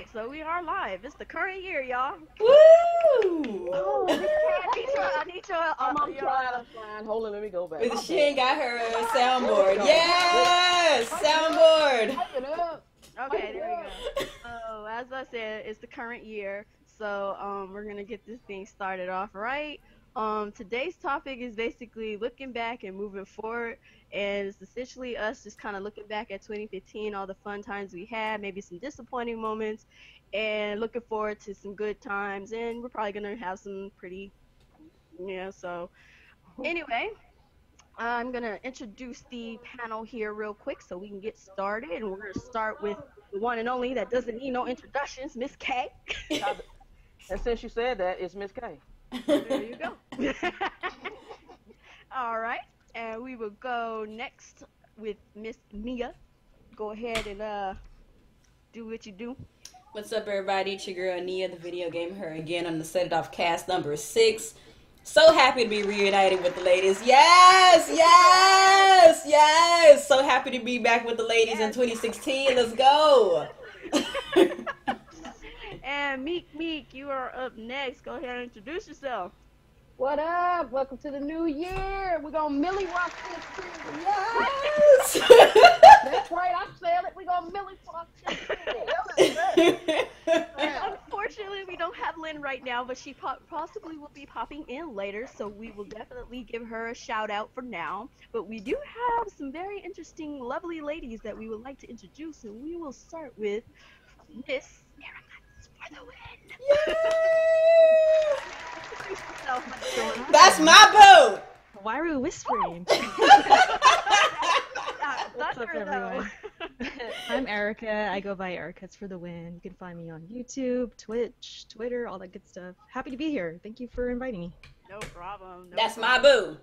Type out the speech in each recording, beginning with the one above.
right, so we are live. It's the current year, y'all. Woo! Oh, I need your, I'm trying to find. Hold on, let me go back. She ain't got her soundboard. Yes, soundboard. Okay, there we go. So as I said, it's the current year, so we're gonna get this thing started off right. Today's topic is basically looking back and moving forward, and it's essentially us just kind of looking back at 2015, all the fun times we had, maybe some disappointing moments, and looking forward to some good times, and we're probably gonna have some pretty, so anyway, I'm gonna introduce the panel here real quick so we can get started, and we're gonna start with the one and only that doesn't need no introductions, Miss K. And since you said that, it's Miss K. There you go. All right, and we will go next with Miss Mia. Go ahead and do what you do. What's up, everybody? It's your girl Nia, the video game her again on the Set It Off cast number 6. So happy to be reunited with the ladies. Yes, yes, yes. So happy to be back with the ladies in 2016. Let's go. And Meek, you are up next. Go ahead and introduce yourself. What up? Welcome to the new year. We're gonna Millie rock this shit. Yes. That's right. I said it. We're gonna Millie rock this shit. Unfortunately, we don't have Lynn right now, but she possibly will be popping in later, so we will definitely give her a shout out for now. But we do have some very interesting, lovely ladies that we would like to introduce, and we will start with Miss Erica for the win. That's my boat. Why are we whispering? What's up, everyone? I'm Erica. I go by Erica's for the win. You can find me on YouTube, Twitch, Twitter, all that good stuff. Happy to be here. Thank you for inviting me. No problem. That's my boo.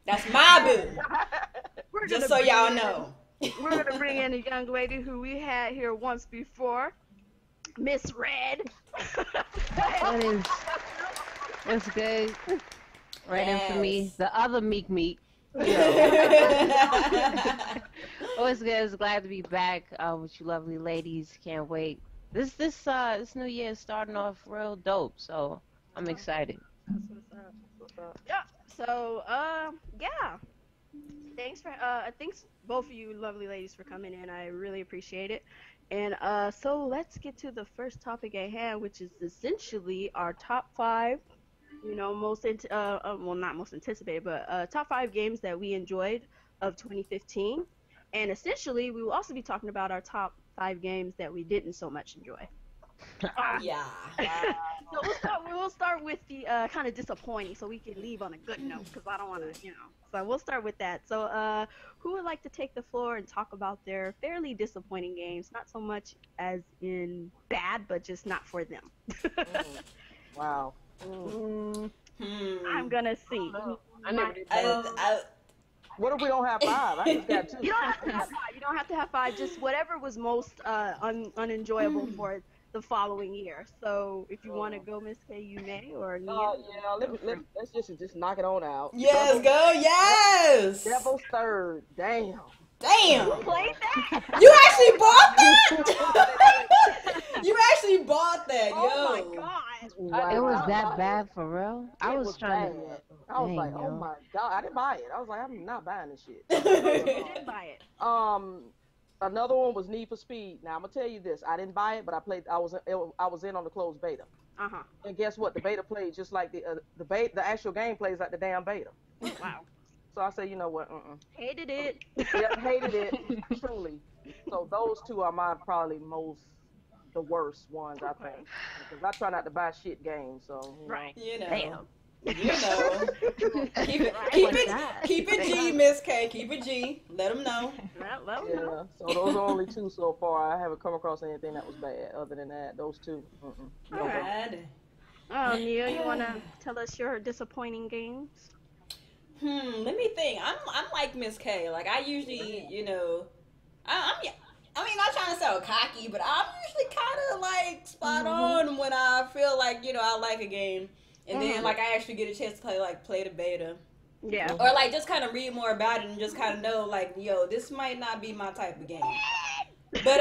That's my boo. Just so y'all know. We're going to bring in a young lady who we had here once before, Miss Red. What's good? Right in for me. The other Meek. What's good? It's glad to be back with you lovely ladies. Can't wait. This new year is starting off real dope, so I'm excited. Yeah. So yeah. Thanks both of you lovely ladies for coming in. I really appreciate it. And so let's get to the first topic at hand, which is essentially our top 5. Not most anticipated, but top 5 games that we enjoyed of 2015, and essentially we will also be talking about our top 5 games that we didn't so much enjoy. Yeah. So we'll start with the kind of disappointing, so we can leave on a good note, because I don't want to, So we'll start with that. So who would like to take the floor and talk about their fairly disappointing games? Not so much as in bad, but just not for them. Wow. I'm gonna see. I never did that. What if we don't have 5? I just got 2. You don't have to have 5. You don't have to have 5. Just whatever was most unenjoyable for the following year. So if you want to go, Miss K, you may, or Nia. Let's just knock it on out. Yes, go. Yes. Devil's Third. Damn. Damn. You played that? You actually bought that? You actually bought that, yo. Oh my god. Wow. It was that bad for real? I was trying to. I was like, Dang, oh my god, I didn't buy it. I was like, I'm not buying this shit. You didn't buy it. Another one was Need for Speed. Now I'm gonna tell you this: I didn't buy it, but I was in on the closed beta. And guess what? The beta played just like the actual game plays like the damn beta. Wow. So I say, you know what? Hated it. Yeah, hated it truly. So those 2 are probably the worst ones, I think, because I try not to buy shit games. So Right. Damn. Keep it G, Miss K. Keep it G. Let them know. So those are only 2 so far. I haven't come across anything that was bad. Other than that, those 2. All right. Oh, Nia, you wanna tell us your disappointing games? Let me think. I'm like Miss K. Like I usually, I'm not trying to sound cocky, but I'm usually kind of like spot on when I feel like, I like a game. And then like I actually get a chance to play the beta. Yeah. Or like just kind of read more about it and just kind of know like, yo, this might not be my type of game. But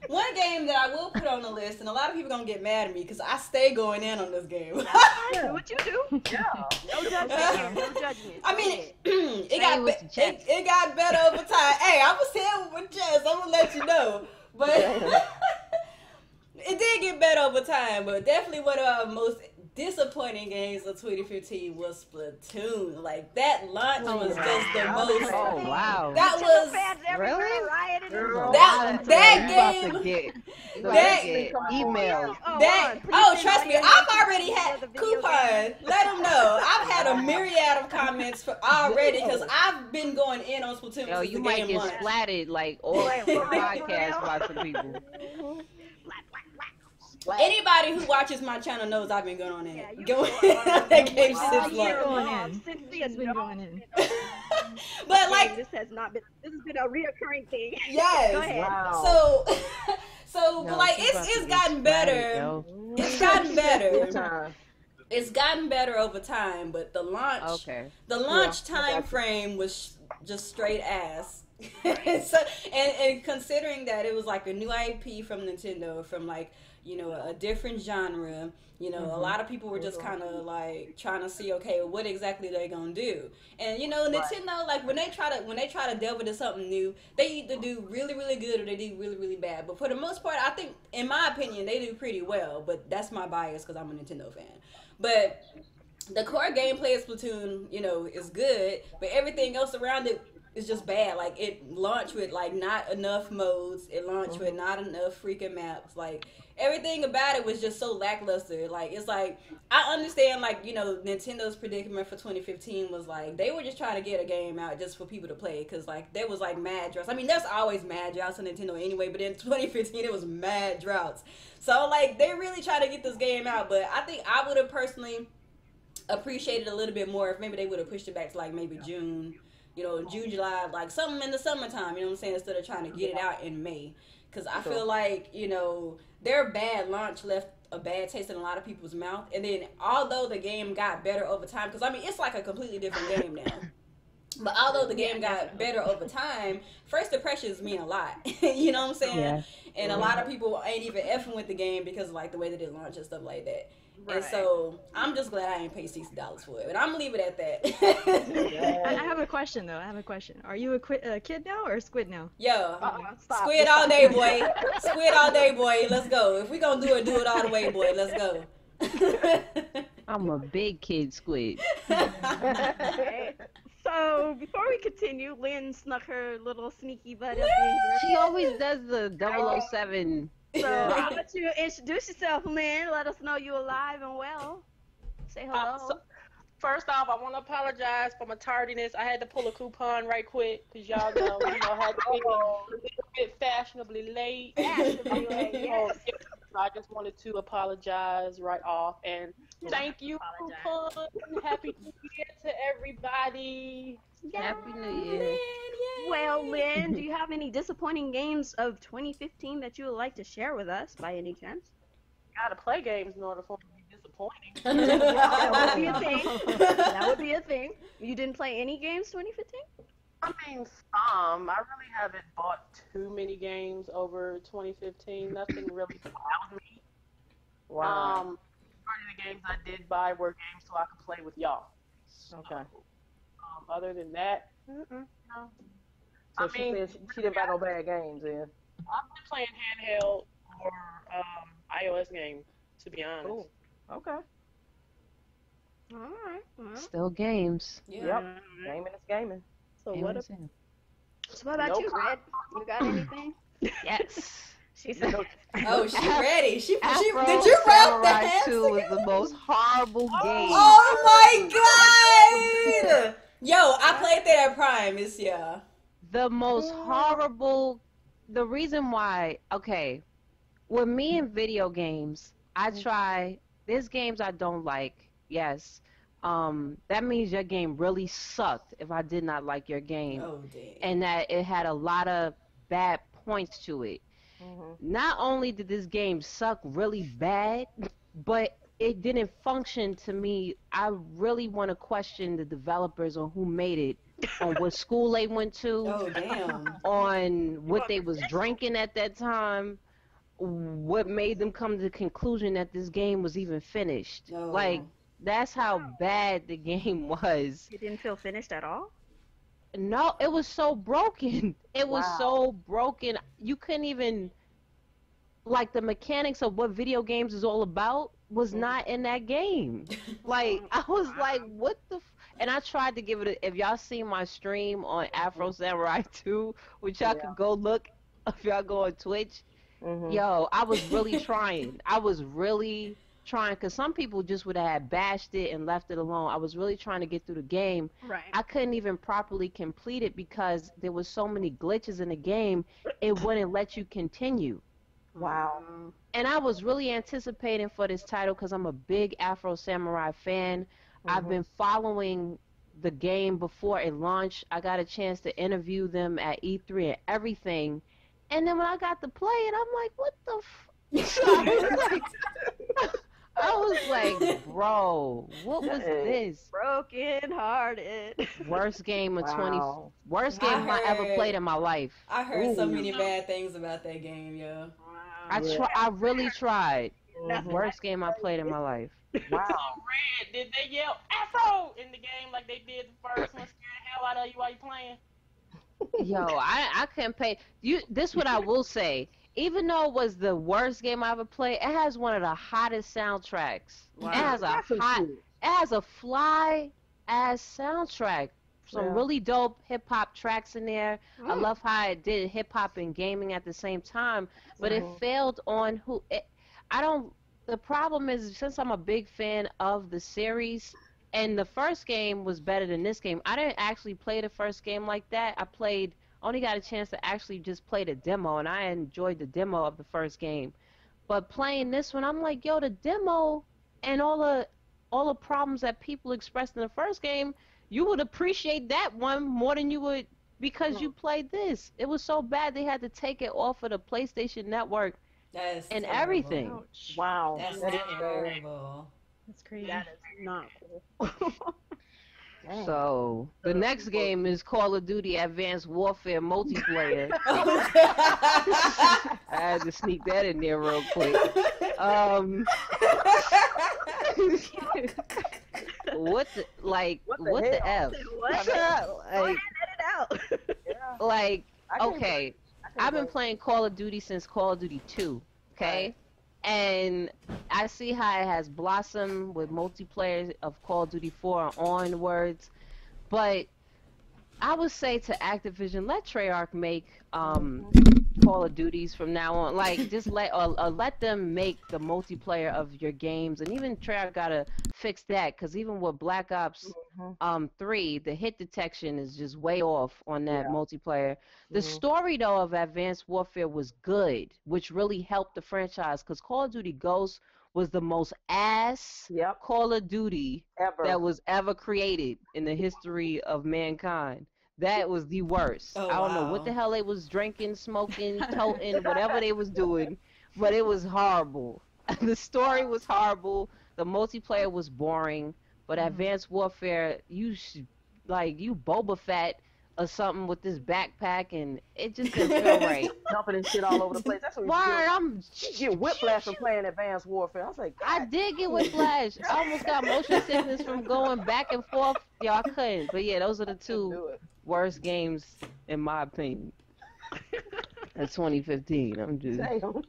One game that I will put on the list, and a lot of people gonna get mad at me because I stay going in on this game. Do what you do. Yeah. No judgment here. No judgment. I mean, it got better over time. Hey, I was here with Jess. I'm gonna let you know, but it did get better over time. But definitely one of our most disappointing games of 2015 was Splatoon. Like that launch was just the most. Oh wow! That was really that game. Get emails. Trust me, I've already had Kuuppon. Let them know. I've had a myriad of comments already because I've been going in on Splatoon. Yo, you might get splatted like all podcasts by some people. Anybody who watches my channel knows I've been going on in. Going in that game since going in. But like this has been a reoccurring thing. Yes. Go ahead. Wow. But like it's gotten better. It's gotten better. It's gotten better over time, but the launch time frame was just straight ass. and considering that it was like a new IP from Nintendo, from like, you know, a different genre, you know, a lot of people were just kind of like trying to see, okay, what exactly they gonna do. And you know, Nintendo, like when they try to delve into something new, they either do really, really good or they do really, really bad. But for the most part, I think, in my opinion, they do pretty well. But that's my bias because I'm a Nintendo fan. But the core gameplay of Splatoon, you know, is good, but everything else around it is just bad. Like it launched with like not enough modes. It launched with not enough freaking maps. Like everything about it was just so lackluster. Like it's like I understand, like, you know, Nintendo's predicament for 2015 was like they were just trying to get a game out just for people to play, because like there was like mad droughts. I mean, there's always mad droughts in Nintendo anyway, but in 2015 it was mad droughts. So like they really try to get this game out, but I think I would have personally appreciated a little bit more if maybe they would have pushed it back to like maybe June. You know, June, July, like something in the summertime, you know what I'm saying, instead of trying to get it out in May. Because I feel like, you know, their bad launch left a bad taste in a lot of people's mouth. And then, although the game got better over time, because I mean, it's like a completely different game now. But although the game got better over time, first impressions mean a lot. You know what I'm saying? Yeah. And a lot of people ain't even effing with the game because of like the way that it launched and stuff like that. Right. And so I'm just glad I ain't paid $60 for it. But I'm gonna leave it at that. I have a question though. Are you a kid now or a squid now? Yo, squid all day, boy. Squid all day, boy. Let's go. If we gonna do it all the way, boy. Let's go. I'm a big kid squid. Okay. So before we continue, Lynn snuck her little sneaky butt up in here. She always does the 007. So I'll let you introduce yourself, Lynn. Let us know you're alive and well. Say hello. First off, I want to apologize for my tardiness. I had to pull a coupon right quick because y'all know, I had to be a little bit fashionably late. Yes. I just wanted to apologize right off and thank you, Kuuppon. Happy New Year to everybody. Happy New Year. Well, Lynn, do you have any disappointing games of 2015 that you would like to share with us by any chance? Gotta play games in order for me to be disappointing. That would be a thing. That would be a thing. You didn't play any games 2015? I mean, some. I really haven't bought too many games over 2015. Nothing really wowed me. Wow. Part of the games I did buy were games so I could play with y'all. So, okay. Other than that, no. So she didn't buy no bad games, then. I've been playing handheld or iOS games, to be honest. Ooh. Okay. All right. Still games. Yeah. Yep. Gaming is gaming. So what about you, Red? You got anything? Yes. She said. Oh, she's ready. Did you rap that? 2 was the most horrible game. Oh my god! Yo, I played that at Prime. It's the most horrible. The reason why, okay, with me in video games, I try. There's games I don't like. Yes. That means your game really sucked if I did not like your game. Oh, damn. And that it had a lot of bad points to it. Not only did this game suck really bad, but it didn't function to me. I really want to question the developers on who made it, on what school they went to, oh, damn. on what they was drinking at that time. what made them come to the conclusion that this game was even finished. No. Like, that's how bad the game was. You didn't feel finished at all? No, it was so broken. It was so broken. You couldn't even, like, the mechanics of what video games is all about was not in that game. Like, I was like, what the and I tried to give it if y'all seen my stream on Afro Samurai 2, which y'all could go look if y'all go on Twitch. Yo, I was really trying. I was really trying, because some people just would have bashed it and left it alone. I was really trying to get through the game. Right. I couldn't even properly complete it because there was so many glitches in the game, it wouldn't let you continue. Wow. And I was really anticipating for this title because I'm a big Afro Samurai fan. I've been following the game before it launched. I got a chance to interview them at E3 and everything. And then when I got to play it, I'm like, what the I was like, bro, what was this? Broken hearted. Worst game of worst game I ever played in my life. I heard so many bad things about that game, yo. I really tried. Worst game I played in my life. Wow. So, Red, did they yell Afro in the game like they did the first one, scare the hell out of you while you playing? Yo, I couldn't pay you. This what I will say. Even though it was the worst game I ever played, it has one of the hottest soundtracks. Wow. It has a fly ass soundtrack. Some really dope hip hop tracks in there. I love how it did hip hop and gaming at the same time, but it failed on the problem is, since I'm a big fan of the series, and the first game was better than this game, I didn't actually play the first game like that. Only got a chance to actually just play the demo, and I enjoyed the demo of the first game. But playing this one, I'm like, yo, the demo and all the problems that people expressed in the first game, you would appreciate that one more than you would because you played this. It was so bad they had to take it off of the PlayStation Network and terrible. Everything. Ouch. Wow. That's terrible. That's crazy. That is not cool. So the next game is Call of Duty Advanced Warfare multiplayer. I had to sneak that in there real quick. What the F? Like, okay, I've been playing Call of Duty since Call of Duty 2, okay? And I see how it has blossomed with multiplayer of Call of Duty 4 onwards, but I would say to Activision, let Treyarch make Call of Duties from now on. Like, just let them make the multiplayer of your games, and even Treyarch gotta fix that, because even with Black Ops 3, the hit detection is just way off on that multiplayer. The story though of Advanced Warfare was good, which really helped the franchise, because Call of Duty Ghosts was the most ass Call of Duty that was ever created in the history of mankind. That was the worst. I don't know what the hell they was drinking, smoking, toting, whatever they was doing, but it was horrible. The story was horrible. The multiplayer was boring. But Advanced Warfare, you Boba Fett or something with this backpack, and it just didn't feel right. Jumping and shit all over the place. That's what you get whiplash from playing Advanced Warfare. I was like, God. I did get whiplash. I almost got motion sickness from going back and forth. I couldn't. But yeah, those are the two worst games in my opinion. That's 2015. I'm just. Damn.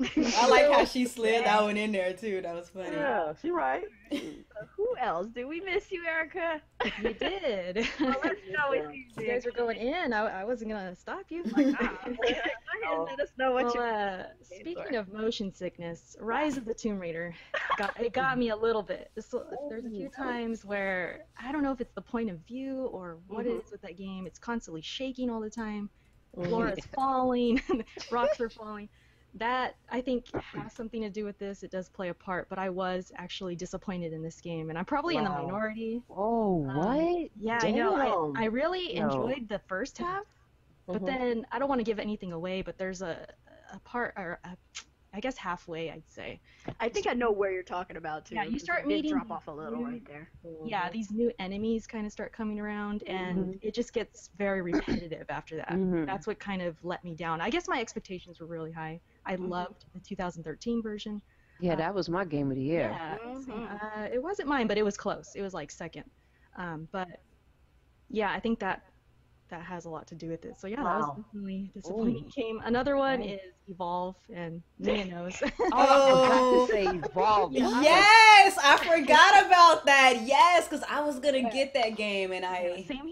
I like how she slid that one in there too. That was funny. Yeah, she right. Who else? Did we miss you, Erica? You did. Well, let's know what you You guys were going in. I wasn't gonna stop you. Go ahead and let us know what Speaking of motion sickness, Rise of the Tomb Raider got me a little bit. There's a few times where I don't know if it's the point of view or what it is with that game. It's constantly shaking all the time. Floor is falling. Rocks are falling. That, I think, has something to do with this. It does play a part, but I was actually disappointed in this game, and I'm probably in the minority. Oh, what? Yeah, I know. I really enjoyed the first half, but then, I don't want to give anything away, but there's a part, or I guess halfway, I'd say. I think I know where you're talking about, too. Yeah, you start meeting... drop off a little right there. Yeah, these new enemies kind of start coming around, and it just gets very repetitive after that. That's what kind of let me down. I guess my expectations were really high. I loved the 2013 version. Yeah, that was my game of the year. Yeah, it wasn't mine, but it was close. It was like second. But yeah, I think that has a lot to do with it. So yeah, that was definitely a disappointing game. Another one is Evolve, and Nia knows. I forgot to say Evolve. Yes, I forgot about that. Yes, because I was gonna get that game, and Same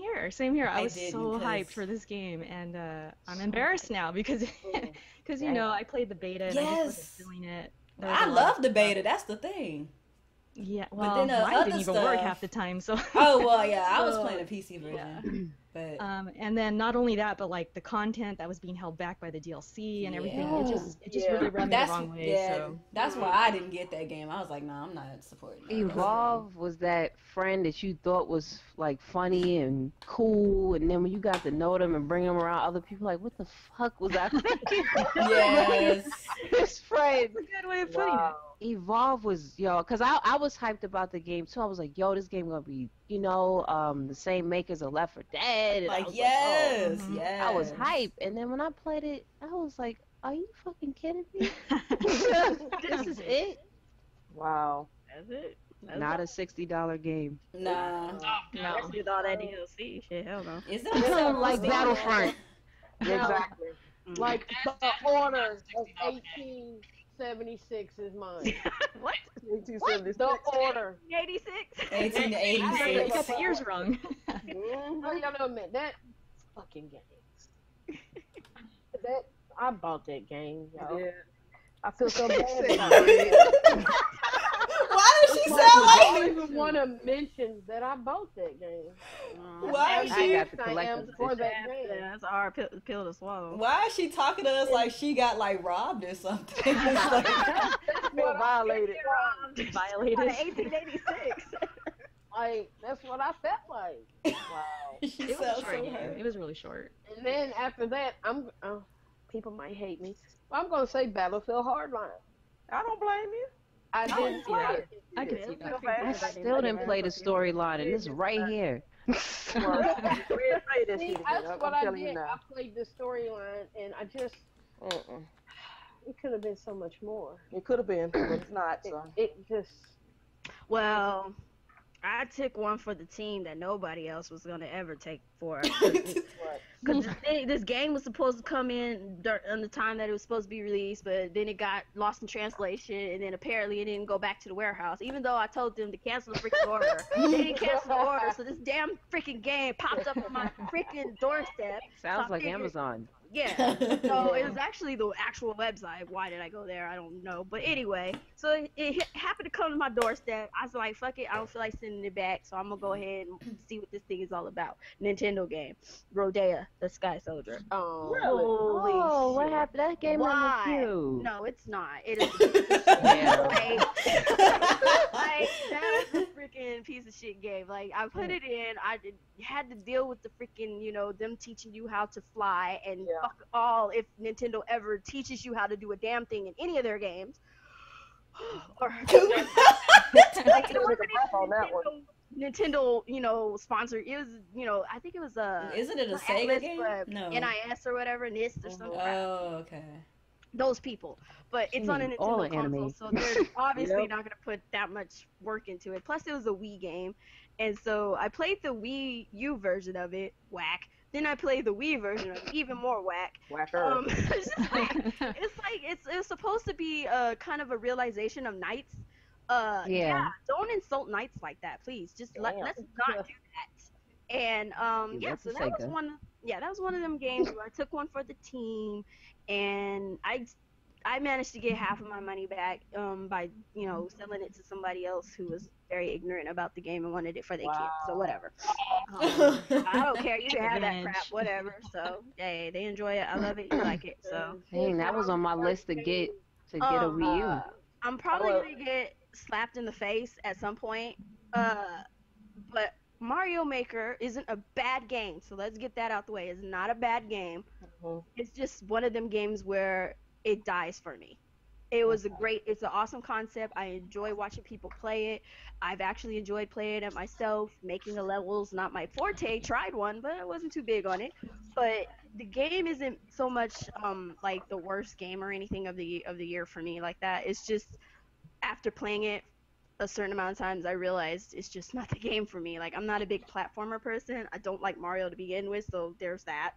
here. I was so hyped for this game, and I'm embarrassed now because you know I played the beta and I just wasn't feeling it. I love the beta. That's the thing. Yeah, well, but then mine didn't even work half the time. So. Oh well, yeah, I was playing a PC version. Yeah. But and then not only that, but like the content that was being held back by the DLC and everything, it just really rubbed me the wrong way. Yeah, so. That's why I didn't get that game. I was like, nah, I'm not supporting that. Evolve was that friend that you thought was like funny and cool, and then when you got to know them and bring them around other people, like, what the fuck was I thinking? Yes. This friend. That's a good way of putting it. Evolve was, because I was hyped about the game too. I was like, yo, this game gonna be, the same makers of Left 4 Dead. Like, yes. yes. I was hyped, and then when I played it, I was like, are you fucking kidding me? This is it? Wow. That's it. Not a $60 game. Nah. No. With all that DLC. Shit, hell no. Is it like Battlefront? Exactly. Like the order of 1876 is mine. What? 1876. The order. 86? 1886. You got the years wrong. Oh, y'all know, man, that fucking game. I bought that game, y'all. Yeah. I feel so bad about it. Why does she sound I like? don't even want to mention that I bought that game. Why is she? I got the I am collector's for edition. that game. That's a hard pill to swallow. Why is she talking to us like she got like robbed or something? It's like, Feel violated. Violated. 1886. Like, that's what I felt like. Wow. she It was a sounds short so game. hurt. It was really short. And then after that, people might hate me. I'm going to say Battlefield Hardline. I don't blame you. I didn't play it. I could see that. I still didn't play the storyline, and it's right here. Well, we didn't play this See, shit, that's I'm what I telling you did. now. I played the storyline, and I just, it could have been so much more. It could have been, but it's not. So. It just, Well, I took one for the team that nobody else was gonna ever take for. Because this game was supposed to come in on the time that it was supposed to be released, but then it got lost in translation, and then apparently it didn't go back to the warehouse. Even though I told them to cancel the freaking order, they didn't cancel the order. So this damn freaking game popped up on my freaking doorstep. Sounds So I like figured- Amazon. Yeah, so it was actually the actual website. Why did I go there? I don't know. But anyway, so it happened to come to my doorstep. I was like, fuck it, I don't feel like sending it back, so I'm gonna go ahead and see what this thing is all about. Nintendo game, Rodea, the Sky Soldier. really? Holy Oh, what shit. happened? That game Why? on the No, it's not. It is. Yeah. Like, that was a freaking piece of shit game. Like, I put it in. Had to deal with the freaking, them teaching you how to fly, and fuck all if Nintendo ever teaches you how to do a damn thing in any of their games. Or like, it wasn't even Nintendo, sponsored. It was, I think it was Isn't it a not Sega Atlas, game? but No. NIS or whatever, NIST or something. Oh, okay. Those people, but it's on a all Nintendo the anime. console, so they're obviously not gonna put that much work into it. Plus, it was a Wii game, and so I played the Wii U version of it, whack. Then I played the Wii version of it, even more whack. Whacker. It's supposed to be kind of a realization of knights. Yeah. Don't insult knights like that, please. Just let's not do that. And that's so a that was Sega. one. Yeah, that was one of them games where I took one for the team, and I managed to get half of my money back by selling it to somebody else who was very ignorant about the game and wanted it for their kids. So whatever. I don't care. You can have that crap, whatever. So hey, they enjoy it. I love it. You like it. So Dang, that was on my list to get a Wii U. I'm probably gonna get slapped in the face at some point. But Mario Maker isn't a bad game, so let's get that out the way. It's not a bad game. It's just one of them games where it dies for me. It was it's an awesome concept. I enjoy watching people play it. I've actually enjoyed playing it myself. Making the levels, not my forte. Tried one, but I wasn't too big on it. But the game isn't so much like the worst game or anything of the year for me like that. It's just after playing it a certain amount of times, I realized it's just not the game for me. Like, I'm not a big platformer person. I don't like Mario to begin with, so there's that.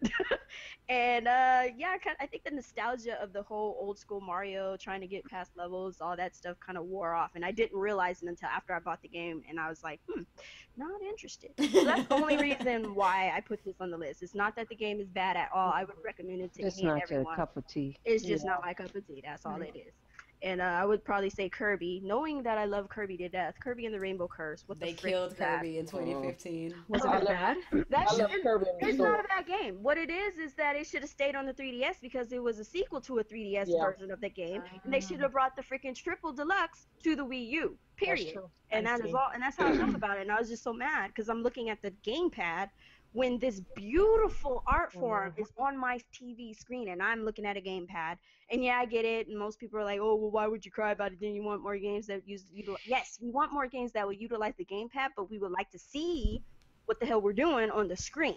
And yeah, I think the nostalgia of the whole old school Mario trying to get past levels, all that stuff kind of wore off. And I didn't realize it until after I bought the game, and I was like, not interested. So that's the only reason why I put this on the list. It's not that the game is bad at all. I would recommend it to It's everyone. not your cup of tea. It's just not my cup of tea. That's all it is. And I would probably say Kirby, knowing that I love Kirby to death. Kirby and the Rainbow Curse. What They the frick killed is that? Kirby in 2015. Was it bad? That's I love Kirby in the it's store. not a bad game. What it is that it should have stayed on the 3DS because it was a sequel to a 3DS version of the game, and they should have brought the freaking triple deluxe to the Wii U. Period. true. And that is all. And that's how I felt about it. And I was just so mad because I'm looking at the gamepad when this beautiful art form is on my TV screen and I'm looking at a gamepad. And yeah, I get it. And most people are like, oh, well, why would you cry about it? Then you want more games that utilize. Yes, we want more games that will utilize the gamepad, but we would like to see what the hell we're doing on the screen,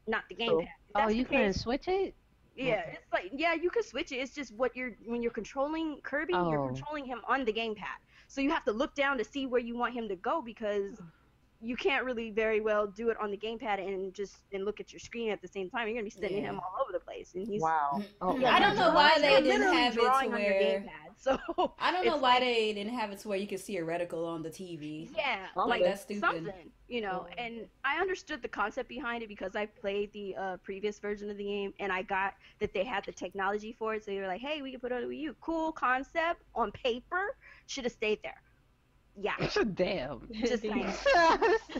not the gamepad. If Oh, that's you the case, couldn't switch it? yeah, it's like you can switch it. It's just when you're controlling Kirby, you're Oh. controlling him on the gamepad. So you have to look down to see where you want him to go because you can't really very well do it on the gamepad and look at your screen at the same time. You're gonna be sending him all over the place, and he's Wow. Oh, yeah, I don't know why they you're didn't literally have it to drawing on your where. gamepad. So I don't know it's why like- they didn't have it to where you could see a reticle on the TV. Yeah, Oh, like that's stupid. something, and I understood the concept behind it because I played the previous version of the game, and I got that they had the technology for it, so they were like, hey, we can put it on the Wii U. Cool concept on paper, should have stayed there. Yeah, Damn. just saying.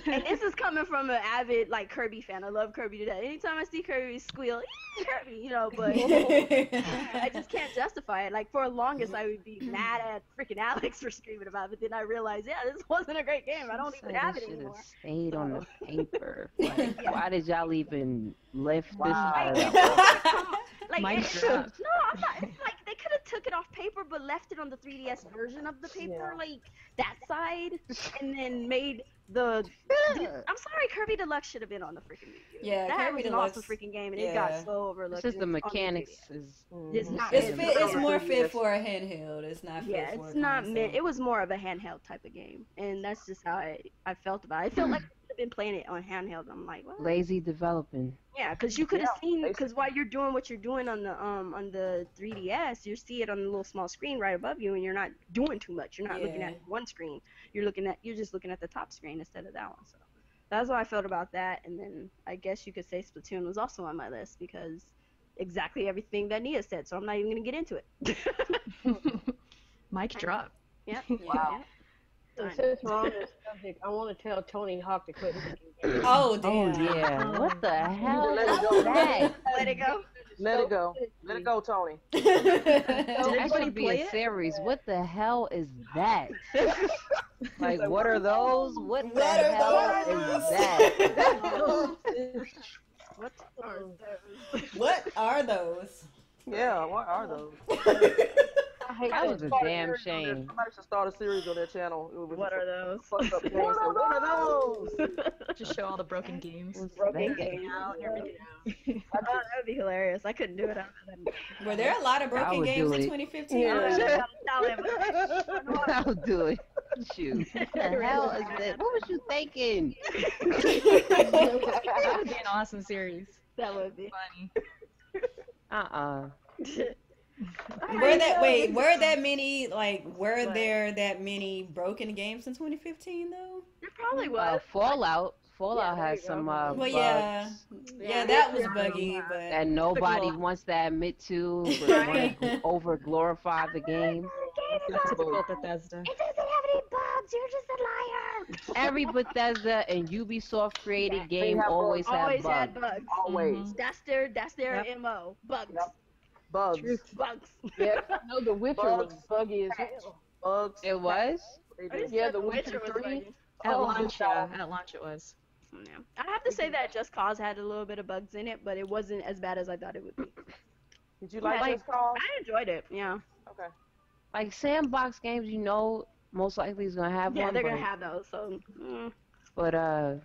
And this is coming from an avid, like, Kirby fan. I love Kirby to death. Anytime I see Kirby squeal, Kirby, but I just can't justify it. Like, for the longest, I would be mad at freaking Alex for screaming about it, but then I realized, yeah, this wasn't a great game. I don't even have it should anymore. have stayed on the paper. Like, Yeah. why did y'all even lift this Wow. out of that? Like, Mic it- drop. no, I'm not. It's like they could have took it off paper, but left it on the 3DS version of the paper, Yeah. like that side, and then made the. I'm sorry, Kirby Deluxe should have been on the freaking Wii U. Yeah, that Kirby was an Deluxe. awesome freaking game, and yeah. it got so overlooked. It's just the and it's on mechanics 3DS. is. It's not. It's meant more for- fit for a handheld. It's not fit Yeah, for it's a not console. meant. It was more of a handheld type of game, and that's just how I felt about it. I felt like I could have been playing it on handheld. I'm like, what? Lazy developing. Yeah, because you could have seen, basically. because while you're doing what you're doing on the 3DS, you see it on the little small screen right above you, and you're not doing too much. You're not looking Yeah. at one screen. You're just looking at the top screen instead of that one. So that's how I felt about that. And then I guess you could say Splatoon was also on my list because exactly everything that Nia said. So I'm not even gonna get into it. Mic drop. Yeah. Wow. Done. Since we're on this subject, I want to tell Tony Hawk to quit making games. Oh Oh damn. yeah. What the hell Let it is go. that? Let it go. Let it go. Let it go, Tony. That anybody should be play a it? series. What the hell is that? Like, what are those? What the What are hell those? is that? What are those? What are those? Yeah, what are those? I hate That that. was a Start damn series on their- shame. Somebody should start a series on their channel. It would be What are those? fucked up games. So, what are those? Just show all the broken games. What's Broken that? game out and everything. Oh, that would be hilarious. I couldn't do it. Were there a lot of broken would games do in it. 2015? Yeah. I'll do it. Shoot. What the hell is that? What was you thinking? That would be an awesome series. That would be. Funny. Were there that many broken games in 2015 though? It probably was. Fallout. Fallout Yeah, there has you go. some Well, bugs yeah, that was buggy, but that nobody wants to admit to, but want to over glorify the game. Typical Bethesda. It doesn't have any bugs. You're just a liar. Every Bethesda and Ubisoft created game have always bugs. have Always bugs. had bugs. Always. That's their MO. Bugs. Yep. Bugs. Bugs. Yeah, I know The Witcher was Bugs. buggy as hell. Bugs. It was? They I do. just Yeah, said The Witcher was 3. buggy. At Oh, launch, yeah. yeah. At launch it was. Yeah. I have to say that Just Cause had a little bit of bugs in it, but it wasn't as bad as I thought it would be. Did you like Yeah, Just Cause? I enjoyed it. Yeah. Okay. Like sandbox games, you know, most likely is gonna have Yeah, one. they're but, gonna have those. So. But I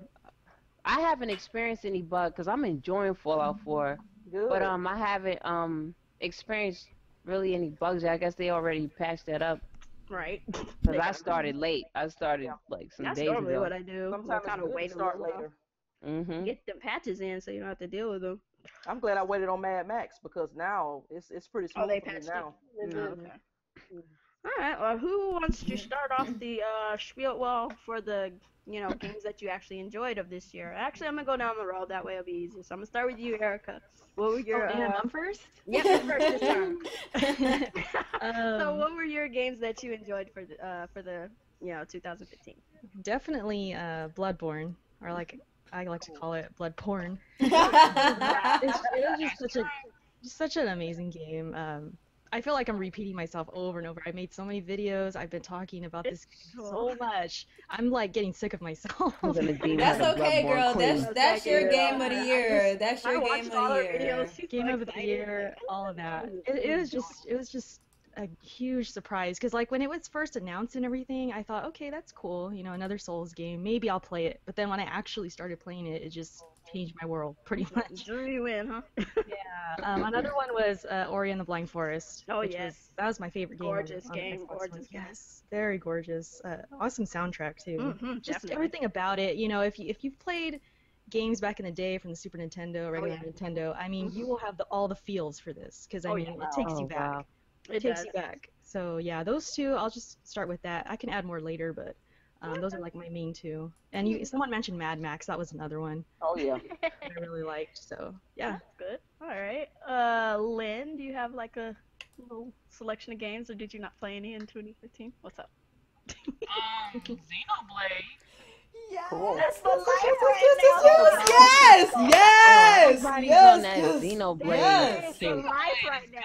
haven't experienced any bug because I'm enjoying Fallout 4. Good. But I haven't experienced really any bugs. I guess they already patched that up. Right. Because I started late. I started like some That's days normally ago. what I do. Sometimes Kind it's of good wait to a start little later. while. Get the patches in so you don't have to deal with them. I'm glad I waited on Mad Max because now it's pretty smooth they for me patched now. it. Okay. All right. Well, who wants to start off the spiel? Well, for the games that you actually enjoyed of this year. Actually, I'm gonna go down the road. That way it'll be easier. So I'm gonna start with you, Erica. What were your? I'm first. Yep, you're first this time. So, what were your games that you enjoyed for the 2015? Definitely Bloodborne, or like I like to call it blood porn. It was just such an amazing game. I feel like I'm repeating myself over and over. I made so many videos. I've been talking about this game so much. I'm like getting sick of myself. That's okay, girl. That's your game of the year. That's your game of the year. Game of the year, all of that. It was just a huge surprise because like when it was first announced and everything, I thought, okay, that's cool. Another Souls game. Maybe I'll play it. But then when I actually started playing it, it just changed my world pretty much. Drew you in, huh? Yeah. Another one was Ori and the Blind Forest. Oh yes, that was my favorite game. Gorgeous game. Yes, very gorgeous. Awesome soundtrack too. Just definitely. everything about it. If you've played games back in the day from the Super Nintendo, regular Nintendo, I mean, you will have all the feels for this because I mean, it takes you back. Wow. It takes you back. So yeah, those two. I'll just start with that. I can add more later, but those are like my main two. And someone mentioned Mad Max. That was another one. Oh yeah. That I really liked. So yeah. That's good. All right. Lynn, do you have like a little selection of games, or did you not play any in 2015? What's up? Xenoblade. Yes. Cool. That's the life right now. Yes. Everybody's on that Xenoblade. Yes. It's life right now.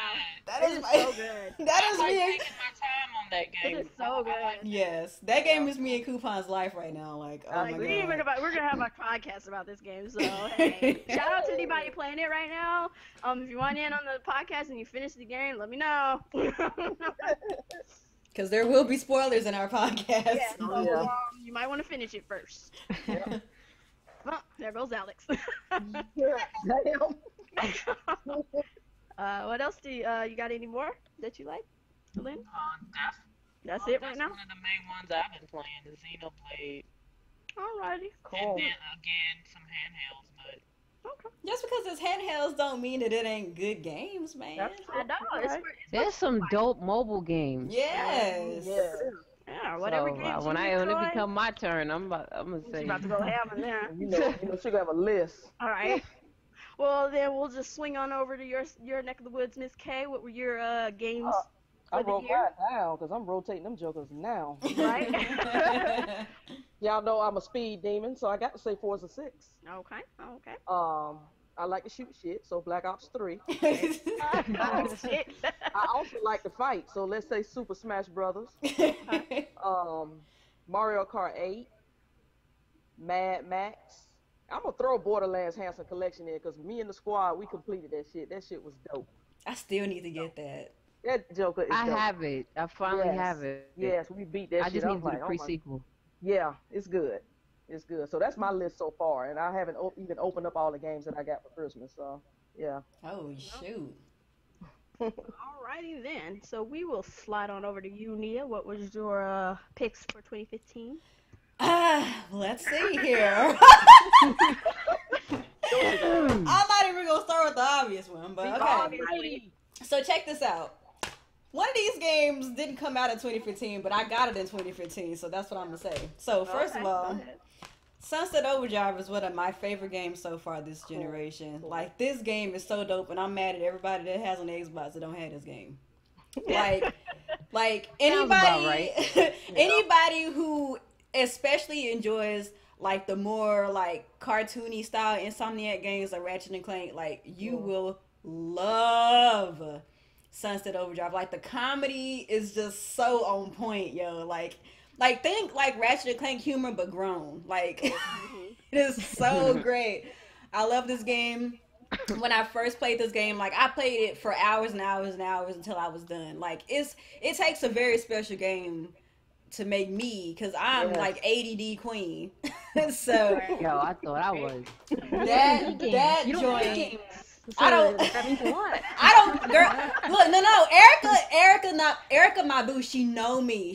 That It is is my, so good. That is I like me. taking my time on that game. It is so good. Yes, that game is me and Kuuppon's life right now. Like, oh my god. We're gonna have a podcast about this game. So hey, shout out to anybody playing it right now. If you want in on the podcast and you finish the game, let me know. Because there will be spoilers in our podcast. Yeah, so, you might want to finish it first. Well, there goes Alex. What else do you got any more that you like, Lynn? That's it right now? One of the main ones I've been playing is Xenoblade. Alrighty. Cool. And then again, some handhelds, but Just because it's handhelds don't mean that it ain't good games, man. I know. It's There's some dope mobile games. Yes. yeah, whatever So, games when you it enjoy, become my turn, I'm gonna say. she's about to go ham in there. You know, she gonna have a list. All right. Well, then we'll just swing on over to your neck of the woods, Miss K. What were your games I for the wrote year? mine down because I'm rotating them jokers now. Right? Y'all know I'm a speed demon, so I got to say Forza 6. Okay. I like to shoot shit, so Black Ops 3. Oh, shit. I also like to fight, so let's say Super Smash Brothers. Mario Kart 8. Mad Max. I'm gonna throw Borderlands Handsome Collection in because me and the squad, we completed that shit. That shit was dope. I still need to get that. That Joker is I dope. have it. I finally have it. Yes, we beat that I shit. just need I'm to do like, the oh my- pre-sequel. Yeah, it's good. It's good. So that's my list so far, and I haven't even opened up all the games that I got for Christmas. So yeah. Oh shoot. Alrighty then. So we will slide on over to you, Nia. What was your picks for 2015? Let's see here. I'm not even gonna start with the obvious one, but okay. So check this out. One of these games didn't come out in 2015, but I got it in 2015, so that's what I'm gonna say. So first of all, Sunset Overdrive is one of my favorite games so far this generation. Like, this game is so dope, and I'm mad at everybody that has an Xbox that don't have this game. Like anybody, anybody who especially enjoys like the more like cartoony style Insomniac games like Ratchet and Clank, like you will love Sunset Overdrive. Like, the comedy is just so on point, yo. Like think like Ratchet and Clank humor but grown. Like it is so great. I love this game. When I first played this game, like, I played it for hours and hours and hours until I was done. Like, it takes a very special game to make me, because I'm like ADD queen. So Yo, I thought I was. that joint, So I don't. that means a lot. I don't. Girl, look, no. Erica, my boo. She know me.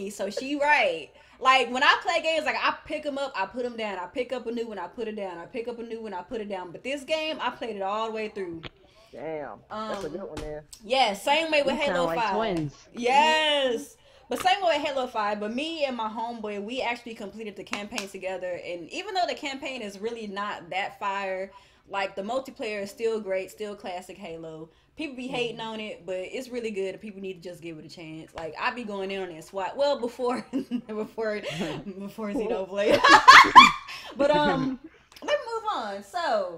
So she right. Like when I play games, like I pick them up, I put them down. I pick up a new one, I put it down. I pick up a new one, I put it down. But this game, I played it all the way through. Damn, that's a good one there. Yeah, same way with You Halo sound like 5. twins. Yes. But same way with Halo 5, but me and my homeboy, we actually completed the campaign together. And even though the campaign is really not that fire, like the multiplayer is still great, still classic Halo. People be hating on it, but it's really good. And people need to just give it a chance. Like I be going in on that SWAT. Well, before Xenoblade. But let me move on. So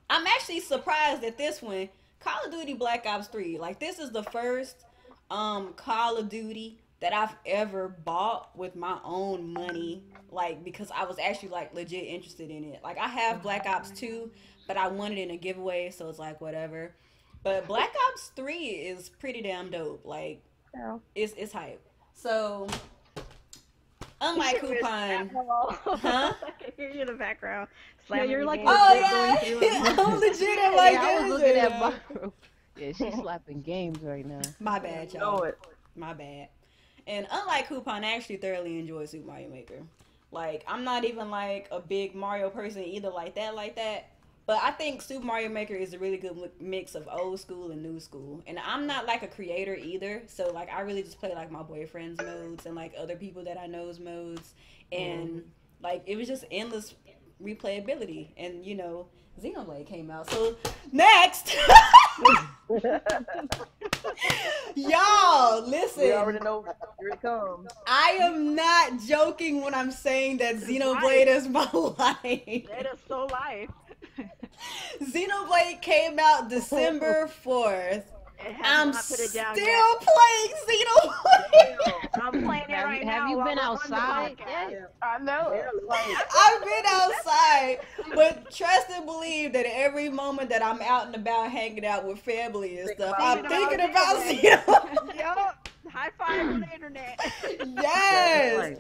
I'm actually surprised at this one, Call of Duty Black Ops 3. Like this is the first Call of Duty that I've ever bought with my own money, like because I was actually like legit interested in it. Like I have Black Ops 2, but I won it in a giveaway, so it's like whatever. But Black Ops 3 is pretty damn dope. Like it's hype. So unlike Kuuppon, huh? I can hear you in the background. Yeah, you're like, oh yeah, I'm legit at like I was looking at my. Yeah, she's slapping games right now. My bad, y'all. My bad. And unlike Kuuppon, I actually thoroughly enjoy Super Mario Maker. Like, I'm not even like a big Mario person either, like that. But I think Super Mario Maker is a really good mix of old school and new school. And I'm not like a creator either, so like I really just play like my boyfriend's modes and like other people that I know's modes. And like it was just endless replayability. And you know, Xenoblade came out. So next, y'all listen. We already know here it comes. I am not joking when I'm saying that Xenoblade is my life. That is so life. Xenoblade came out December 4th. I'm still playing Xenoblade. I'm playing it right now. Have you been outside? Yeah. I know. I've been outside, but trust and believe that every moment that I'm out and about hanging out with family and stuff, I'm thinking about Xenoblade. Yup. High fire on the internet. Yes.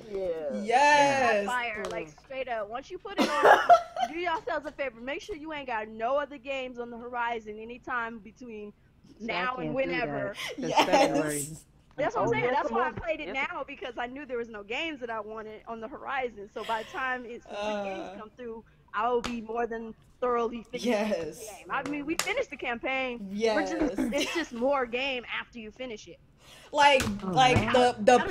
Yes. High fire, like straight up. Once you put it on, do yourselves a favor. Make sure you ain't got no other games on the horizon anytime between now and whenever. Yes. That's what I'm saying. That's why I played it now, because I knew there was no games that I wanted on the horizon. So by the time the games come through, I will be more than thoroughly finished the game. I mean, we finished the campaign. Yes. It's just more game after you finish it. Like the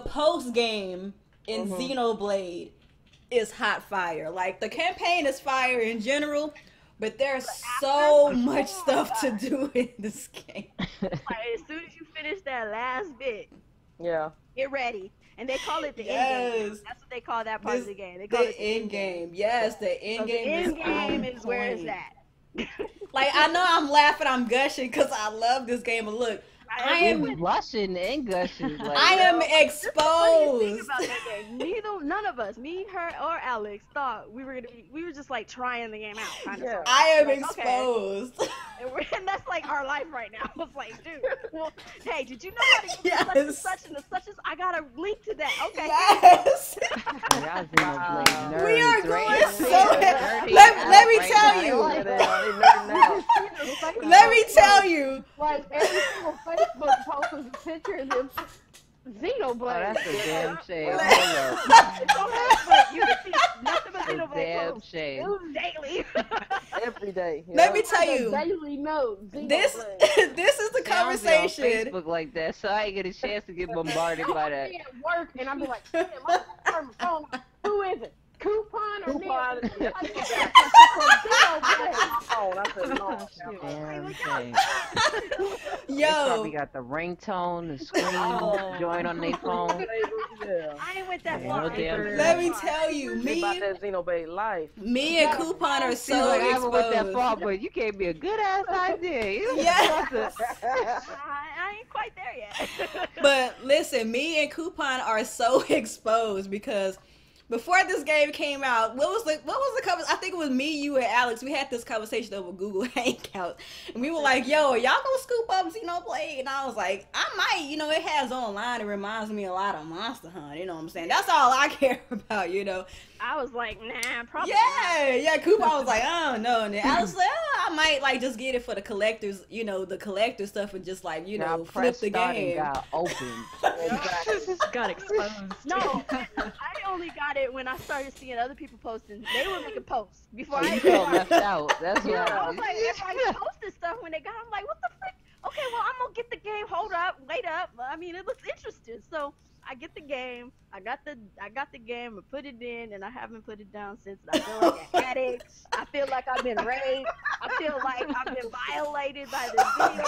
post game in Xenoblade is hot fire. Like the campaign is fire in general, but there's so much stuff to do in this game. Like, as soon as you finish that last bit, get ready. And they call it the end game. That's what they call that part of the game. They call it the end game. Yes, the end game. The end game is where it's at. Like, I know I'm laughing, I'm gushing because I love this game, but look, I am blushing and gushing. Like, I am exposed. None of us, me, her, or Alex, thought we were just like trying the game out, kind of. I am exposed. Okay. And that's like our life right now. It's like, dude, well, hey, did you know how to get such and such and such as? I got a link to that. Okay. Yes. We are going so. Let me tell you. Let me tell you. Like every single Facebook post was a picture of them Xenoblade. Oh, that's a damn shame. You can see nothing but Xenoblade. Damn shame. Daily. Every day. Let me tell you. Daily note. This is the conversation. I don't be on Facebook like that, so I ain't get a chance to get bombarded by that. I'll be at work and I'll be like, damn, my phone. Who is it? Kuuppon or Kuuppon? Yo, they Yo, probably got the ringtone, the screen, join on their phone. I ain't with that far. let me tell you, me about that Xenoblade life. and Kuuppon are so Like, I haven't went that exposed. far, but you gave me a good ass idea. Yes. I ain't quite there yet. But listen, me and Kuuppon are so exposed because before this game came out, what was the cover? I think it was me, you, and Alex. We had this conversation over Google Hangout, and we were like, "Yo, y'all gonna scoop up Xenoblade?" And I was like, "I might." You know, it has online. It reminds me a lot of Monster Hunt. You know what I'm saying? That's all I care about. You know. I was like, nah, probably. Yeah. Coop, I was like, I don't know. And then I was like, I might like just get it for the collectors. You know, the collector stuff, and just like flip the game. Got open. Got exposed. No, I only got it when I started seeing other people posting. They were making posts before I felt left out. That's what I was like, everybody posted stuff when they got it. I'm like, what the frick? Okay, well, I'm gonna get the game. Hold up, wait up. I mean, it looks interesting. So I get the game. I got the game. I put it in, and I haven't put it down since. I feel like an addict. I feel like I've been raped. I feel like I've been violated by the video game.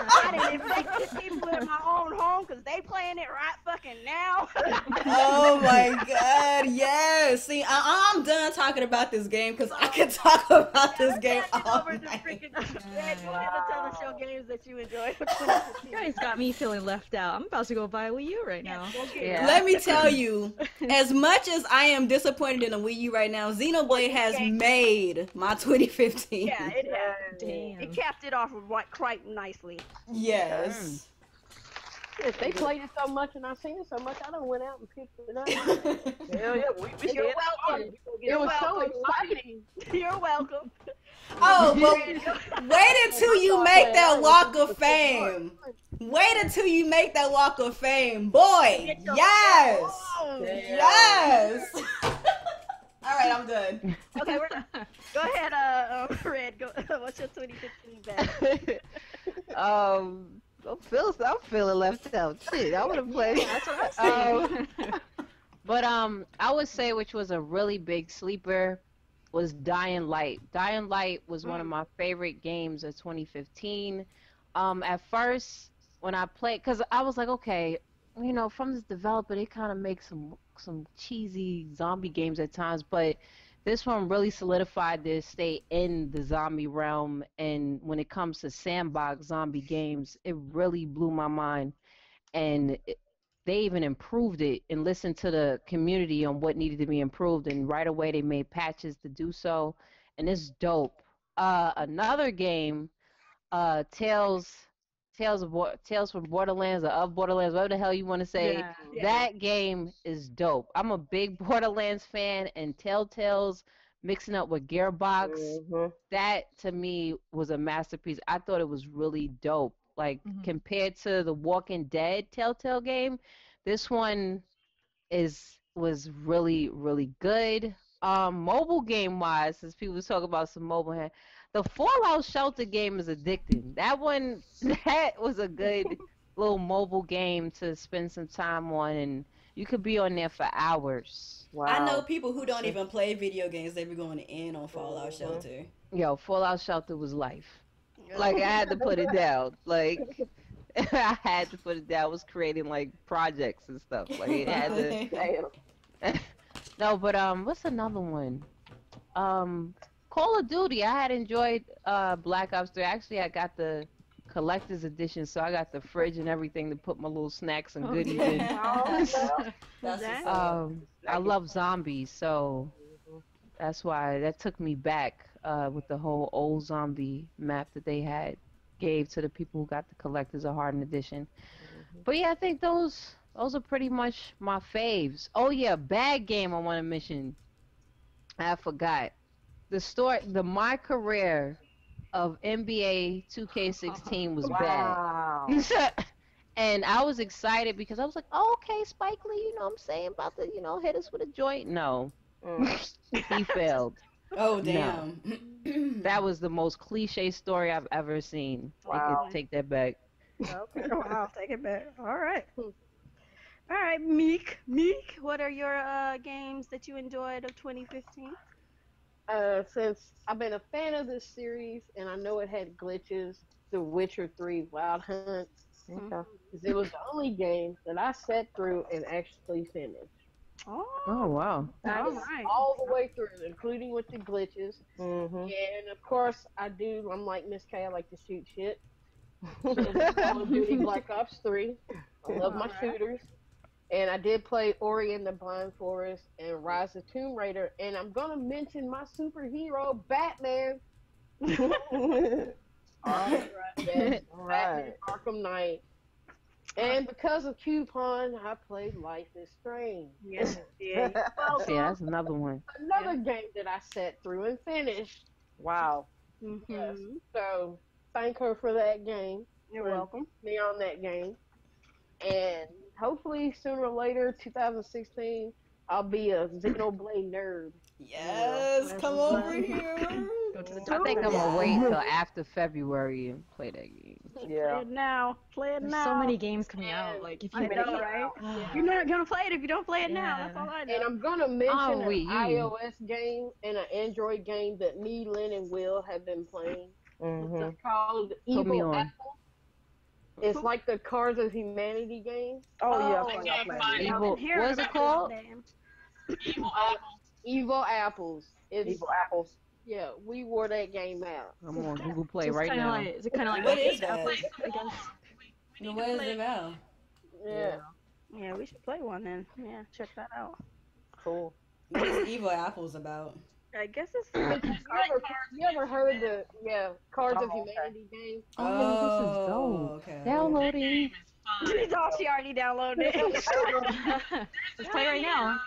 I done infected people in my own home because they playing it right fucking now. Oh my god, yes. See, I'm done talking about this game because I can talk about this game all over night. The freaking tell us your games that you enjoy. You guys got me feeling left out. I'm about to go buy a Wii U right now. Yeah. Let me tell you, as much as I am disappointed in the Wii U right now, Xenoblade has made my 2015. Yeah, it has. Damn. It capped it off quite nicely. Yes. Yes, they played it so much and I seen it so much, I done went out and picked it up. Hell yeah, we You're welcome. It was so exciting. You're welcome. Oh, but wait until you make that walk of fame. Wait until you make that walk of fame. Boy, yes. Yes. All right, I'm done. Okay, we're done. Go ahead, Red. Go. What's your 2015 best? I'm feeling left out. Shit, I would have played. That's what I'm saying. But I would say which was a really big sleeper was Dying Light. Dying Light was one of my favorite games of 2015. At first, when I played, because I was like, okay, you know, from this developer, they kind of make some cheesy zombie games at times, but this one really solidified their state in the zombie realm, and when it comes to sandbox zombie games, it really blew my mind, and they even improved it and listened to the community on what needed to be improved, and right away they made patches to do so, and it's dope. Another game, Tales from Borderlands or of Borderlands, whatever the hell you want to say. Yeah. That game is dope. I'm a big Borderlands fan, and Telltale's mixing up with Gearbox, that to me was a masterpiece. I thought it was really dope. Like compared to the Walking Dead Telltale game, this one was really, really good. Mobile game wise, since people talk about some mobile hand, the Fallout Shelter game is addicting. That was a good little mobile game to spend some time on, and you could be on there for hours. Wow. I know people who don't even play video games, they be going to end on Fallout Shelter. Yo, Fallout Shelter was life. Like, I had to put it down. Like, I had to put it down. I was creating, like, projects and stuff. Like, it had to... No, but, what's another one? Call of Duty. I had enjoyed Black Ops 3. Actually, I got the collector's edition, so I got the fridge and everything to put my little snacks and goodies in. I love zombies, so that's why that took me back with the whole old zombie map that they gave to the people who got the collector's or hardened edition. But yeah, I think those are pretty much my faves. Oh yeah, bad game I want to mention. I forgot. My career of NBA 2K16 was bad. And I was excited because I was like, oh, okay, Spike Lee, you know what I'm saying, about to, hit us with a joint. No. He failed. Oh, damn. No. That was the most cliche story I've ever seen. Wow. I could take that back. Okay, I'll take it back. All right. All right, Meek, what are your games that you enjoyed of 2015? Since I've been a fan of this series, and I know it had glitches, The Witcher 3 Wild Hunt, because it was the only game that I sat through and actually finished. Oh wow! All the way through, including with the glitches. Yeah, and of course I'm like Miss K. I like to shoot shit. Call of Duty Black Ops 3. I love my shooters. And I did play Ori and the Blind Forest and Rise of Tomb Raider. And I'm gonna mention my superhero Batman. Alright. Yes, Batman Alright. Arkham Knight. And because of Kuuppon, I played Life is Strange. Yes, yeah. Well, Yeah, that's another one. another game that I sat through and finished. Wow. Yes. So thank her for that game. You're for welcome. Me on that game. And hopefully sooner or later, 2016, I'll be a Xenoblade nerd. Yes, come over here. Go to the I think I'm gonna wait till after February and play that game. Play Yeah. it now. Play it There's now. so many games coming out. Like if you I know, right? You're not gonna play it if you don't play it now. That's all I know. And I'm gonna mention Oh, an Wii U. iOS game and an Android game that me, Lynn, and Will have been playing. Mm-hmm. It's called Put me Evil on. Apple. It's like the Cars of Humanity game. Oh, yeah. Oh, I yeah, played fine. it. Evil, Hearing what's it about called? this name. Evil Apple. Evil Apples. It's Evil Apples. yeah, we wore that game out. I'm on Google Play It's right kinda now. like, is it kind of like What is that? I guess. We need What to is play it about? Yeah. Yeah, we should play one then. Yeah, check that out. Cool. What is Evil Apples about? I guess it's You ever heard the Cars of Oh, okay. Humanity game? Oh, okay. Downloading. She thought she already downloaded it. Let's play right now.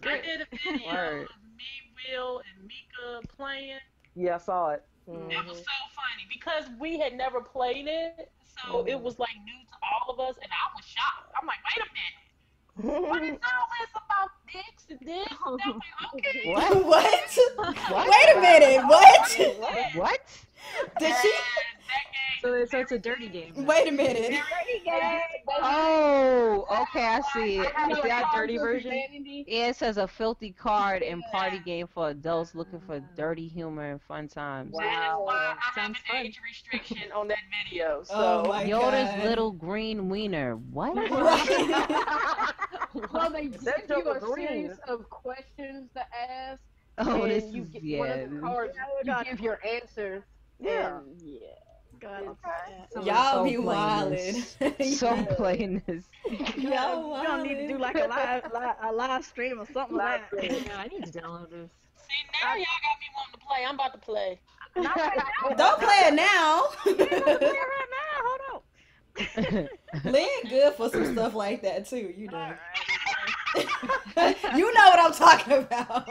I did a video Word. of me, Will, and Mika playing. Yeah, I saw it. It Mhm. was so funny because we had never played it, so it was like new to all of us, and I was shocked. I'm like, wait a minute, what is all this about dicks and this? And I'm like, okay. What? What? Wait a minute. What? What? Did she? So it's a dirty game. Wait a minute. Oh, okay, I see it. Is that a dirty version? Yeah, it says a filthy card and party game for adults looking for dirty humor and fun times. That is why I have Sounds an fun. age restriction on that video. So Oh my Yoda's God. little green wiener. What? Well, they That give you Joker a green. series of questions to ask, Oh, and this you is get one of the cards. You give your answer. Yeah. And, yeah. God, Y'all So be playing wildin'. this. So playing this. Y'all we don't need to do like a live stream or something like that. Yeah, I need to download this. see, now y'all got me wanting to play. I'm about to play. Not right now. Don't play it now. Play it right now. Hold on. Lynn good for some stuff like that too. You know. You know what I'm talking about.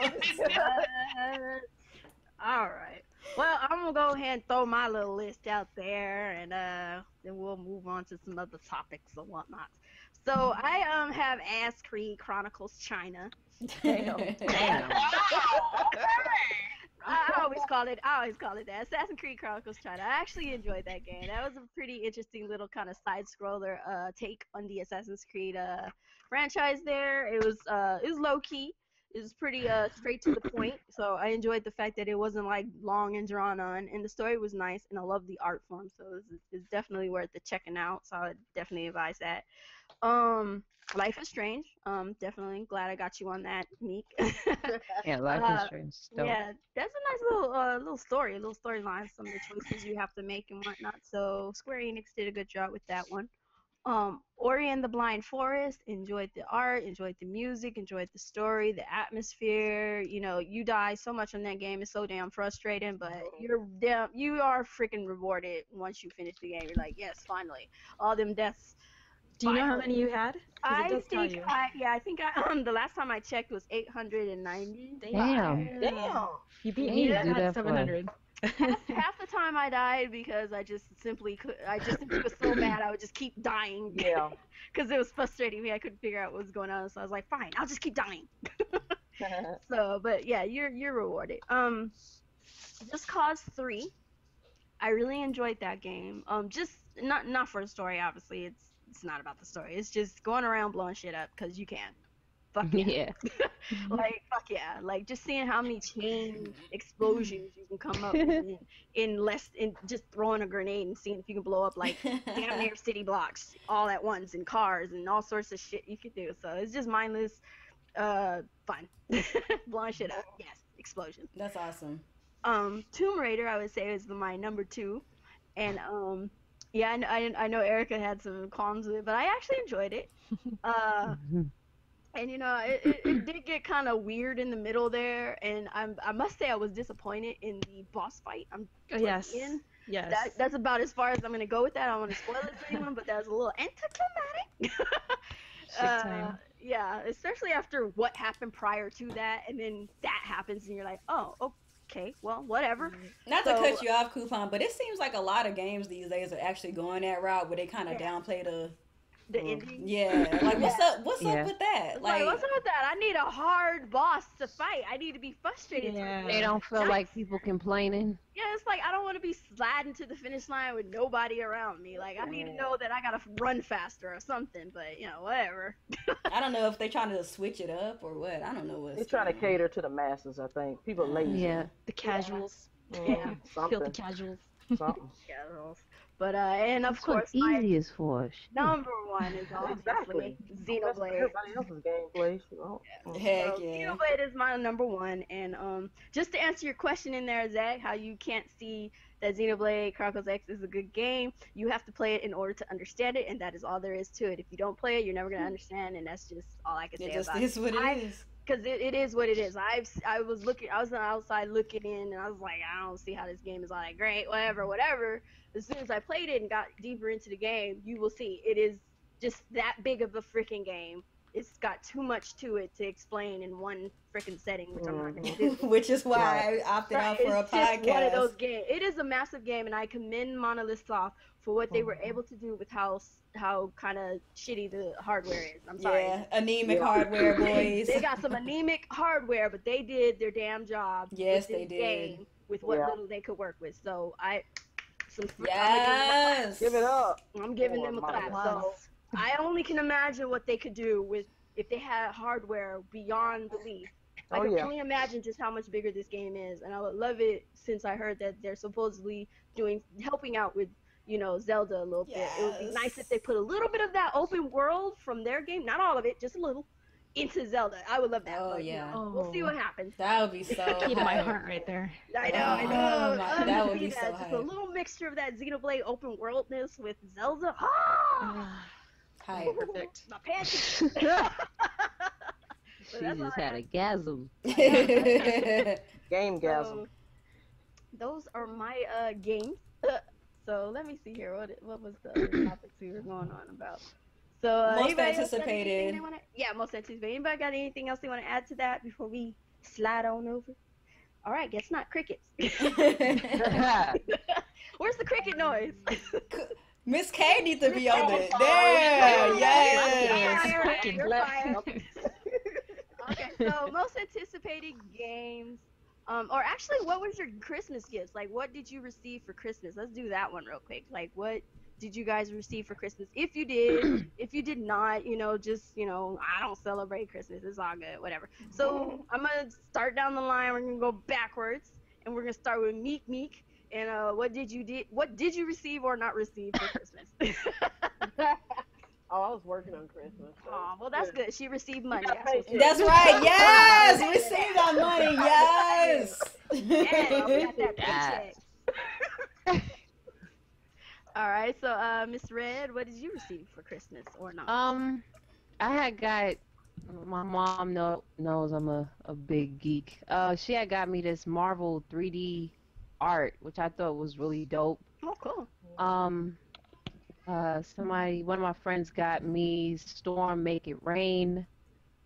All right. Well, I'm gonna go ahead and throw my little list out there, and then we'll move on to some other topics and whatnot. So I have Ass Creed Chronicles China. Damn. I always call it that. Assassin's Creed Chronicles China. I actually enjoyed that game. That was a pretty interesting little kind of side scroller take on the Assassin's Creed franchise there. It was low key. It was pretty straight to the point. So I enjoyed the fact that it wasn't like long and drawn on, and the story was nice, and I love the art form. So it's definitely worth the checking out. So I would definitely advise that. Life is Strange. Definitely glad I got you on that, Meek. Yeah, Life is Strange. Dope. Yeah, that's a nice little storyline. Some of the choices you have to make and whatnot. So Square Enix did a good job with that one. Ori and the Blind Forest. Enjoyed the art, enjoyed the music, enjoyed the story, the atmosphere. You know, you die so much on that game. It's so damn frustrating, but you are freaking rewarded once you finish the game. You're like, yes, finally, all them deaths. Do you know how many you had? 'Cause it I does tell think you. I think the last time I checked was 890. Damn. Damn. You beat Yeah, me. you I do that had for- 700. Half the time I died because I just simply was so mad I would just keep dying. Yeah. Because it was frustrating me. I couldn't figure out what was going on, so I was like, fine, I'll just keep dying. So, but yeah, you're rewarded. Just Cause 3. I really enjoyed that game. Just not for the story, obviously. It's not about the story. It's just going around blowing shit up because you can. Fuck yeah. Yeah. Like, fuck yeah. Like, just seeing how many chain explosions you can come up with in just throwing a grenade and seeing if you can blow up, like, damn near city blocks all at once and cars and all sorts of shit you could do. So it's just mindless fun. Blowing shit up. Yes. Explosions. That's awesome. Tomb Raider, I would say, is my number 2. And Yeah, I know Erica had some qualms with it, but I actually enjoyed it. Uh, and it did get kind of weird in the middle there, and I must say I was disappointed in the boss fight. I'm Yes. in. Yes. That's about as far as I'm gonna go with that. I don't want to spoil it for anyone, but that was a little anticlimactic. Big time. Yeah, especially after what happened prior to that, and then that happens, and you're like, oh, okay, well, whatever. Not to cut you off, Kuuppon, but it seems like a lot of games these days are actually going that route where they kind of downplay the ending. Yeah, like what's up with that? Like what's up with that? I need a hard boss to fight. I need to be frustrated. Yeah. They don't feel like people complaining. Yeah, it's like I don't want to be sliding to the finish line with nobody around me. Like I need to know that I gotta run faster or something. But whatever. I don't know if they're trying to switch it up or what. I don't know what. They're trying to cater to the masses. I think people lazy. Yeah, the casuals. Yeah, filthy casuals. Something. Casuals. But and of that's course, what easy is for. number one is obviously Xenoblade. Everybody else's gameplay. Heck yeah. Xenoblade is my number one, and just to answer your question in there, Zach, how you can't see that Xenoblade Chronicles X is a good game, you have to play it in order to understand it, and that is all there is to it. If you don't play it, you're never gonna understand, and that's just all I can say about it. It just is what it is. Because it is what it is. I was on the outside looking in, and I was like, I don't see how this game is all that great. Whatever. As soon as I played it and got deeper into the game, you will see it is just that big of a freaking game. It's got too much to it to explain in one freaking setting, which I'm not gonna do. Which is why I opted out for a podcast. It's one of those games. It is a massive game, and I commend Monolith Soft for what they were able to do with how kind of shitty the hardware is. I'm sorry. Yeah, anemic hardware, boys. They got some anemic hardware, but they did their damn job. Yes, with they this did. game with what little they could work with. So yes, give it up. I'm giving them a clap. So I only can imagine what they could do with if they had hardware beyond belief. I can only imagine just how much bigger this game is, and I would love it since I heard that they're supposedly helping out with Zelda a little bit. It would be nice if they put a little bit of that open world from their game, not all of it, just a little, into Zelda. I would love that. Oh, but, yeah. We'll see what happens. That would be so Keep my heart right there. I know. That would be so just hype. a little mixture of that Xenoblade open worldness with Zelda. Hype. Perfect. My pants. She just had a gasm. Game-gasm. So, those are my games. So let me see here. What was the other topics we were going on about? So most anticipated. Most anticipated. Anybody got anything else they want to add to that before we slide on over? All right, guess not. Crickets. Where's the cricket noise? Miss K needs to be on it. There, yes. Okay, so most anticipated games. Or actually, what was your Christmas gifts? Like, what did you receive for Christmas? Let's do that one real quick. Like, what did you guys receive for Christmas? If you did, if you did not, just, I don't celebrate Christmas. It's all good, whatever. So I'm going to start down the line. We're going to go backwards, and we're going to start with Meek. And what did you receive or not receive for Christmas? Oh, I was working on Christmas. So. Oh, well, that's good. She received money. That's right. Yes, we received our money. Yes. Yes, we got that paycheck. All right. So, Miss Red, what did you receive for Christmas or not? I had got. My mom knows I'm a big geek. She had got me this Marvel 3D art, which I thought was really dope. Oh, cool. One of my friends got me Storm Make It Rain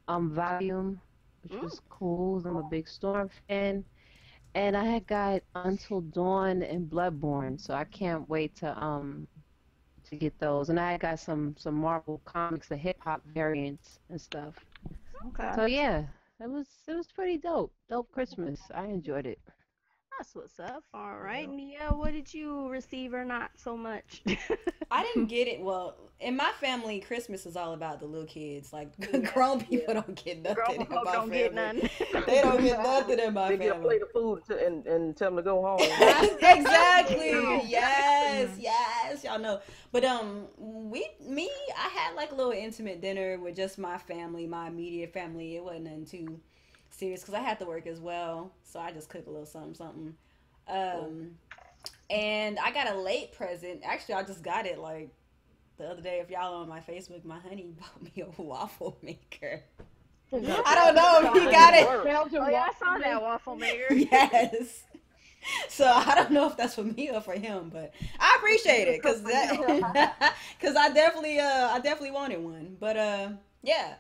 volume, which was cool. I'm a big Storm fan. And I had got Until Dawn and Bloodborne, so I can't wait to get those. And I had got some Marvel comics, the hip hop variants and stuff. Okay. So yeah, it was pretty dope. Dope Christmas. I enjoyed it. That's what's up. All right, Nia, what did you receive or not so much? I didn't get it. Well, in my family, Christmas is all about the little kids. Like, grown people don't get nothing Grown in folk my don't family. get none. They don't get nothing in my They family. get a plate of food and tell them to go home. Exactly. Yes. Y'all know. But I had like a little intimate dinner with just my family, my immediate family. It wasn't nothing too serious because I had to work as well, so I just cooked a little something. And I got a late present. Actually, I just got it like the other day. If y'all on my Facebook, my honey bought me a waffle maker. I don't know if he got it. Oh yeah, I saw that waffle maker. Yes. So I don't know if that's for me or for him, but I appreciate it because I definitely wanted one. But yeah.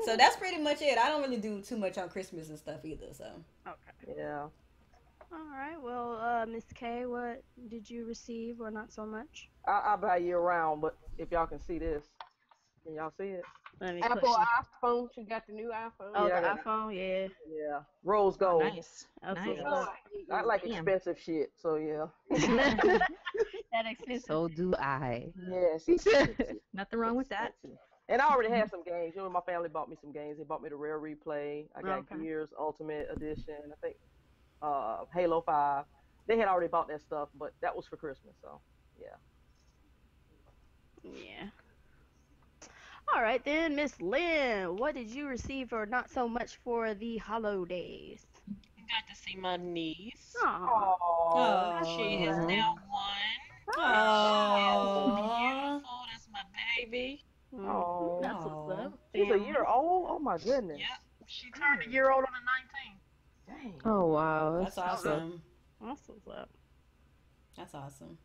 So that's pretty much it. I don't really do too much on Christmas and stuff either. So okay. Yeah. All right. Well, Miss K, what did you receive or not so much? I buy year round, but if y'all can see this, can y'all see it? Apple iPhone. She got the new iPhone. Oh, Yeah, the iPhone, yeah. Yeah. Rose gold. Nice. Absolutely. Nice. I like expensive shit, so yeah. That expensive. So do I. Yes. Nothing wrong with that. And I already had some games. You know, my family bought me some games. They bought me the Rare Replay. I got Okay. Gears Ultimate Edition. I think Halo 5. They had already bought that stuff, but that was for Christmas, so yeah. Yeah. All right then, Miss Lynn, what did you receive or not so much for the holidays? Got to see my niece. Aw. Oh. She is now 1. Oh. Beautiful. That's my baby. Oh. That's what's up. She's a year old? Oh my goodness. Yep. She turned a year old on the 19th. Dang. Oh wow. That's awesome. That's what's up. That's awesome.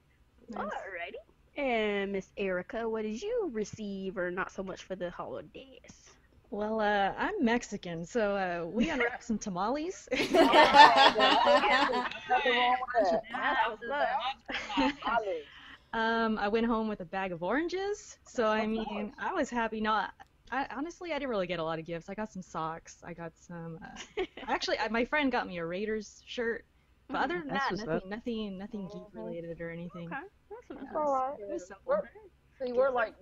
Alrighty. And Miss Erica, what did you receive or not so much for the holidays? Well, I'm Mexican, so we unwrapped some tamales. Nothing wrong with that. That's what's up. I went home with a bag of oranges, so I mean, I was happy. No, honestly, I didn't really get a lot of gifts. I got some socks. I got some. Actually, my friend got me a Raiders shirt. But other than That's that, what's nothing geek related or anything. Okay. That's all right. It was simple. We're like,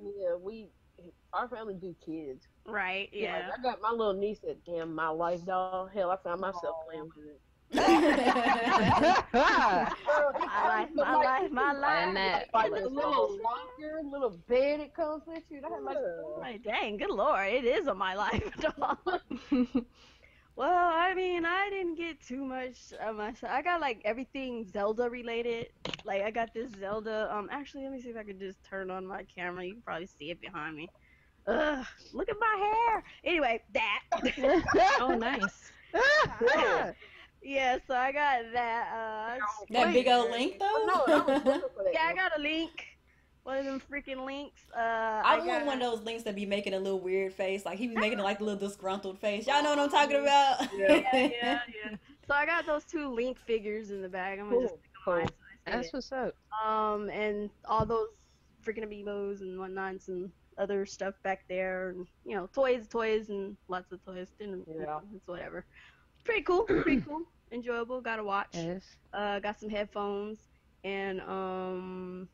our family do kids. Right, yeah. Like, I got my little niece that damn My Life doll. Hell, I found myself playing with it. My life. And that. Like the little rocker, little bed it comes with you. That like, Right, dang, good lord, it is a My Life doll. Well, I mean, I didn't get too much of myself. I got like everything Zelda related. Like I got this Zelda. Actually, let me see if I could just turn on my camera. You can probably see it behind me. Ugh, look at my hair. Anyway, that. Oh, nice. Yeah, so I got that. That big old link though? Yeah, I got a link. One of them freaking links. I want one of those links that be making a little weird face. Like he be making like a little disgruntled face. Y'all know what I'm talking about? Yeah. So I got those 2 Link figures in the bag. I'm gonna just pick them mine. That's what's up. And all those freaking amiibos and whatnot, and some other stuff back there, and you know, toys, and lots of toys. It's whatever. Pretty cool. Enjoyable. Got a watch. Yes. Got some headphones, and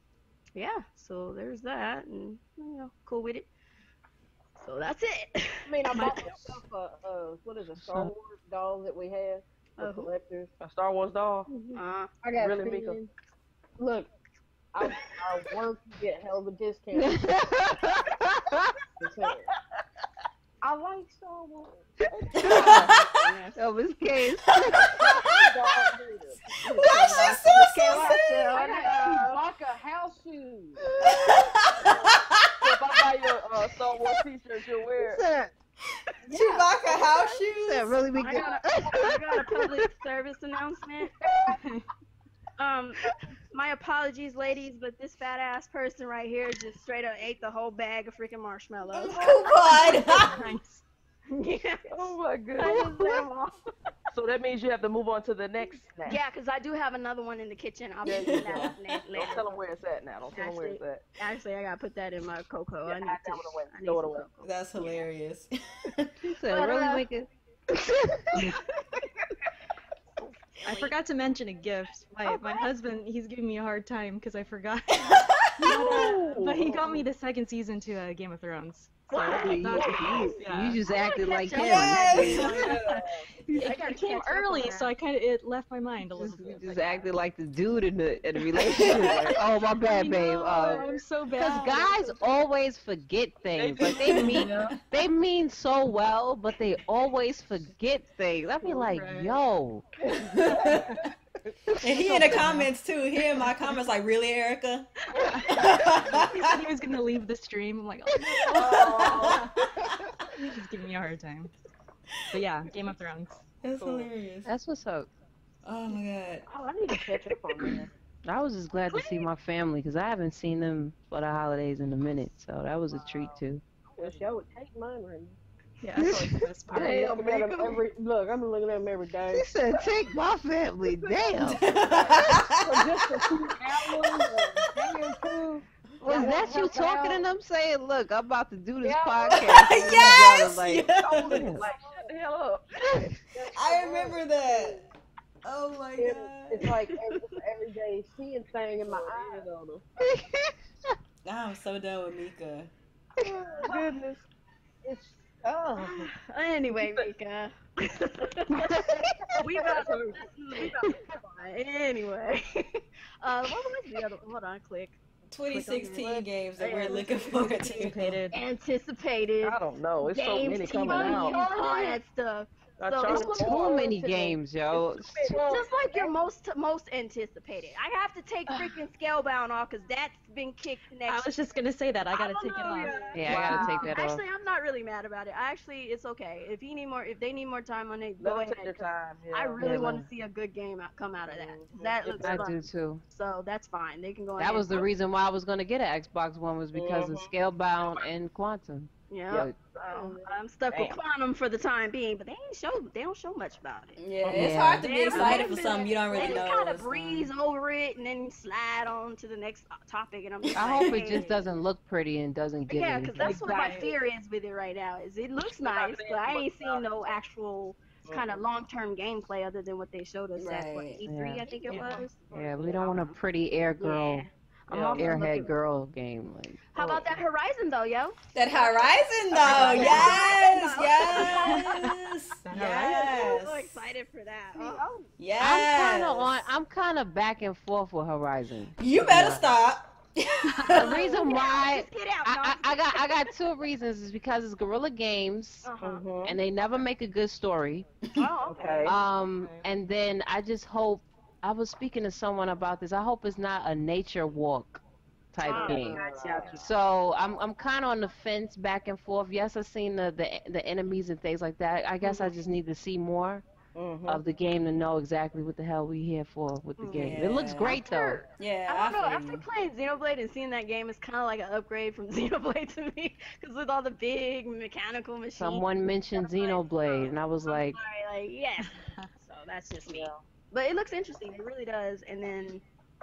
yeah. So there's that, and you know, cool with it. So that's it. I mean, I bought myself a Star Wars doll that we have for collectors. A Star Wars doll? I got Really, Finn. Mika? Look, I work to get hell of a discount. I like Star Wars. That was case. Why she so sincere? I got Chewbacca house shoes. So if I buy you a Star Wars t-shirt, you'll wear it. Chewbacca house shoes? That really be good. I got a public service announcement. My apologies, ladies, but this fat ass person right here just straight up ate the whole bag of freaking marshmallows. Coupon. Yeah. Oh my I goodness. just ate 'em all. So that means you have to move on to the next snack. Yeah, because I do have another one in the kitchen. I'll There put you that go. later. Don't tell them where it's at now. Don't tell them where it's at. Actually, I gotta put that in my cocoa. Yeah, I need hide to. that one away. I need Throw it some away. cocoa. That's hilarious. She said, really make it. I forgot to mention a gift. My husband, he's giving me a hard time because I forgot. But he got me the second season to Game of Thrones. So You just acted like him. Yes. It came early, so it left my mind a little You bit. just acted like the dude in the relationship. Like, oh, my bad, babe. I'm so bad. Because guys always forget things, but they mean so well, but they always forget things. I be like, Right. yo, And he in the comments too. He in my comments like, really, Erica? He said he was gonna leave the stream. I'm like, oh no. He's just giving me a hard time. But yeah, Game of Thrones. That's hilarious. That's what's up. Oh my god. Oh, I need to catch up on that. I was just glad to see my family because I haven't seen them for the holidays in a minute, so that was a treat too. Well, she would take mine right now. Yeah, that's always the best part. I'm looking at him look, I'm looking at him every day. She said, "Take my family." Damn. For just a few hours, a day or two. Was that you talking to them saying, "Look, I'm about to do this Yeah. podcast"? And you guys Yes! are like, Yes! Like, shut the hell up. I remember that. Oh my god. It's like every day seeing thing in my eyes on them. I'm so done with Mika. Oh, goodness. It's, oh. Anyway, Mika. we about to anyway. What was the other? Hold on, click. 2016 games that we're looking forward to. Anticipated. I don't know. It's so games, many TV, coming out. all that stuff. I So tried it's to- too many games, yo. just like your most anticipated. I have to take freaking Scalebound off because that's been kicked I next. was just gonna say that. I gotta take it off. Yeah, I gotta take that off. Actually, I'm not really mad about it. It's okay. If they need more time on it, go Let ahead. them take their time. Yeah. I really Yeah, want to see a good game come out of that. 'Cause that looks I fun. do too. So that's fine. They can go. That ahead. was the reason why I was gonna get an Xbox One was because of Scalebound and Quantum. Yeah. So I'm stuck with Quantum for the time being, but they don't show much about it. Yeah, it's Yeah. hard to be They excited for been- something you don't really They know. just kind of what's breeze over it and then slide on to the next topic, and I'm just I like, hope it hey. just doesn't look pretty and doesn't get Yeah, anything. because that's what my Right. fear is with it right now. Is it looks nice, but I ain't seen no actual kind of long-term gameplay other than what they showed us at what, Right. E3, Yeah. I think it was. Yeah, we don't want a pretty air girl, Yeah. I'm also looking- airhead girl game. Like, How about that Horizon though, yo? That Horizon though, yes, I'm so yes, excited for that. yes. I'm kind of back and forth with Horizon. You better stop. The reason why Just get out, I got two reasons is because it's Guerrilla Games Uh-huh. and they never make a good story. Oh, okay. Okay. And then I just hope I was speaking to someone about this. I hope it's not a nature walk type game. Gotcha. So I'm kind of on the fence back and forth. Yes, I've seen the enemies and things like that. I guess I just need to see more of the game to know exactly what the hell we here for with the game. It looks great though. Yeah, I don't know. feel After you. playing Xenoblade and seeing that game, it's kind of like an upgrade from Xenoblade to me, because with all the big mechanical machines. Someone mentioned Xenoblade, and I was like, Sorry, like yes. So that's just me. But it looks interesting. It really does. And then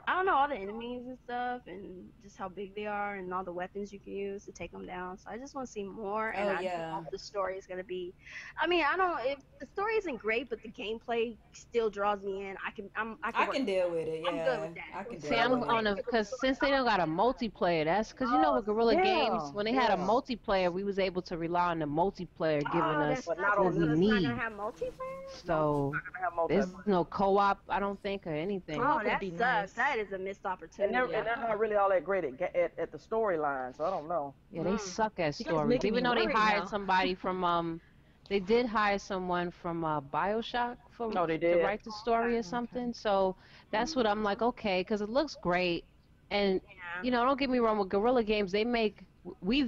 I don't know all the enemies and stuff, and just how big they are, and all the weapons you can use to take them down. So I just want to see more. And I just hope the story is gonna be. I mean, I don't. If the story isn't great, but the gameplay still draws me in, I can deal with it. Yeah, I'm good with that. I can deal see, I'm with on it. a because since they don't got a multiplayer, that's because you know with Guerrilla Games when they had a multiplayer, we was able to rely on the multiplayer giving us But not what on we this. It's not need. gonna have multiplayer. So there's no co-op, I don't think, or anything. Oh, would that be sucks. nice. That is a missed And opportunity. they're not really all that great at the storyline, so I don't know. Yeah, they suck at You guys stories. making Even me though they worried hired now. somebody from they did hire someone from BioShock Oh, they to did? write the story or something. So that's what I'm like, okay, because it looks great. And you know, don't get me wrong, with Guerrilla Games, they make we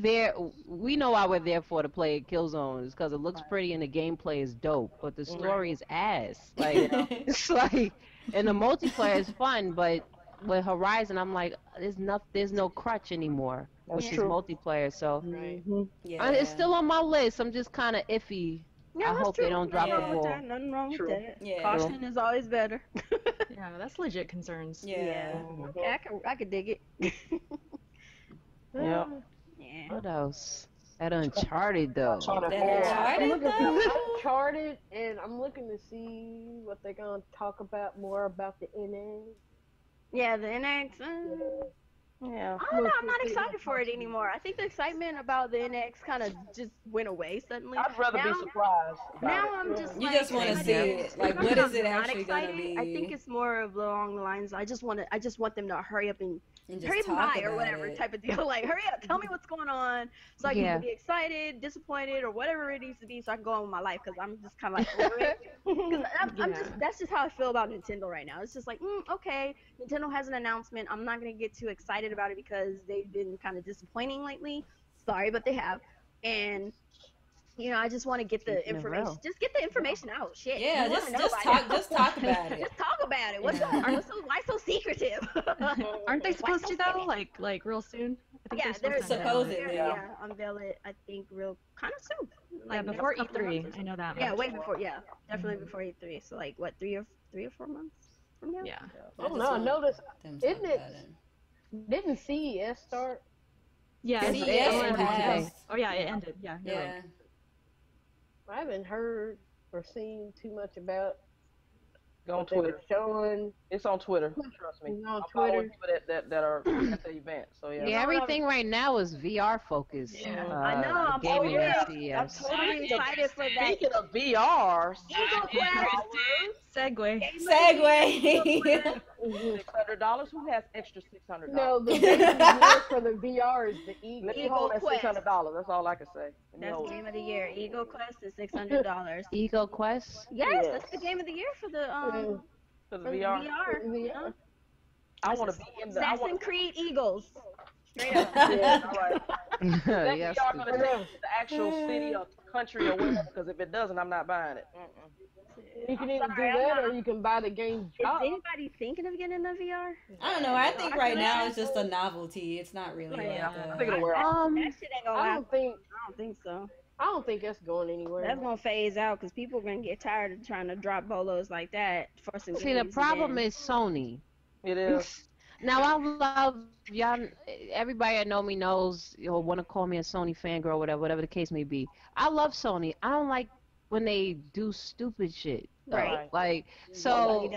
know why we're there for to play Killzone is because it looks pretty and the gameplay is dope, but the story is ass. Like it's like, and the multiplayer is fun, but with Horizon, I'm like, there's no crutch anymore, which is multiplayer. So Yeah. it's still on my list. I'm just kind of iffy. Yeah, I that's hope true. they don't drop Nothing the wrong with ball. that. Nothing wrong with that. Yeah. Caution is always better. Yeah, that's legit concerns. Yeah. Okay, I could dig it. Yeah. Yeah. What else? That Uncharted though. Uncharted That four. Uncharted I'm looking though? for Uncharted, and I'm looking to see what they're gonna talk about more about the NA. Yeah, the NX. Yeah. I don't know. I'm not excited for it anymore. I think the excitement about the NX kind of just went away suddenly. I'd rather be surprised. Now I'm just You like, just want to see it. Like, it's what not is that it I'm not actually gonna excited. be? I think it's more of along the lines. I just want them to hurry up and just hurry up and talk buy or about whatever it. type of deal. Like, hurry up, tell me what's going on, so I can be excited, disappointed, or whatever it needs to be, so I can go on with my life. Because I'm just kind of like over it. Because that's just how I feel about Nintendo right now. It's just like, okay, Nintendo has an announcement. I'm not gonna get too excited about it because they've been kind of disappointing lately. Sorry, but they have. And I just want to get the information. Just get the information out. Shit. Yeah, just talk about it. Just talk about it. Why so secretive? Aren't they supposed to though? Like real soon? I think they're supposed to. Unveil it. I think real kind of soon. Like before E3. I know that. Yeah, way before. Yeah, definitely before E3. So like what, 3 or 4 months from now? Yeah. Oh no, I noticed. Didn't CES start? Yeah, CES passed. Oh yeah, it ended. Yeah. Yeah. I haven't heard or seen too much about. Go on Twitter. Showing. It's on Twitter. Trust me. On Twitter. People that are at the event. So yeah. Yeah, everything right now is VR focused. Yeah. I know. I'm gaming at I'm CES. totally excited for that. Speaking of VR, Segue. $600. Who has extra $600? No, the game of the year for the VR is the Eagle. Let me hold that $600. That's all I can say. That's the game of the year. Eagle Quest is $600. Eagle Quest? Yes, that's the game of the year for the VR. VR. I want to be in the Assassin's Creed Eagles. Straight up. Yeah, all right. Yes. VR gonna take the actual city or country or whatever. Because if it doesn't, I'm not buying it. You can either do that or you can buy the game. Is anybody thinking of getting the VR? I don't know. I think right now it's just a novelty. It's not really. I think it'll wear off. That shit ain't gonna I last. don't think so. I don't think that's going anywhere. That's gonna phase out because people are gonna get tired of trying to drop bolos like that for some. See, the problem is Sony. It is. Now I love y'all. Everybody that know me knows or want to call me a Sony fangirl, whatever the case may be. I love Sony. I don't like when they do stupid shit. Right. Like so.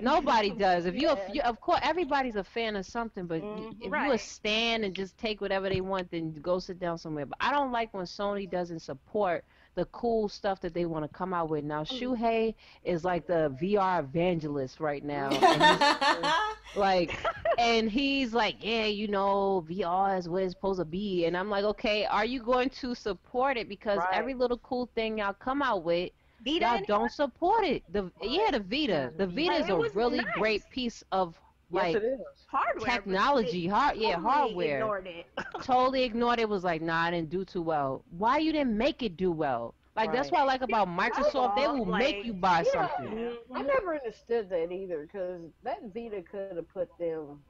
Nobody does. If you, of course, everybody's a fan of something, but if you a stan and just take whatever they want, then go sit down somewhere. But I don't like when Sony doesn't support the cool stuff that they want to come out with. Now, Shuhei is like the VR evangelist right now. And he's like, yeah, VR is what it's supposed to be. And I'm like, okay, are you going to support it? Because every little cool thing y'all come out with, y'all don't support it. The Vita. The Vita is a really great piece of hardware, technology. Hardware. Ignored it. Totally ignored it. Was like, nah, I didn't do too well. Why you didn't make it do well? Like that's what I like about Microsoft. They will make you buy something. I never understood that either because that Vita could have put them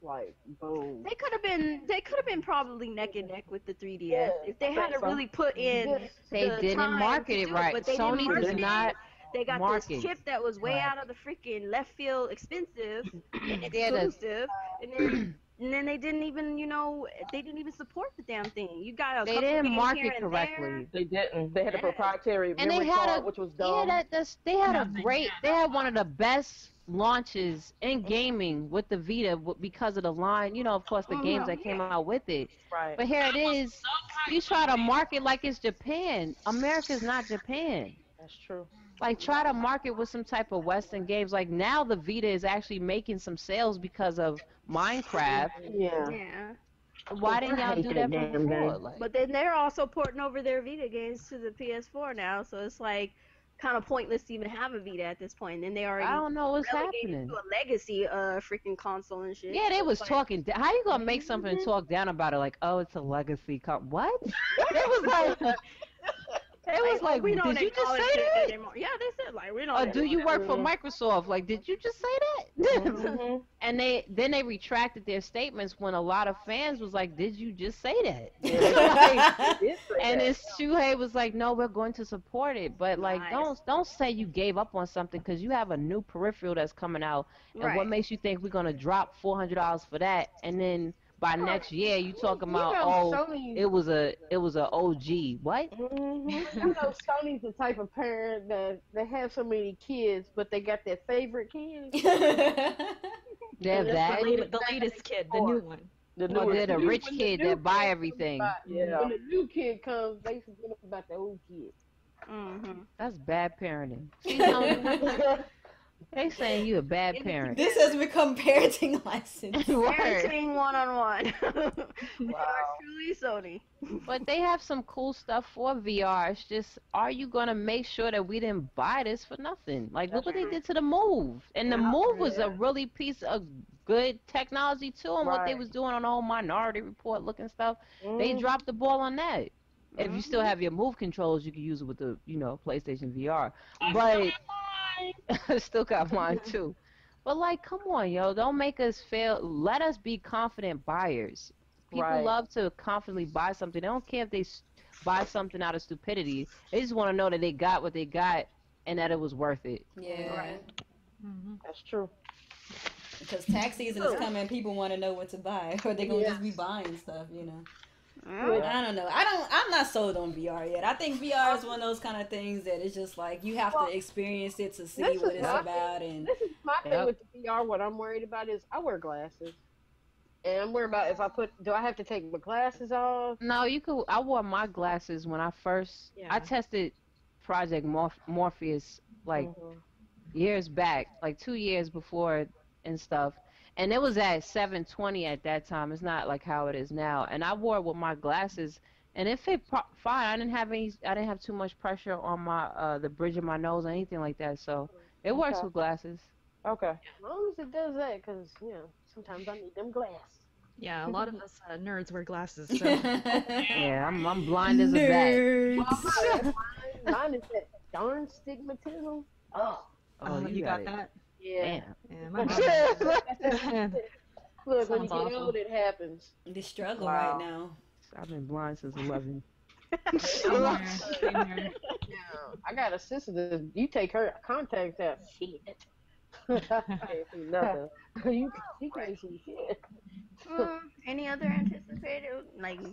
like boom. They could have been probably neck and neck with the 3DS if they had to really put in. They didn't market it right. Sony does not. They got this chip that was way out of the freaking left field, expensive, and exclusive, and then they didn't even, they didn't even support the damn thing. You got they didn't market correctly. They didn't. They had a proprietary memory card, which was dumb. They had one of the best launches in gaming with the Vita because of the line, of course, the games that came out with it. Right. But here it is. You try to market like it's Japan. America's not Japan. That's true. Like, try to market with some type of Western games. Like, now the Vita is actually making some sales because of Minecraft. Yeah. Why didn't y'all do that before? Like, but then they're also porting over their Vita games to the PS4 now, so it's like kind of pointless to even have a Vita at this point. And they already I don't know what's happening. To a legacy freaking console and shit. Yeah, they was talking. How you gonna make something and talk down about it? Like, oh, it's a legacy. What? It was like. It was like, we don't did you just say that? Anymore. Yeah, they said like we don't. Do you work for Microsoft? Like, did you just say that? And they retracted their statements when a lot of fans was like, did you just say that? And Shuhei was like, no, we're going to support it, but like, don't say you gave up on something because you have a new peripheral that's coming out, and what makes you think we're gonna drop $400 for that, and then by next year, you talking about it was a OG. What? Sony's the type of parent that they have so many kids, but they got their favorite kids. They're And it's bad. The latest kid, the new one. The Or newest they're the kid. rich when kid new that buy kid everything. comes by, Yeah. When the new kid comes, they forget about the old kid. That's bad parenting. See, Tony? They saying you a bad parent. This has become parenting lessons. Word. Parenting 1-on-1. Wow. Truly Sony. But they have some cool stuff for VR. It's just, are you gonna make sure that we didn't buy this for nothing? Like, look what they did to the Move, and the Move was a really piece of good technology too, and what they Right. was doing on the whole Minority Report looking stuff. They dropped the ball on that. If you still have your Move controls, you can use it with the, PlayStation VR. But I still got mine too. But like, come on, yo, don't make us fail. Let us be confident buyers. People Right. love to confidently buy something. They don't care if they buy something out of stupidity. They just want to know that they got what they got and that it was worth it. Yeah. Right. That's true. Because tax season is coming, people want to know what to buy, or they're gonna just be buying stuff, I don't know. I'm not sold on VR yet. I think VR is one of those kind of things that it's just like you have to experience it to see what it's about. And This is my thing with the VR. What I'm worried about is I wear glasses, and I'm worried about do I have to take my glasses off? No, you could. I wore my glasses when I first. I tested Project Morpheus like years back, like 2 years before and stuff. And it was at 720 at that time. It's not like how it is now. And I wore it with my glasses, and it fit fine. I didn't have too much pressure on my the bridge of my nose or anything like that. So it works with glasses. Okay. As long as it does that, because sometimes I need them glasses. Yeah, a lot of us nerds wear glasses. So. Yeah, I'm blind as a bat. Mine is that darn stigmatism. Oh, you got that? yeah. Yeah, my mom. Look, when you Sounds get awful. old, it happens. the struggle right now. I've been blind since 11. Same here. I got a sister that you take her contacts out. Shit. Can't see nothing. You can't see shit. Any other anticipated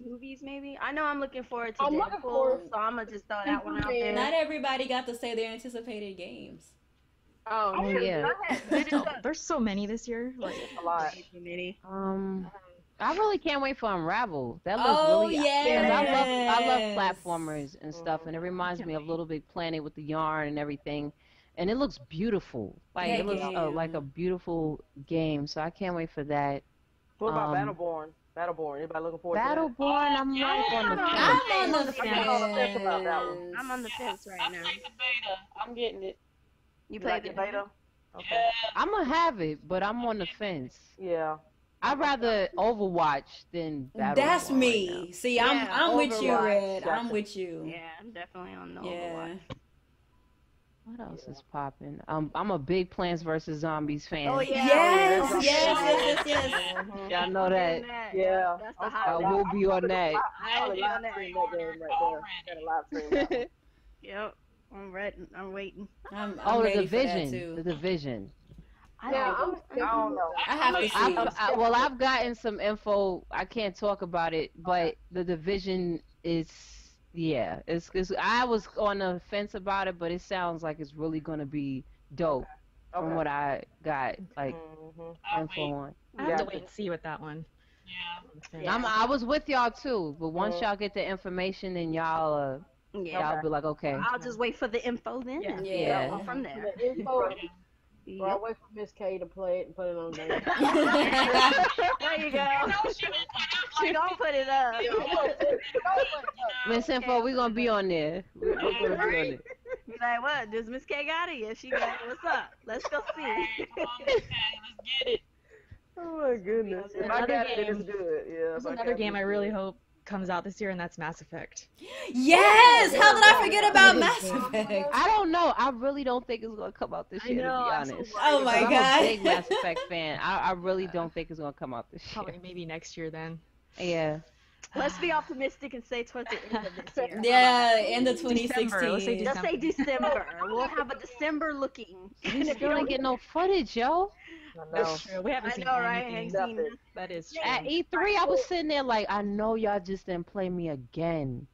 movies? Maybe I know I'm looking forward to I'm looking Deadpool, forward- so I'm gonna just throw that one out there. Not everybody got to say their anticipated games. Oh, yeah. Go ahead. There's so many this year. Like, A lot. I really can't wait for Unravel. That looks really. yes. I love platformers and stuff, and it reminds me of Little Big Planet with the yarn and everything, and it looks beautiful. Like it looks like a beautiful game. So I can't wait for that. What about Battleborn? Anybody looking forward to Battleborn, I'm like on the fence. I'm on the fence about that one. I'm on the fence right I now. played the beta. I'm getting it. You like played the beta? Okay. Yeah. I'm gonna have it, but I'm on the fence. Yeah. I'd rather Overwatch than Battleborn. That's right me. now. See, I'm with you, Overwatch. Red. I'm with you. Yeah, I'm definitely on the Yeah. Overwatch. What else is popping? I'm a big Plants vs Zombies fan. Oh yeah. Yes. Y'all know that. Yeah. That's the I hot. will be on that. I'll be on that. Stream that game right there. Got a live stream that one. Yep. I'm ready. I'm waiting. I'm Oh, the ready for that Division. too. The Division. I don't know. I have to see. Well, I've gotten some info. I can't talk about it, but the Division is, it's I was on the fence about it, but it sounds like it's really gonna be dope from what I got info on. I have to wait and see with that one. Yeah. I was with y'all too, but once y'all get the information, then y'all y'all be like, okay. I'll just wait for the info then. Yeah. And Yeah. go from there. The info. Yep. Well, I'll wait for Miss K to play it and put it on there. There you go. She gonna put it up. Miss Info, we gonna be on there. We're gonna be on there. Be like, what? Does Miss K got it? Yeah, she got it. What's up? Let's go see. Hey, come on, Miss K, let's get it. Oh my goodness. If I got it, then it's good. Yeah. There's another game I really hope comes out this year, and that's Mass Effect. Yes! How did I forget about Mass Effect? I don't know. I really don't think it's gonna come out this year, know, to I'm be so honest. Oh my I'm a god. big Mass Effect fan. I really don't think it's gonna come out this year. Probably maybe next year then. Yeah. Let's be optimistic and say towards the end of this year. Yeah, end of December. Let's say 2016. Let's say December. We'll have a December looking. We still didn't get no footage, yo. That's true. We haven't I seen know, right? anything. Ain't seen Nothing. That is true. At E3, I was sitting there like, I know y'all just didn't play me again.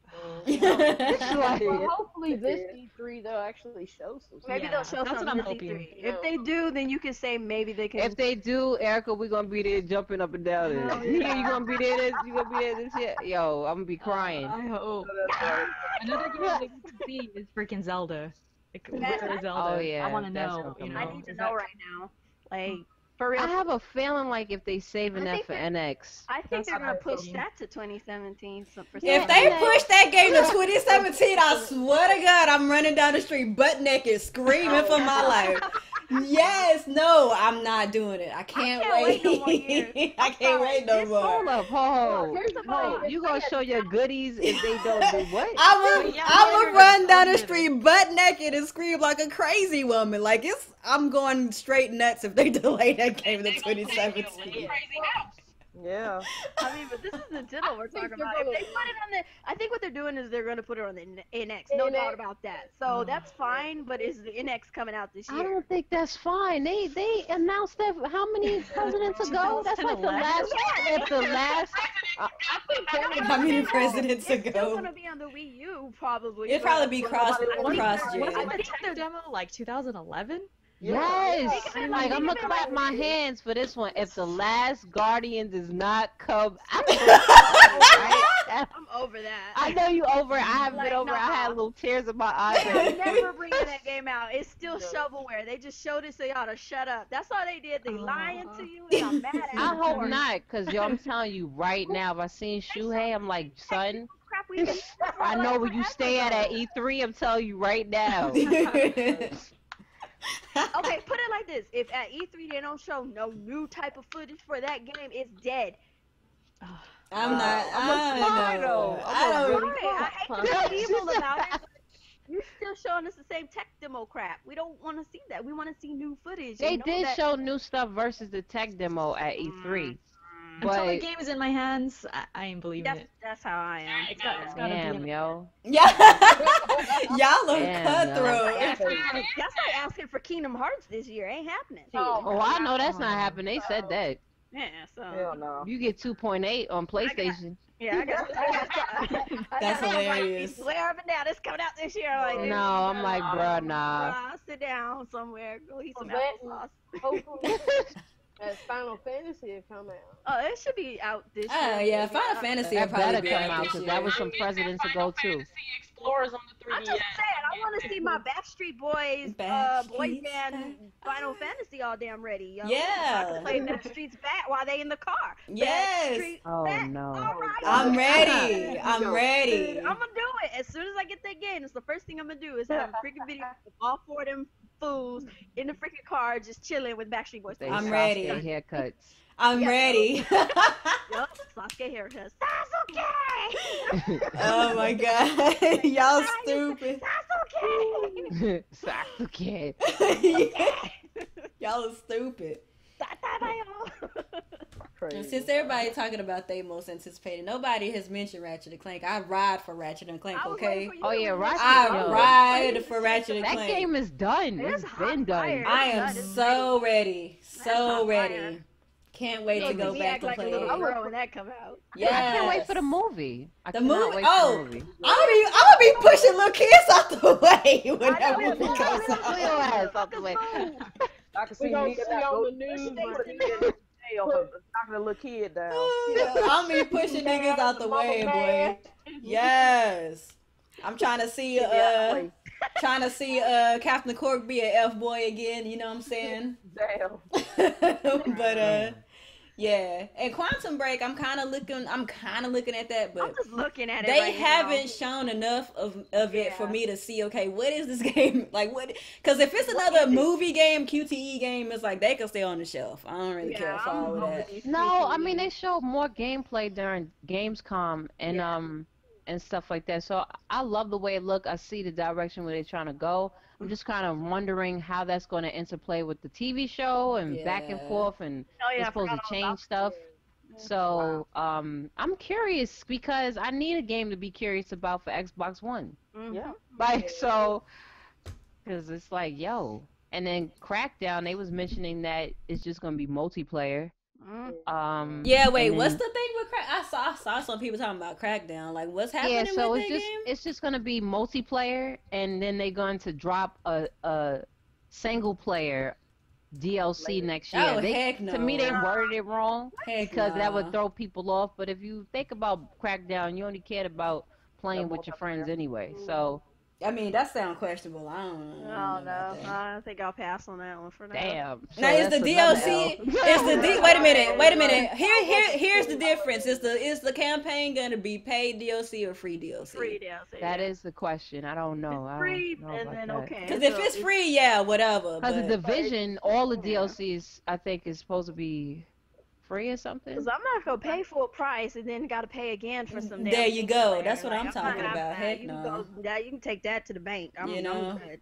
Well, hopefully this E3 they'll actually show some. Maybe they'll show that's something what I'm this hoping. E3. If they do, then you can say maybe they can. If they do, Erica, we're gonna be there jumping up and down. You gonna be there. You gonna be there this year. Yo, I'm gonna be crying. I hope. Another game I need to see is freaking Zelda. Like, where is Zelda? Oh, yeah, I want to that's know. gonna You come know, I need to is know that- right now. Like, for real. I have a feeling like if they saving I that think for that- NX. I think That's they're gonna what I'm push thinking. that to 2017. For If they push that game to 2017, I swear to God, I'm running down the street butt naked, screaming for my life. Yes, no, I'm not doing it. I can't wait. no more years. I can't wait no more. Hold up, hold. First of all, You gonna show your goodies if they don't do what? I would run down the street butt naked and scream like a crazy woman. Like I'm going straight nuts if they delay that game to 2017. Yeah. I mean, but this is Nintendo we're talking about. If they put it on the, I think what they're doing is they're gonna put it on the NX. No doubt about that. So that's fine. But is the NX coming out this year? I don't think that's fine. They announced that how many presidents ago? That's like the last. If the last. How many presidents It's still ago? gonna be on the Wii U probably. It'd probably be cross Wasn't gen. the tech demo like 2011? Yes, like I'm gonna clap my hands for this one. If the last Guardian does not come out, right? I'm over that. I know you over it. I haven't been Like, over it. I had no. little tears in my eyes. They're never bringing that game out. It's still shovelware. They just showed it so y'all to shut up. That's all they did. They lying to you and I'm mad at I you hope for it. not, cause yo, I'm telling you right now, if I seen Shuhei, I'm like, son, Crap, we can- I know where you stay at E3. I'm telling you right now. Okay, put it like this. If at E3 they don't show no new type of footage for that game, it's dead. I'm not. I don't. I hate to be evil about it, but you're still showing us the same tech demo crap. We don't want to see that. We want to see new footage. They and know did that- show new stuff versus the tech demo at E3. Until the But game is in my hands, I ain't believing it. That's how I am. It's gotta be damn, in yo. Yeah. Y'all are Damn, cutthroat. That's like asking for Kingdom Hearts this year. Ain't happening. Oh, I know that's not happening. They said that. Yeah, so. Hell no. You get 2.8 on PlayStation. Yeah, I got That's hilarious. Swear up and down, it's coming out this year. I'm like, No, I'm like, bruh, nah. sit down somewhere, go eat some Well, applesauce. Hopefully, as Final Fantasy will come out. Oh, it should be out this year. Oh yeah, Final Fantasy will That probably better be come out out this because year. that was some presidents ago too. Explorers on the 3DS. I'm just saying, I want to see my Backstreet Boys boy band Final Fantasy all damn ready, yo. Yeah. So I can play Backstreet's Back while they in the car. Yes. Backstreet Oh Back. no. All right. I'm ready. I'm ready. I'm gonna do it as soon as I get that game. It's the first thing I'm gonna do is have a freaking video of all four of them fools in the freaking car just chilling with Backstreet Boys. They I'm Sasuke ready. haircuts. I'm ready. Yup, Sasuke haircut. Sasuke! Oh my god. Y'all stupid. Sasuke! Sasuke. Y'all are stupid. Crazy. Since everybody talking about they most anticipated, nobody has mentioned Ratchet and Clank. I ride for Ratchet and Clank, okay? Oh yeah, Ratchet. I ride for Ratchet and That Clank. game is done. It's It's hot been done. fire. I am That is so ready. So hot ready. fire. Can't wait to go We back act and like a play little it. girl when that come out. Yes. I can't wait for the movie. I The cannot movie? wait Oh. for the movie. I'm gonna be pushing little kids out the way when I that know, movie yeah, comes yeah, out. Pull your ass out the way. I can see We gonna me see that on go the news, jail for knocking a little kid down. I'm be pushing niggas out the way, boy. Yes. I'm trying to see Captain Cork be an F boy again, you know what I'm saying? Damn. But yeah. And Quantum Break, I'm kinda looking at that, I'm but just looking at it. they right haven't now. shown enough of it for Yeah. me to see, okay, what is this game? Like, what? Because if it's another movie game, QTE game, it's like they can stay on the shelf. I don't really care for all of that. No, I mean they showed more gameplay during Gamescom and stuff like that. So I love the way it look. I see the direction where they're trying to go. I'm just kind of wondering how that's going to interplay with the TV show and back and Yeah. forth, and Oh, yeah, they're I supposed to forgot all change about stuff. that. So I'm curious because I need a game to be curious about for Xbox One. Yeah. Like so, because it's like and then Crackdown they was mentioning that it's just going to be multiplayer. Mm. Yeah, wait, and what's then- the thing with Crack? I saw some people talking about Crackdown. Like, what's happening Yeah, so with it's that just game? it's just gonna be multiplayer, and then they're going to drop a single player DLC next year. Oh, heck no. To me, they worded it wrong Heck because that would nah. throw people off. But if you think about Crackdown, you only cared about playing with your friends anyway. So I mean, that sounds questionable. I don't know. Oh no, I think I'll pass on that one for now. damn. So Now is the that's another DLC? L. Is the wait a minute. Here's the difference. Is the campaign gonna be paid DLC or free DLC? Free DLC. That is the question. I don't know. Free, I don't know and about then that. okay. Because if it's free, yeah, whatever. Because the But Division, all the DLCs, I think, is supposed to be free or something. Because I'm not gonna pay full price and then gotta pay again for some. there you go. That's what Like, I'm not talking having about. that. Heck You no. can go, you can take that to the bank. I'm good.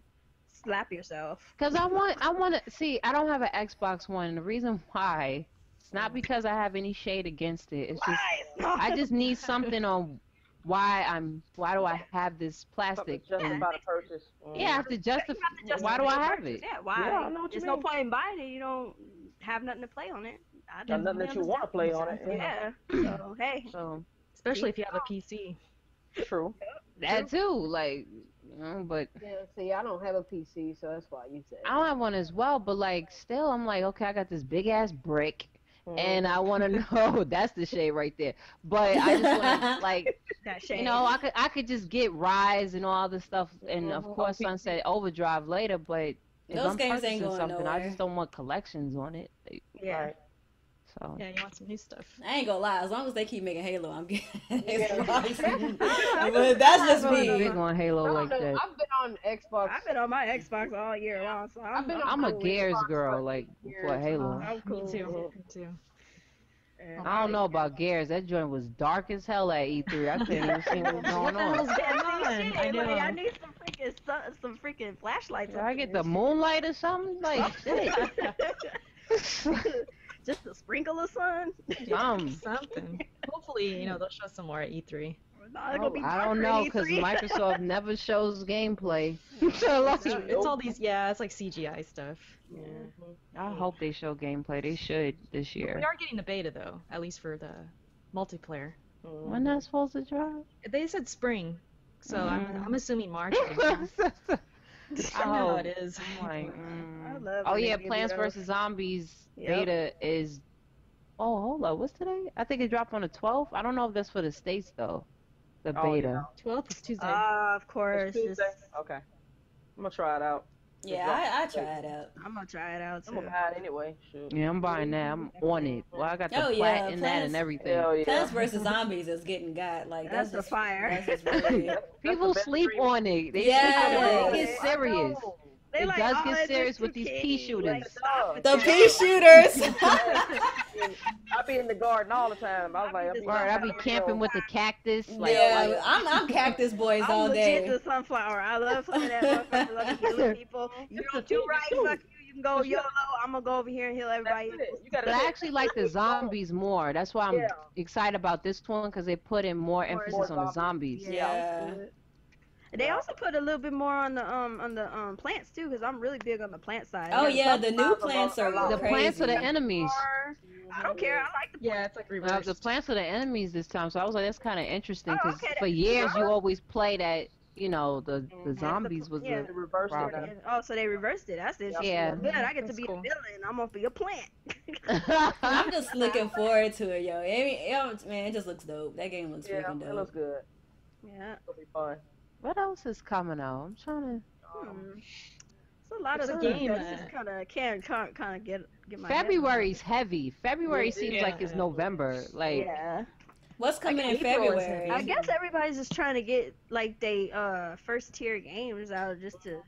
Slap yourself. Because I want to see. I don't have an Xbox One. And the reason why, it's not because I have any shade against it. It's just I just need something on why do I have this plastic? Justify the purchase. Yeah, I have to justify. Why do I have it? Yeah, why? Yeah, I know what you There's no mean. point in buying it. You don't have nothing to play on it. I Got nothing that you want to play on it. Yeah. So hey. So Especially if you have a PC. True. that too, like, but Yeah, see, I don't have a PC, so that's why you said. I don't have one as well. But like, still, I'm like, okay, I got this big ass brick. And I want to know that's the shade right there. But I just want like, That shade. you know, I could just get Rise and all this stuff, and of course Sunset Overdrive later. But if Those I'm games ain't purchasing going something, I nowhere. just don't want collections on it. Yeah. So Yeah, you want some new stuff. I ain't gonna lie. As long as they keep making Halo, I'm good. But that's just I'm me. big on Halo I like don't know. that. I've been on Xbox. I've been on my Xbox all year long, so I've been on I'm a cool Gears Xbox girl, for like years. for Halo. I'm cool. Me too. Me too. I don't know about Gears. That joint was dark as hell at E3. I couldn't even see what was going on. I know. Like, I need some freaking flashlights. Did up I get here. the moonlight or something? Like shit. Just a sprinkle of sun. Something. Hopefully, they'll show some more at E3. No, it's gonna be I don't darker know than because E3. Microsoft never shows gameplay. It's all these, it's like CGI stuff. I hope they show gameplay. They should this year. We are getting the beta though, at least for the multiplayer. When that's supposed to drop? They said spring, so I'm assuming March. I know how it is. I'm like, I love oh when they yeah, give you Plants those. vs Zombies Yep. beta is. Oh, hold up, what's today? I think it dropped on the 12th. I don't know if that's for the States though. The beta. 12th is Tuesday. Of course. It's Tuesday? Okay. I'm gonna try it out. Yeah, I try it out. I'm gonna try it out I'm too. gonna buy it anyway. Shoot. Yeah, I'm buying that. I'm on it. Well, I got the Oh, yeah, plat in that Plants- and everything. Hell yeah. Plants vs Zombies is getting got. Like That's just the fire. That's just really. People the best sleep dream. on it. They Yeah. sleep on it. It Yeah. gets serious. They It like, does oh, get it's serious just with too these kiddie. pea shooters. Like, stop it. The pea shooters. I be in the garden all the time. I was like, Right, I be camping with the cactus. Like, Yeah, I'm cactus boys I'm all legit day. the sunflower. I love playing that motherfucker. Love killing people. You don't do right, fuck you. You can go YOLO. I'm gonna go over here and heal everybody. That's it. You gotta But I actually like the zombies more. That's why I'm Yeah. excited about this one because they put in more emphasis on the zombies. Yeah. They also put a little bit more on the plants too, because I'm really big on the plant side. Oh Yeah, yeah, the new plants are The crazy. plants are the enemies. I don't care. I like the Yeah, it's like The reversed. plants are the enemies this time, so I was like, that's kind of interesting because okay, for that's years you cool. always play that, the zombies was yeah, the reverse it. problem. Oh, so they reversed it. That's it. Yeah. Good. I get to That's be cool. a villain. I'm gonna be a plant. I'm just looking forward to it, yo. I mean, man, it just looks dope. That game looks Yeah, freaking it looks dope. good. Yeah. It'll be fun. What else is coming out? I'm trying It's a lot of It's a stuff game, that just kind of can't get to. my head around. February's heavy. February Yeah, seems yeah. like it's November. Like, Yeah. What's coming in April is February? I guess everybody's just trying to get like they first tier games out just to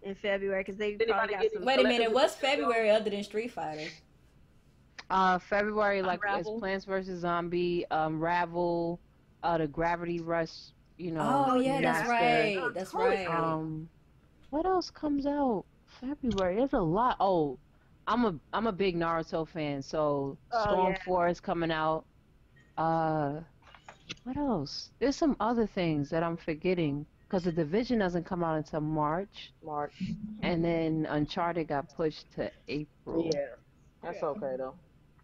in February because they Anybody probably got get some. Wait a minute, what's February other than Street Fighter? February, like, is Unravel. Plants vs. Zombie, Ravel, the Gravity Rush, Oh yeah, that's Master. right. That's right. What else comes out February? There's a lot. Oh, I'm a big Naruto fan, so Storm yeah. 4 is coming out. What else? There's some other things that I'm forgetting because the Division doesn't come out until March, March. and then Uncharted got pushed to April. Yeah. That's okay though.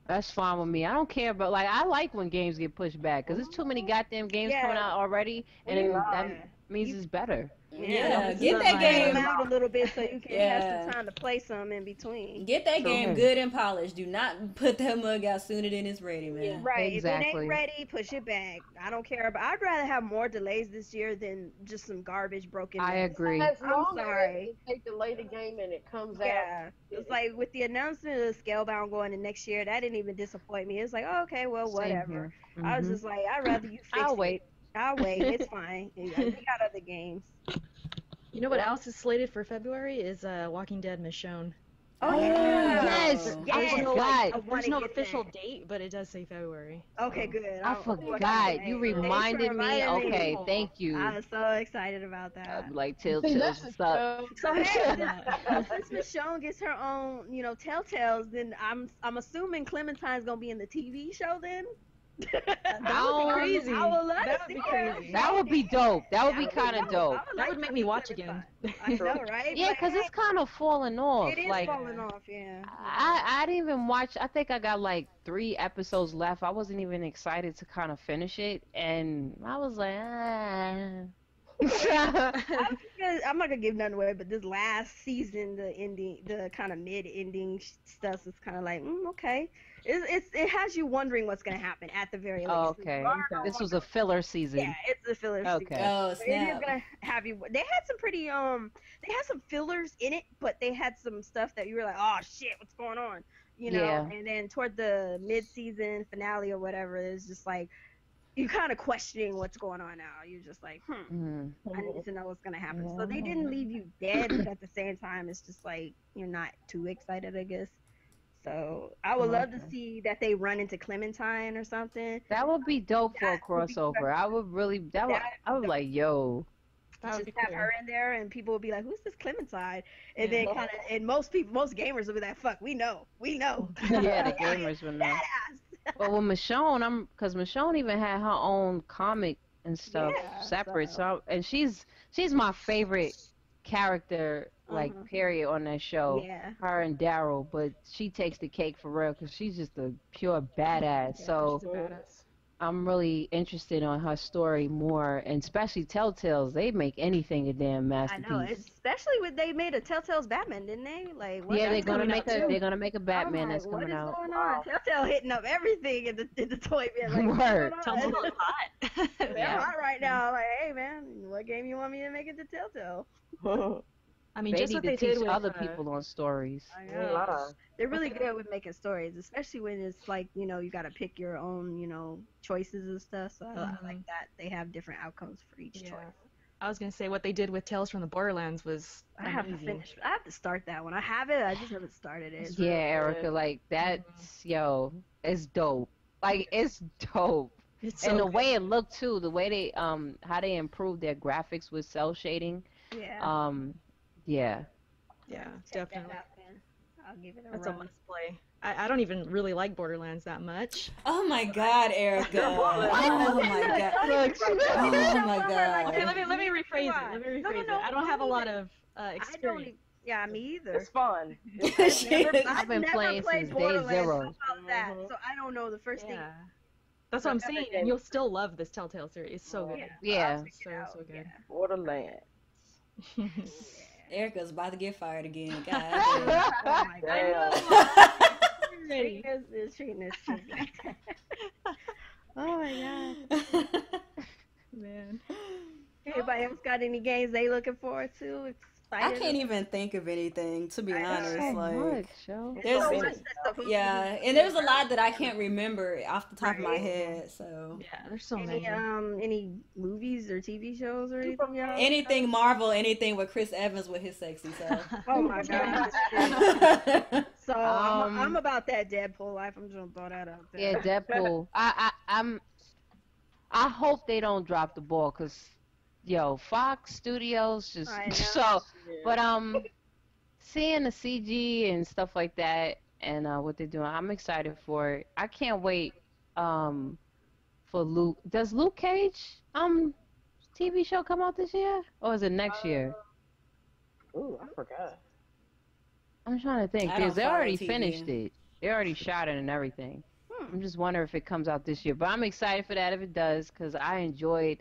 That's fine with me. I don't care, but like I like when games get pushed back because there's too many goddamn games coming out already, and then that means it's better. Yeah, get that game out a little bit so you can have Yeah. some time to play some in between. Get that game good and polished. Do not put that mug out sooner than it's ready, man. Right. Exactly. If it ain't ready, push it back. I don't care about. I'd rather have more delays this year than just some garbage broken. I agree. As I'm long sorry. as they delay the game and it comes out. Yeah, it's like with the announcement of Scalebound going to next year, that didn't even disappoint me. It's like, oh, okay, well, whatever. I was just like, I'd rather you fix I'll it. wait. I'll wait. It's fine. We got other games. You know what else is slated for February is Walking Dead Michonne. Oh yeah. Yes. Yes. I forgot. There's no official date, but it does say February. Okay, good. I forgot. You reminded me. Okay, thank you. I was so excited about that. I'm like, Telltales, what's up? So hey, since Michonne gets her own, Telltales, then I'm assuming Clementine's gonna be in the TV show then. That would be crazy. I would love That to would be see her. crazy. That would be dope. That would be kind of dope. That would make me watch again. I know, right? Yeah, because it's kind of falling off. It is like, falling off, yeah. I didn't even watch. I think I got like 3 episodes left. I wasn't even excited to kind of finish it, and I was like, I'm not gonna give nothing away, but this last season, the ending, the kind of mid-ending stuff is kind of like, okay. It has you wondering what's gonna happen at the very least. Oh, okay. This was a filler season. Yeah, it's a filler season. Okay. Oh, It is snap. gonna have you. They had some pretty they had some fillers in it, but they had some stuff that you were like, oh shit, what's going on? Yeah. And then toward the mid-season finale or whatever, it's just like you're kind of questioning what's going on now. You're just like, I need to know what's gonna happen. So they didn't leave you dead, but at the same time, it's just like you're not too excited, I guess. So I would love to see that they run into Clementine or something. That would be dope for a crossover. I would really. I would like, yo. Just have her in there, and people will be like, "Who's this Clementine?" And then kind of, and most gamers will be like, "Fuck, we know." Yeah, the gamers will know. But with Michonne, because Michonne even had her own comic and stuff separate. So and she's my favorite character, like period, on that show. Yeah. Her and Daryl, but she takes the cake for real because she's just a pure badass. So She's a badass. I'm really interested on her story more, and especially Telltales. They make anything a damn masterpiece. I know, especially when they made a Telltale's Batman, didn't they? Like, yeah, they're gonna make a Batman that's coming out. What is going on? Telltale hitting up everything in the toy bin. Like, Word. Telltale's hot. They're hot right now. Like, hey man, what game you want me to make it to Telltale? I mean, They just need what to they teach did with other people on stories. I know. They're really good with making stories, especially when it's like, you got to pick your own, choices and stuff. So I like that. They have different outcomes for each choice. I was gonna say what they did with Tales from the Borderlands was I have to finish. I have to start that one. I have it. I just haven't started it. Yeah, Erica, like that's it's dope. Like it's dope. And the way it looked too, the way they how they improved their graphics with cell shading. Yeah. Yeah. Yeah, Check that definitely. out, then. I'll give it a That's a run. must play. I don't even really like Borderlands that much. Oh my God, Erica. Oh my God. Oh my God. Okay, let me rephrase it. No, I don't have a lot of I don't. experience. Yeah, me either. It's fun. I've been playing since day zero. About that, so I don't know the first thing. Yeah. That's what I'm saying, and you'll still love this Telltale series. It's so good. Yeah. So good. Borderlands. Erica's about to get fired again. God. Oh my Damn. Treating us. Oh my God. Man. Anybody else got any games they looking forward to? I can't even think of anything, to be honest. So Like, much, yo. there's yeah, and there's a lot that I can't remember off the top of my head. So Yeah, there's so many. Any movies or TV shows or anything? Y'all? anything Marvel, anything with Chris Evans with his sexy self. Oh my God. So I'm about that Deadpool life. I'm just gonna throw that out there. Yeah, Deadpool. I hope they don't drop the ball, cause Fox Studios just so. But seeing the CG and stuff like that and what they're doing, I'm excited for it. I can't wait for Luke. Does Luke Cage TV show come out this year, or is it next year? Ooh, I forgot. I'm trying to think. I don't Because they follow already TV. finished it. They already shot it and everything. I'm just wondering if it comes out this year. But I'm excited for that if it does, because I enjoyed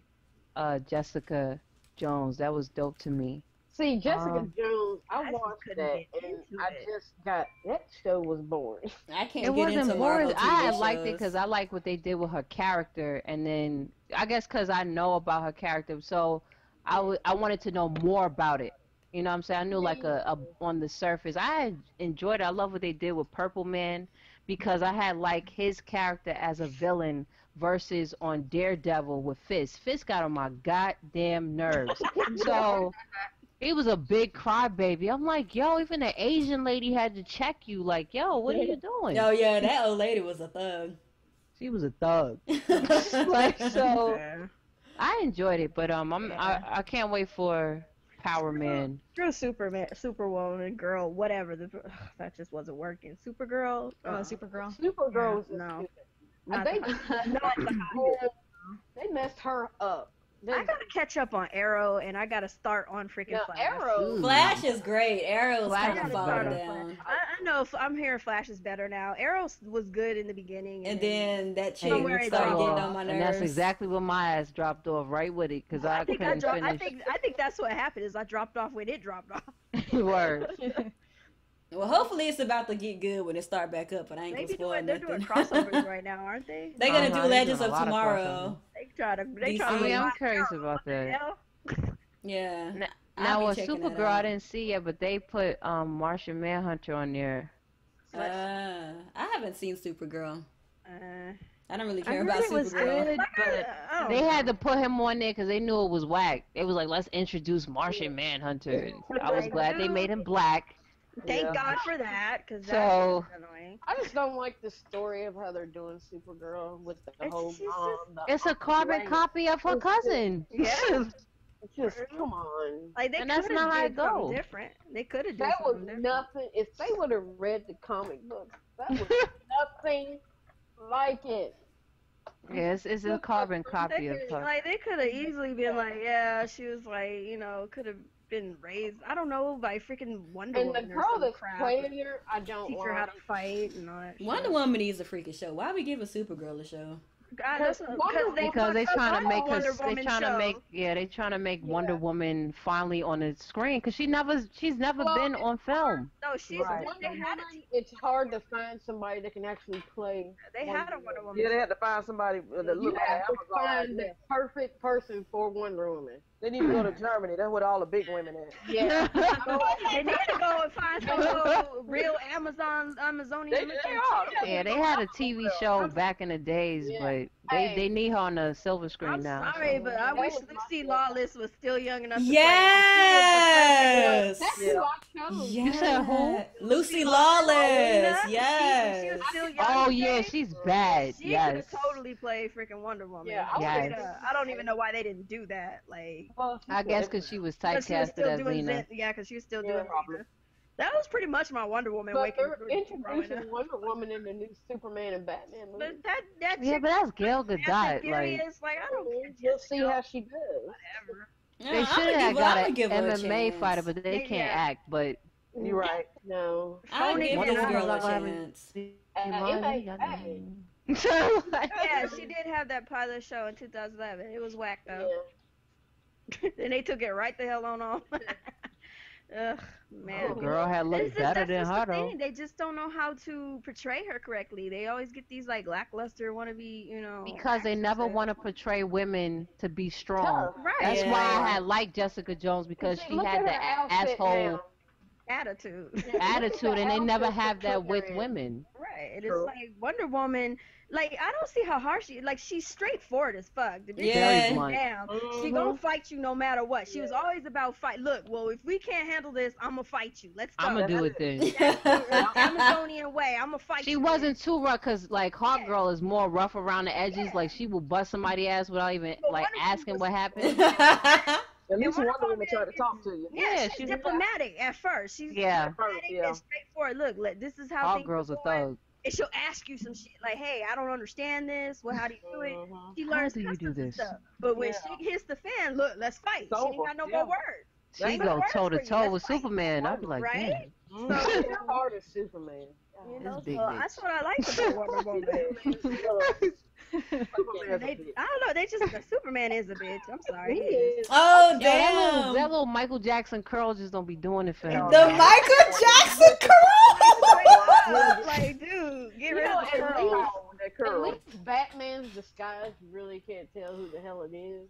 Jessica Jones. That was dope to me. See, Jessica Jones, I watched that, and I just got, that show was boring. I can't It get wasn't into boring. Marvel TV I shows. liked it because I like what they did with her character, and then I guess because I know about her character, so I wanted to know more about it. You know what I'm saying? I knew like a on the surface. I enjoyed it. I love what they did with Purple Man because I had like his character as a villain versus on Daredevil with Fist. Fist got on my goddamn nerves. So he was a big crybaby. I'm like, yo, even the Asian lady had to check you. Like, yo, what are you doing? Oh yeah, that old lady was a thug. She was a thug. Like, so I enjoyed it, but I can't wait for Power Man. Girl, Superman, Superwoman, girl, whatever. That just wasn't working. Supergirl, Supergirl. Supergirl was no. They messed her up. I gotta catch up on Arrow, and I gotta start on freaking Flash. Arrow. Flash is great. Arrow's Flash kind of is falling better. down. I know. I'm hearing Flash is better now. Arrow was good in the beginning, And then that chick Somewhere it started dropped getting off. on my nerves. And that's exactly what my ass dropped off right with it because I couldn't finish. I think that's what happened. Is I dropped off when it dropped off. Word. Well, hopefully it's about to get good when it start back up, but I ain't gonna spoil They're nothing. doing crossovers right now, aren't they? They're gonna do they're Legends doing a of lot of Tomorrow. They try to. I mean, I'm curious about that. Yeah. Now, I'll with be checking it Supergirl, I out. didn't see yet, but they put Martian Manhunter on there. I haven't seen Supergirl. I don't really I care heard about it was Supergirl. good, but They had to put him on there because they knew it was whack. It was like, let's introduce Martian Manhunter. And I was glad they made him black. Thank God for that, because that So- was annoying. I just don't like the story of how they're doing Supergirl with the whole she's mom. It's a carbon copy of her cousin. Yeah. It's just, come on. Like they And that's could not how have it did something go. different. They could have done That was something different. nothing. If they would have read the comic books, that was nothing like it. Yes, it's a carbon copy of They her. could have easily been like, yeah, she was like, could have been raised, I don't know, by freaking Wonder And the Woman or girl some that's crap. playing her, I don't Teach like. her how to fight and all that. Wonder Woman needs a freaking show. Why we give a Supergirl a show? Because Because they trying to make her. Wonder They Woman trying to show. make. Yeah, they trying to make Wonder Woman finally on the screen because she's never been on film. No, she's Right. they had It's hard to find somebody that can actually play. a Wonder Woman. Yeah, they had to find somebody that You looked have like to Amazon. find the perfect person for Wonder Woman. They need to go to Germany. That's where all the big women at. Yeah. They need to go and find some little real Amazonian. They are. Yeah, they had a TV show back in the days, but they need her on the silver screen I'm now. sorry, but I wish Lucy Lawless was still young enough to Yes! That's who I chose. You said who? Lucy Lawless. She Yes. was still young. Oh yeah, she's bad. She Yes. could have totally played freaking Wonder Woman. Yeah, Yes. I don't even know why they didn't do that. Like, I guess because she was 'cause she was typecasted still as doing Xena. yeah, because she was still Yeah, doing probably. Xena. That was pretty much my Wonder Woman But waking they're introducing Wonder Woman in the new Superman and Batman movie. But that Yeah, chick but that's Gal Fast and Gadot. Like Furious, like I don't care. We'll see how she does. Whatever. they should have got an MMA chance. fighter, but they can't Yeah. act. But You're right. No. I'll give Wonder this girl a Woman- chance. so Yeah, she did have that pilot show in 2011. It was whack though. And they took it right the hell on off. Ugh, man. the girl had looked better than her the though. thing. They just don't know how to portray her correctly. They always get these like lackluster wannabe, Because they never want to portray women to be strong. Right. That's Yeah. why I had liked Jessica Jones because she Look had at the her outfit asshole now. attitude. attitude, and they never have that Put her with in. women. Right. It's like Wonder Woman. Like I don't see how harsh she. Like she's straightforward as fuck. The bitch Yeah. is blunt. down. She gonna fight you no matter what. She was always about fight. Look, well, if we can't handle this, I'm gonna fight you. Let's go. I'm gonna do it then. Amazonian way. I'm gonna fight She you. wasn't too rough because like Hawk Girl is more rough around the edges. Like she will bust somebody ass without even But like Wonder Woman asking was- what happened. At least Wonder Wonder Woman Woman tried to talk to you. Yeah, Yeah, she's she's- diplomatic at first. She's Yeah. diplomatic Yeah. and straightforward. Look, this is how Hawk things Girl's are a going. thug. And she'll ask you some shit like, "Hey, I don't understand this. Well, how do you do it?" She How learns do you do customs and this? stuff. But when she hits the fan, look, let's fight. It's She ain't over. got no Yeah. more words. She go toe to toe with Superman. I'd be like, right? damn. So you're hard as Superman. You know, This big so that's what I like about Wonder Woman. I don't know. They just Superman is a bitch. I'm sorry. He is. Oh Yo, damn! that little Michael Jackson curl just don't be doing it for him. The Michael Jackson curl. Like, dude, get rid You know, of the curl. At least Batman's disguise, you really can't tell who the hell it is.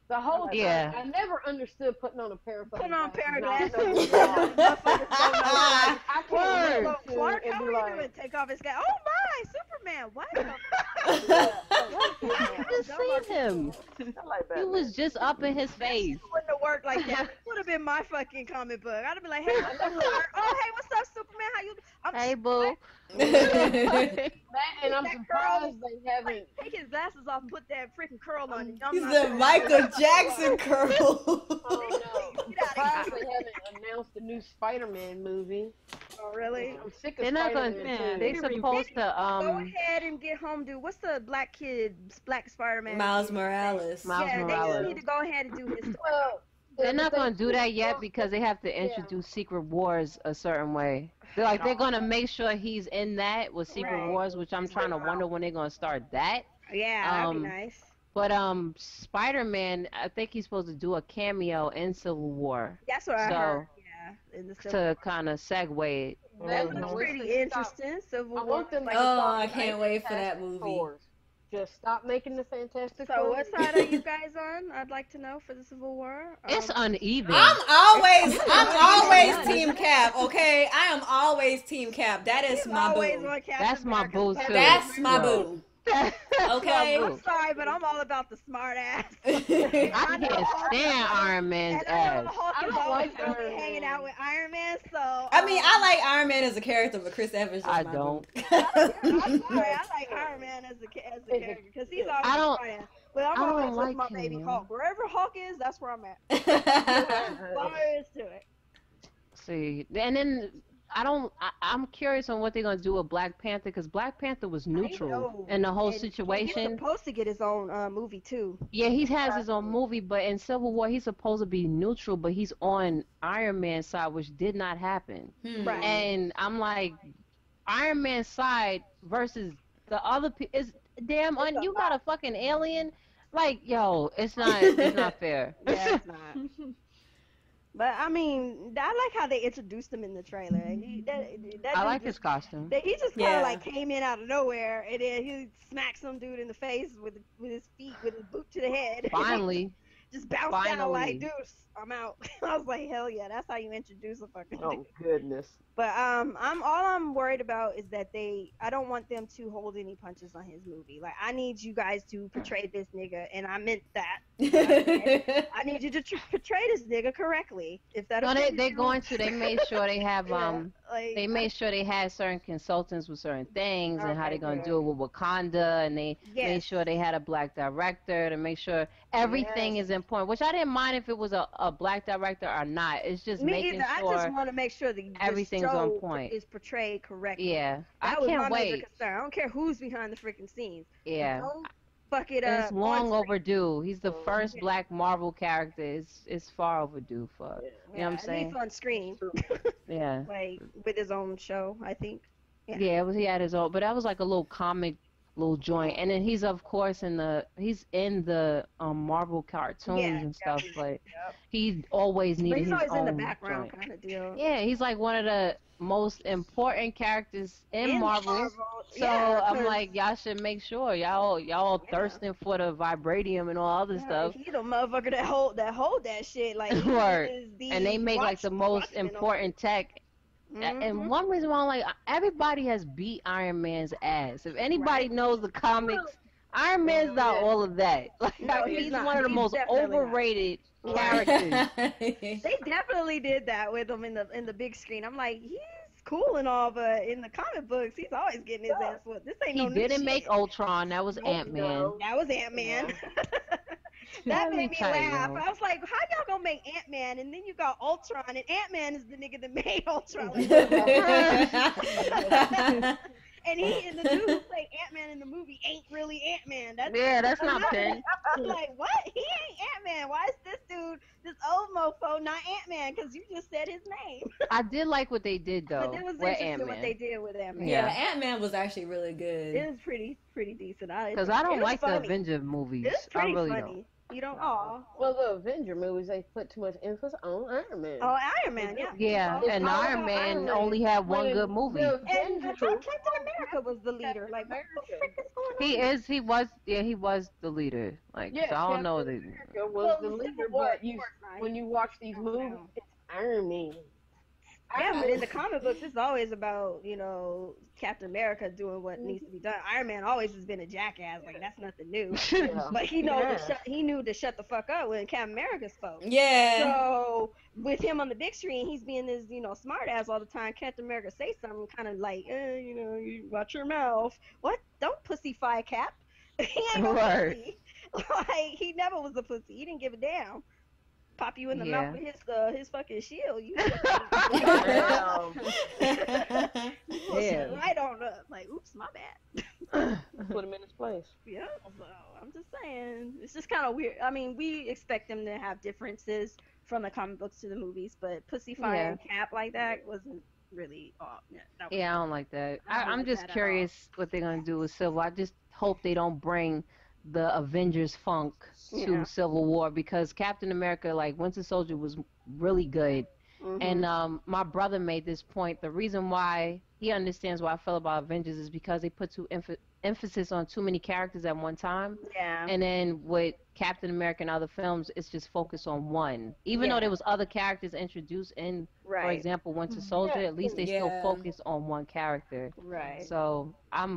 The whole time, Yeah. I never understood putting on a pair of Put on a pair of glasses. I can't Word. look Clark, and how be are you like, doing? Take off his glasses. Oh my, Superman! What? I just seen him. He was just up in his face. It wouldn't have worked like that. It would have been my fucking comic book. I'd have been like, hey, what's up, Clark? Oh, hey, what's up, Superman? How you? Hey, boo. that, and I'm That surprised they haven't. Take his glasses off and put that freaking curl on. He's the Michael Jackson curl. Oh no! I'm surprised they haven't announced the new Spider-Man movie. Oh, really? I'm sick of They're not gonna. Spider-Man. They supposed to Go ahead and get home, dude. What's the black kid, black Spider-Man? Miles Morales. Miles yeah, Morales. they just need to go ahead and do his story. Well, They're not gonna do that yet because they have to introduce Secret Wars a certain way. They're gonna make sure he's in that with Secret Wars, which I'm trying to wonder when they're gonna start that. Yeah, that'd be nice. But Spider-Man, I think he's supposed to do a cameo in Civil War. That's what I heard. Yeah, in the Civil War. To kind of segue. That looks pretty interesting. Civil I War. want them to Oh, stop I can't wait for that Fantastic movie. Fours. Just stop making the Fantastic So Four. what side are you guys on? I'd like to know for the Civil War. It's uneven. I'm always Team Cap. Okay, I am always Team Cap. That is my boo. That's my boo too. That's my boo. Okay. I'm sorry, but I'm all about the smart ass. I can't stand Iron Man's ass. I don't like hanging out with Iron Man, so. I mean, I like Iron Man as a character, but Chris Evans is I my don't. boo. I'm sorry, I like Iron Man as a character because he's always smart ass. But I'm always with my baby Hulk. Wherever Hulk is, that's where I'm at. There is to it. See, and then I'm curious on what they're gonna do with Black Panther because Black Panther was neutral in the whole situation. He's supposed to get his own movie too. Yeah, he has his own movie, but in Civil War he's supposed to be neutral, but he's on Iron Man's side, which did not happen. Right. And I'm like, Iron Man's side versus the other is damn. You got a fucking alien. Like, yo, it's not fair. Yeah, it's not. But I mean, I like how they introduced him in the trailer. I like his costume. He just kind of like came in out of nowhere, and then he smacked some dude in the face with his feet, with his boot to the head. Finally. Just bounced down like, deuce, I'm out. I was like, hell yeah, that's how you introduce a fucking dude. Oh goodness. But I'm worried about is that I don't want them to hold any punches on his movie. Like, I need you guys to portray this nigga, and I meant that. I need you to portray this nigga correctly. If that. No, they're going to. They made sure they have they made sure they had certain consultants with certain things and how they're gonna do it with Wakanda, and they made sure they had a black director to make sure everything is in point. Which I didn't mind if it was a black director or not. It's just making sure. I just want to make sure that everything's on point. Is portrayed correctly. Yeah, that I was can't my wait. major concern. I don't care who's behind the freaking scenes. Yeah. Don't fuck it up. It's long overdue. He's the first black Marvel character. It's far overdue for. You know what I'm saying? He's on screen. Yeah. Like with his own show, I think. Yeah, he had his own, but that was like a little comic, little joint. And then he's of course in the Marvel cartoons and stuff, but he always needed his own. He's always in the background kind of deal. Yeah, he's like one of the most important characters in Marvel. So I'm like, y'all should make sure y'all thirsting for the vibranium and all other stuff. He's the motherfucker that hold that shit. Like, and they make like the most important tech. And one reason why I'm like, everybody has beat Iron Man's ass. If anybody knows the comics, Iron Man's not all of that. Like, no, he's one of the most overrated characters. They definitely did that with him in the big screen. I'm like, he's cool and all, but in the comic books, he's always getting his ass whooped. This ain't no new He didn't shit. make Ultron. That was Ant-Man. That was Ant-Man. That made me laugh. I was like, how y'all gonna make Ant-Man and then you got Ultron and Ant-Man is the nigga that made Ultron. And he, and the dude who played Ant-Man in the movie ain't really Ant-Man. That's not Penn. I'm like, what? He ain't Ant-Man. Why is this dude dude, this old mofo, not Ant-Man, because you just said his name. I did like what they did though. But it was with interesting Ant-Man. what they did with Ant-Man. Yeah, Ant-Man was actually really good. It was pretty decent. Because I don't like the funny. Avenger movies. It's pretty I really funny. don't. You don't? Aw. Well, the Avenger movies, they put too much emphasis on Iron Man. Oh, Iron Man, yeah. Yeah, It's and all Iron about Man Iron Man. only had one When good movie. the And I Avengers- thought Captain America was the leader. Like, what the frick is going on? He was the leader. Like, Yes, so I don't Captain know. America was Well, the Civil leader, War, but of course, right? when you watch these movies, it's Iron Man. Yeah, but in the comic books, it's always about, Captain America doing what needs to be done. Iron Man always has been a jackass. Like, that's nothing new. Yeah. But he knew to shut the fuck up when Captain America spoke. Yeah. So with him on the big screen, he's being this, smart ass all the time. Captain America say something kind of like, you watch your mouth. What? Don't pussify Cap. He ain't no pussy. Like, he never was a pussy. He didn't give a damn. Pop you in the mouth with his fucking shield. You right on up. Like, oops, my bad. Put him in his place. Yeah, so I'm just saying, it's just kind of weird. I mean, we expect them to have differences from the comic books to the movies, but Pussyfire and Cap like that wasn't really. I don't like that. I'm just curious what they're gonna do with Civil. I just hope they don't bring the Avengers funk to Civil War, because Captain America, like Winter Soldier, was really good. And my brother made this point. The reason why he understands why I feel about Avengers is because they put too emphasis on too many characters at one time. Yeah. And then with Captain America and other films, it's just focused on one. Even though there was other characters introduced in, for example, Winter Soldier, at least they still focus on one character. Right. So I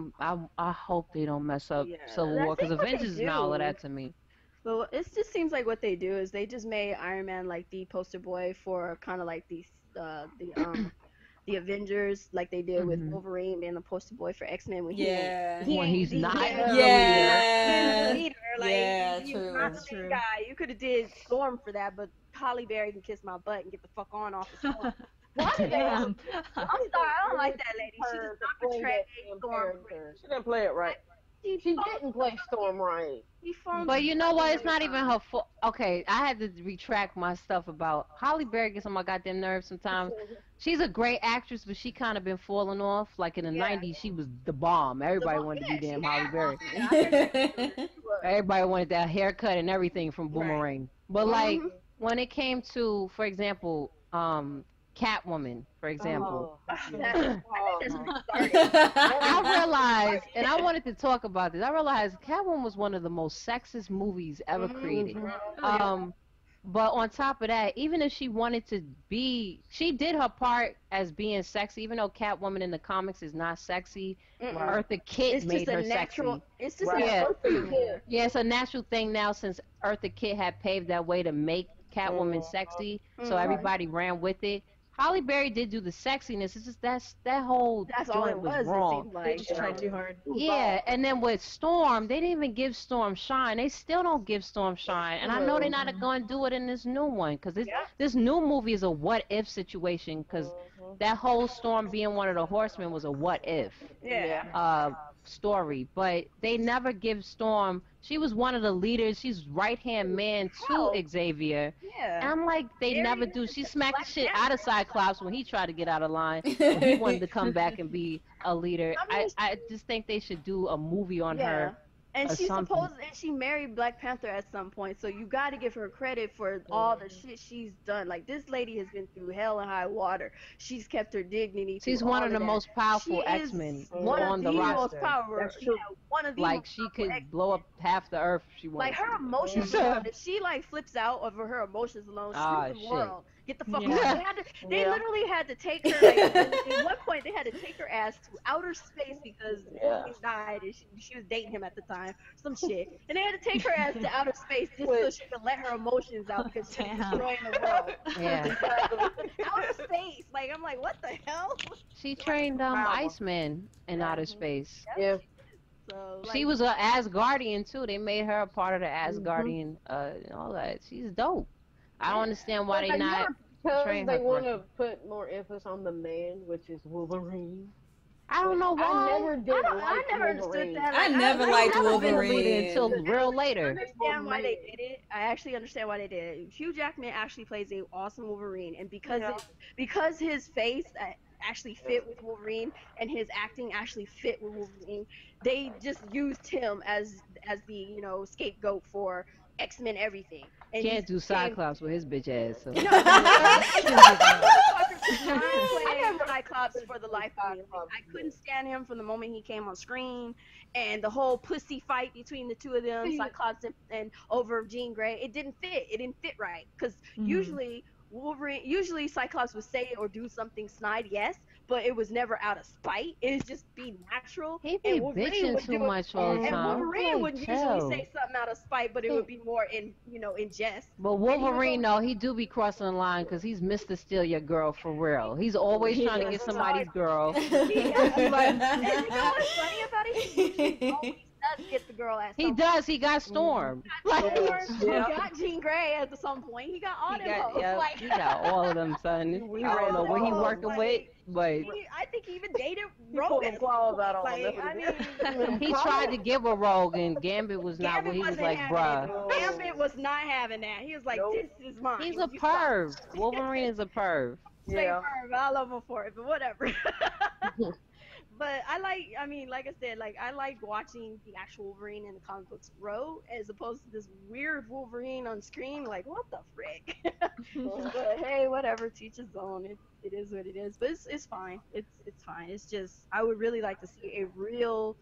hope they don't mess up Civil War, because Avengers is not all of that to me. Well, it just seems like what they do is they just made Iron Man like the poster boy for kind of like the Avengers, like they did with Wolverine being the poster boy for X-Men when he's not the leader. Like, true. Not the guy. You could have did Storm for that, but Halle Berry can kiss my butt and get the fuck on off the Storm. Why did I'm sorry, I don't like that lady. She does not portray Storm. She didn't play it right. She didn't play Storm right. But you know what? It's not even her fault. Okay, I had to retract my stuff about Halle Berry. Gets on my goddamn nerves sometimes. She's a great actress, but she kind of been falling off. Like in the 90s, she was the bomb. Everybody wanted to be damn Halle Berry. Everybody wanted that haircut and everything from Boomerang. But like when it came to, for example, Catwoman, for example. I realized, and I wanted to talk about this, I realized Catwoman was one of the most sexist movies ever created. But on top of that, even if she wanted to be, she did her part as being sexy, even though Catwoman in the comics is not sexy. Eartha Kitt made her sexy. It's just a natural thing. Yeah, it's a natural thing now since Eartha Kitt had paved that way to make Catwoman sexy, so everybody ran with it. Halle Berry did do the sexiness. It's just that whole joint was wrong. They just tried too hard. Yeah, and then with Storm, they didn't even give Storm shine. They still don't give Storm shine, and I know they're not going to do it in this new one, because this new movie is a what if situation, because that whole Storm being one of the Horsemen was a what if story, but they never give Storm. She was one of the leaders. She's right-hand man to Xavier. Yeah. And I'm like, they never do. She smacked the shit out of Cyclops when he tried to get out of line. When he wanted to come back and be a leader. I just think they should do a movie on her. And she married Black Panther at some point, so you got to give her credit for all the shit she's done. Like, this lady has been through hell and high water. She's kept her dignity. She's one of the most powerful X-Men on the roster. One of the like, she could blow up half the earth if she wanted. Like, her emotions alone, if she like flips out over her emotions alone, screw the world. Get the fuck out. They literally had to take her, like, at one point they had to take her ass to outer space because he died and she was dating him at the time, some shit. And they had to take her ass to outer space just so she could let her emotions out because she was destroying the world. Yeah. Outer space. Like, I'm like, what the hell? She trained Iceman in outer space. Yeah. So, like, she was an Asgardian too. They made her a part of the Asgardian and all that. She's dope. I don't understand why they not because train they her. want to put more emphasis on the man, which is Wolverine. I don't know why. I never did I never like understood Wolverine. that. I Like, never I've liked never been a leader Wolverine. until real I later. understand why they did it. I actually understand why they did it. Hugh Jackman actually plays a awesome Wolverine, and because his face actually fit with Wolverine and his acting actually fit with Wolverine, they just used him as the scapegoat for X-Men everything. And Can't do Cyclops with his bitch ass. So. No, motherfucker could not play Cyclops for the life of me. Like, I couldn't stand him from the moment he came on screen, and the whole pussy fight between the two of them, Cyclops and over Jean Grey, it didn't fit. It didn't fit right because usually Cyclops would say or do something snide, yes, but it was never out of spite. It was just be natural. He be bitching too much all the time. And Wolverine would usually say something out of spite, but it would be more in jest. But Wolverine, though, he do be crossing the line because he's Mr. Steal Your Girl for real. He's always trying to get somebody's girl. And you know what's funny about it? He always does get the girl at some He does. He got Storm. He got Jean Grey at some point. He got all them hoes. He got all of them, son. I don't know what he working with, but I think he even dated Rogue. He claws out on he tried to give a Rogue, and Gambit was not what he was like, bruh. Gambit was not having that. He was like, this is mine. He's a perv. Wolverine is a perv. Perv. I love him for it, but whatever. But like I said, I like watching the actual Wolverine in the comic books grow as opposed to this weird Wolverine on screen. Like, what the frick? But hey, whatever, teach his own. It is what it is. But it's fine. It's fine. It's just, I would really like to see a real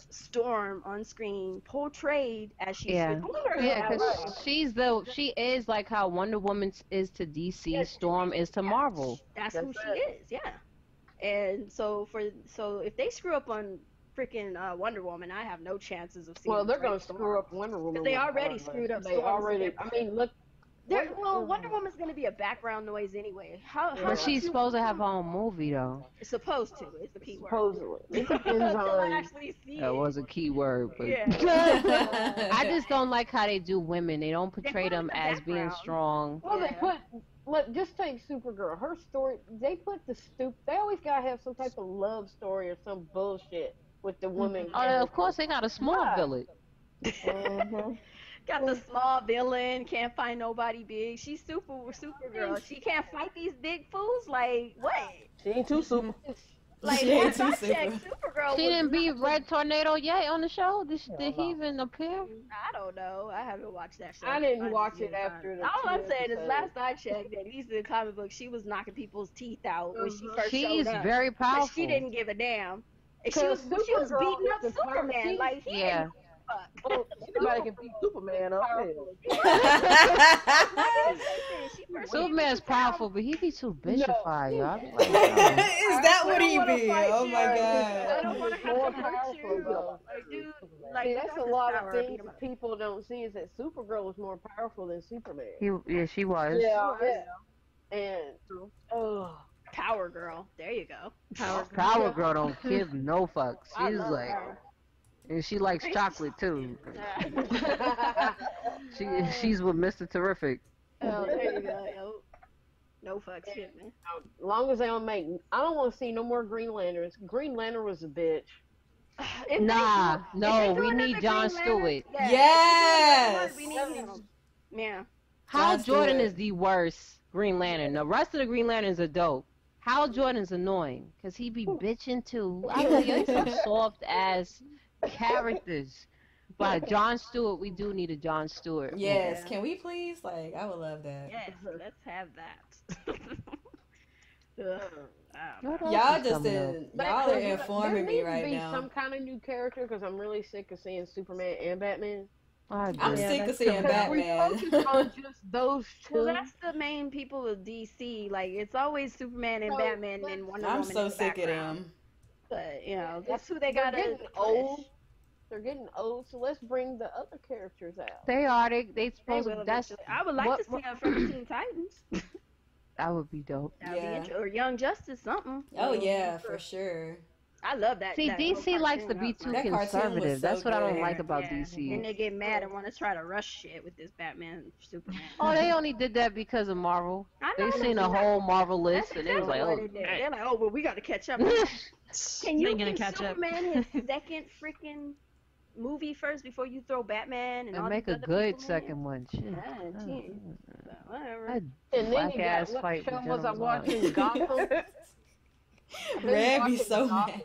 Storm on screen portrayed as she should be. Yeah, because she is like how Wonder Woman is to DC, Storm is to Marvel. That's who she is, yeah. And so if they screw up on freaking Wonder Woman, I have no chances of seeing. Well, they're gonna screw up Wonder Woman. They already screwed up. They already. I mean, look. Wonder Woman's gonna be a background noise anyway. But she's supposed to have her own movie though. It's supposed to. It's the key word. Supposedly. It depends on. That was a key word, but I just don't like how they do women. They don't portray them as being strong. Well, they put. Look, just take Supergirl. Her story, they put they always gotta have some type of love story or some bullshit with the woman. Oh, of course, they got a small village. Got the small villain, can't find nobody big. She's Supergirl. She can't fight these big fools? Like, what? She ain't too super. Like, last I checked, Supergirl She didn't beat Red Tornado yet on the show? Did he even appear? I don't know. I haven't watched that show. I didn't watch it after the all I'm saying is last I checked, at least in the comic book, she was knocking people's teeth out when she first showed up. She's very powerful. But she didn't give a damn. And she was beating up Superman. Like, he didn't well, anybody can beat Superman up. Superman's powerful, but he be too bitchified, y'all. Is that what he be? Oh my god. I don't want to have to hurt you. Like, that's a lot of things that people don't see is that Supergirl was more powerful than Superman. She was. Yeah. And Power Girl. There you go. Power Girl don't give no fucks. She's like. Her. And she likes chocolate too. She's with Mr. Terrific. Oh, there you go. No fucks given. As long as they don't make, I don't want to see no more Green Lanterns. Green Lantern was a bitch. No, we need John Stewart. Yes. We need him. Yeah. Hal Jordan is the worst Green Lantern. The rest of the Green Lanterns are dope. Hal Jordan's annoying because he be bitching too. I mean, he's some soft ass characters. But John Stewart, we do need a John Stewart. Yes, can we please? Like, I would love that. Yes, let's have that. Y'all are informing me right now. There needs to be some kind of new character because I'm really sick of seeing Superman and Batman. I'm sick of seeing Batman. On just those two. Well, that's the main people of DC. Like, it's always Superman and Batman and Wonder Woman. I'm so sick of them. But, you know, that's who they got. They're getting old. They're getting old, so let's bring the other characters out. They are. They supposed to. I would like to see them from Teen Titans. That would be dope. Or Young Justice, something. Oh yeah, for sure. I love that. See, DC likes to be too conservative. That's what I don't like about DC. And they get mad and want to try to rush shit with this Batman, Superman. Oh, they only did that because of Marvel. They seen a whole Marvel list and they was like, oh, they're like, oh, well, we got to catch up. Can you Ain't gonna give catch up. Superman his second freaking movie first before you throw Batman and all make these a other good people in second one. Shit. Yeah, geez. Whatever. That And then black you got ass what fight show with was I General Zod. watching? Gotham. Red be so mad.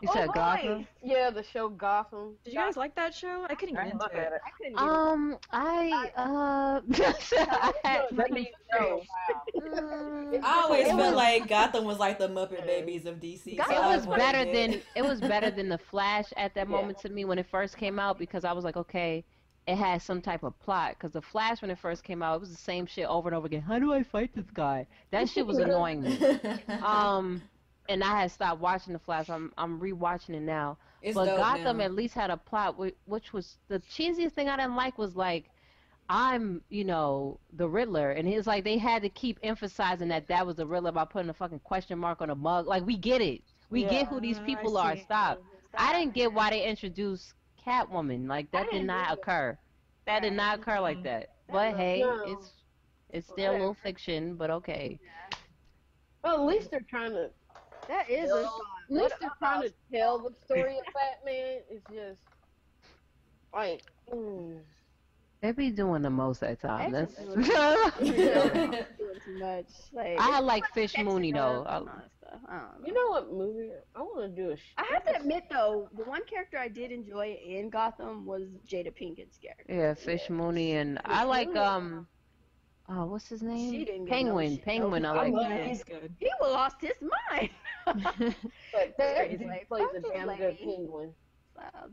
You said boy. Gotham? Yeah, the show Gotham. Did you guys like that show? I couldn't get into Look it. at it. I couldn't get I had That means no. I always It felt was- like Gotham was like the Muppet Babies of DC. it so I was avoided better it. than the Flash at that moment to me when it first came out, because I was like, okay, it has some type of plot. Because the Flash, when it first came out, it was the same shit over and over again. How do I fight this guy? That shit was annoying me. And I had stopped watching the Flash. I'm rewatching it now. It's But dope Gotham now. at least had a plot, which was the cheesiest thing I didn't like was like, I'm, the Riddler, and it's like they had to keep emphasizing that was the Riddler by putting a fucking question mark on a mug. Like, we get it. We get who these people are. Stop. I didn't get why they introduced Catwoman. Like, that did not occur. That did not occur like that. But hey, No. it's still a little fiction, but okay. Well, at least they're trying to. That is a At least they're trying to tell the story of Batman. It's just like. They be doing the most at times. That's doing too much. Like, I like Fish Mooney though. all that stuff. I don't know. You know what movie I want to do? I have to admit though, the one character I did enjoy in Gotham was Jada Pinkett's character. Yeah, Fish Mooney, and I like what's his She name? didn't get Penguin. no shit. Penguin. I like Penguin. that. He's good. He lost his mind. But that Crazy. dude plays a Fuck damn this good lady. penguin.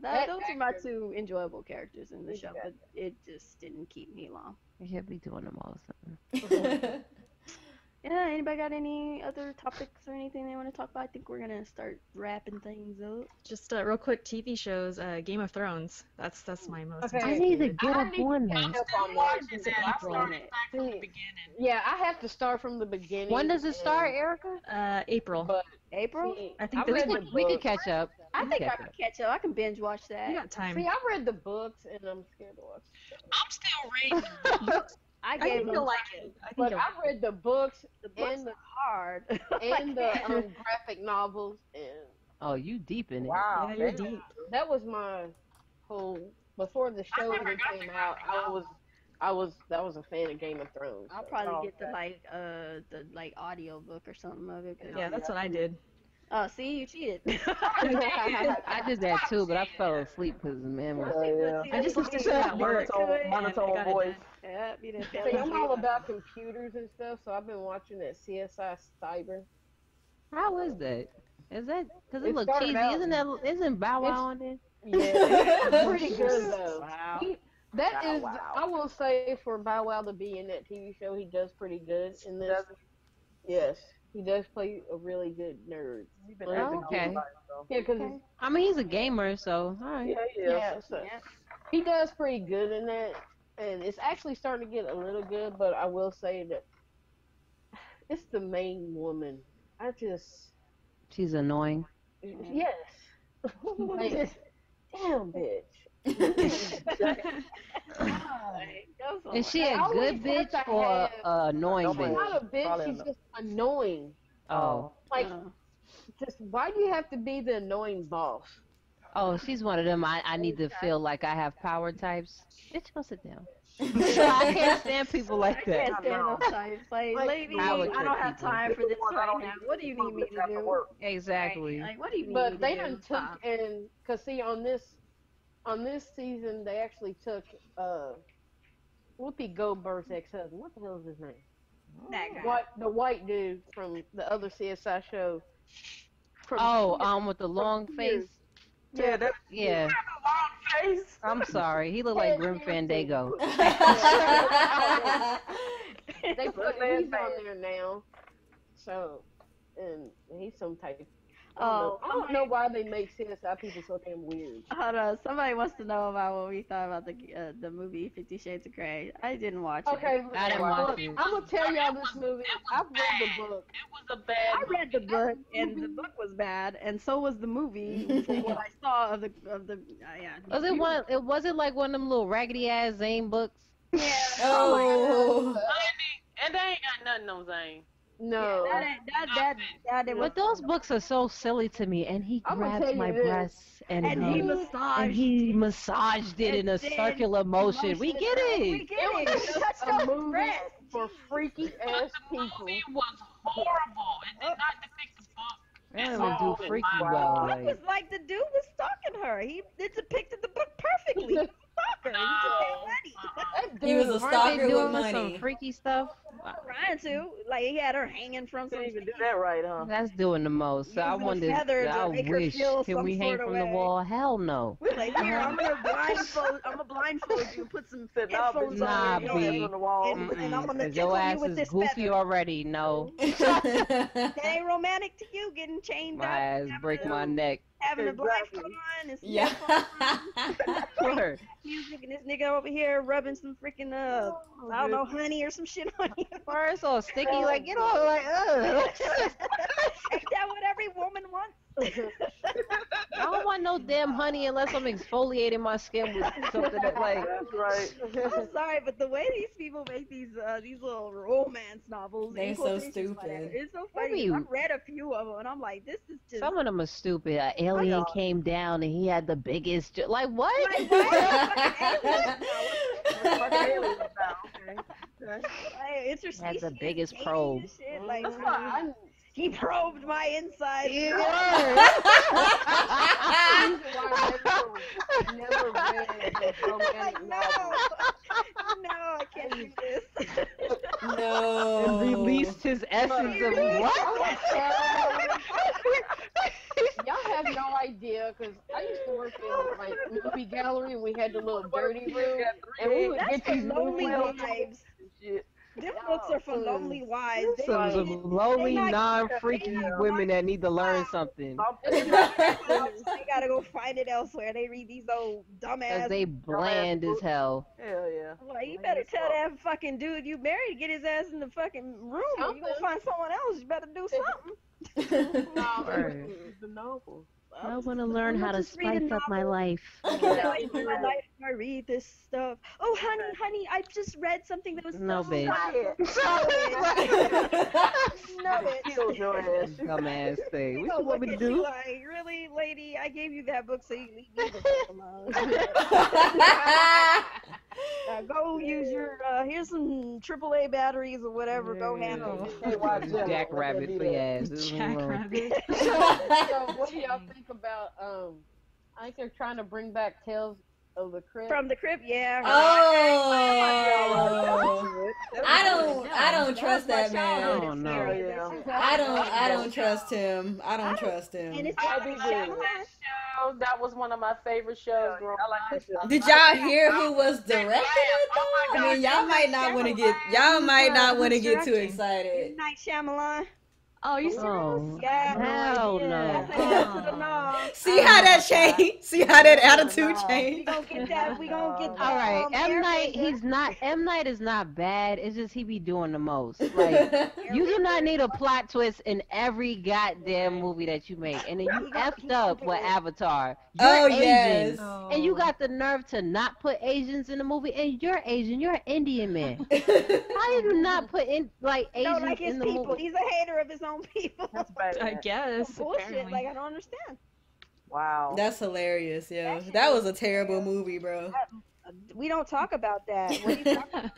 Those are my two enjoyable characters in the show, but it just didn't keep me long. He'll be doing the most. Yeah, anybody got any other topics or anything they want to talk about? I think we're gonna start wrapping things up. Just real quick, TV shows. Game of Thrones. That's my most. Okay. I need to get I up need on to that. catch up on Watching that. that. I started back from the beginning. Yeah, I have to start from the beginning. When does it start, Erica? April. But April? see, I think I this read the We could books. catch up. I think I catch can up. catch up. I can binge watch that. You got time. See, I read the books and I'm scared to watch. I'm still reading. I I gave think them you'll like it. I think But you'll I read the books the books and the hard. and the graphic novels, and Oh, you deep in it. Wow. Yeah, you're damn. deep. that was my whole. Before the show even came out, that was a fan of Game of Thrones. I'll so- probably get the audio book or something of it. 'cause- Yeah, that's what I did. Oh, see, you cheated. I did that too, but I fell asleep because man was. Yeah. I just listened to it at work. Monotone voice. Yep, you didn't See, I'm all about computers and stuff, so I've been watching that CSI Cyber. How is that? Is that because it It looks started cheesy? out- Isn't Bow Wow on there? Yeah, it's pretty good though. Wow. That Bow is, Wow. I will say, for Bow Wow to be in that TV show, he does pretty good in this. Yes, he does play a really good nerd. He's been Oh, acting all okay. his life, so. Yeah, because I mean, he's a gamer, so all right. Yeah, he is. yeah, so he does pretty good in that, and it's actually starting to get a little good. But I will say that it's the main woman. I just She's annoying. yes, like, damn bitch. Is she a I always good have bitch to or have- a annoying Nobody- She's bitch? not a bitch. Probably She's not. just annoying. Oh, Like, just why do you have to be the annoying boss? oh, she's one of them. I need to feel like I have power types. Bitch, go sit down. I can't stand people like I can't that. stand those types. Like, lady, I would I don't have people. time for this right now. What do you need me to do? Exactly. Like, what do you need me But to they do? done took and cause see on this season they actually took Whoopi Goldberg's ex-husband. What the hell is his name? That guy. The white dude from the other CSI show. With the long face. Yeah, that, Yeah. face. I'm sorry. He looked like Grim Fandango. They put he's on there now. So, and he's some type. I don't know why they make CSI people so damn weird. Hold on, somebody wants to know about what we thought about the movie 50 Shades of Grey. I didn't watch it. Okay, I didn't watch it. I'm gonna tell y'all this movie. I've read the book. It was a bad. I read the book, and the book was bad, and so was the movie. From what I saw of the yeah. Was it like one of them little raggedy ass Zane books? Yeah. Oh. And they ain't got nothing on Zane. No. But those books are so silly to me. And he I'm gonna grabbed tell my you this. breasts and he massaged it in a circular motion. We get it. It was just a movie for freaky ass people. Movie was horrible. It did not depict the book. They don't even do freaky well. It was like the dude was stalking her. It depicted the book perfectly. He was a stalker. He just had money. He was a Aren't stalker they with doing money. some freaky stuff? Trying to. Like, he had her hanging from Didn't some even do that right, huh? That's doing the most. So I Using a wonder. feather to I make her wish. feel Can some we hang sort of from the way. wall? Hell no. We're like, here, I'm gonna blindfold you and put some headphones Nah, on. B. On the wall. And I'm gonna Cause tickle your you ass with is this goofy feather. already. No. That ain't romantic to you, getting chained My up, ass break my neck. having a blindfold on, and some headphones on. Yeah. Music, and this nigga over here rubbing some freaking I don't know, honey or some shit on you. Or it's all sticky, like get all like ugh. Ain't that what every woman wants? I don't want no damn honey unless I'm exfoliating my skin with something that like. That's right. I'm sorry, but the way these people make these little romance novels, They're in so quotations, stupid. whatever, it's so What do funny. you- I've read a few of them, and I'm like, this is just. Some of them are stupid. An alien came down and he had the biggest. Like what? Like, what? Fucking aliens now, okay. Like, interspecies Had the biggest dating probe. and shit, like, he probed my insides. I never read the romantic Like, novel. no, I can't do this. No. And released his essence of what? Y'all have no idea, because I used to work in like movie gallery, and we had the little dirty room, and we would That's get for these lonely movies. wives. Shit. Them books are for lonely wives. They Some not- lonely, they not- non-freaky women that need to learn something. they gotta go find it elsewhere. They read these old dumbass. Cause they bland as hell. Hell yeah. I'm like, you better tell that fucking dude you married to get his ass in the fucking room, or you gonna find someone else. You better do something. Word. The novel. I want to learn how to just read a spice up my novel. life. My life, I read this stuff. Oh, honey, I just read something that was No, so bitch. No, bitch. Kills your ass. Dumbass thing. You What gonna you want me look to at you do? like, really, lady? I gave you that book so you leave me the fuck alone. Go use your, here's some AAA batteries or whatever. Go handle it. Jackrabbit for your ass. Jackrabbit. So what do y'all think about, I think they're trying to bring back Tales of the Crypt. From the crypt, yeah. Oh. I don't trust that man. Oh, no. I don't trust him. I don't trust And him. it's That was one of my favorite shows growing up. Did y'all hear who was directing it though? I mean, y'all might not want to get too excited. Night Shyamalan. Oh, you serious? Oh, Yeah. hell no. No. See how that changed? See how that attitude We changed? gonna get that. We gonna get that. All right, M Night. Airbender. M Night is not bad. It's just he be doing the most. Like you do not need a plot twist in every goddamn movie that you make, and then you effed up with Avatar. You're Oh Asian, yes. and you got the nerve to not put Asians in the movie, and you're Asian. You're an Indian man. How you do not put in like No, Asians like his in the people. movie? He's a hater of his own people. That's bad. I guess. Bullshit. Apparently. Like, I don't understand. Wow. That's hilarious, yo. That was a terrible movie, bro. We don't talk about that. What are you talking about?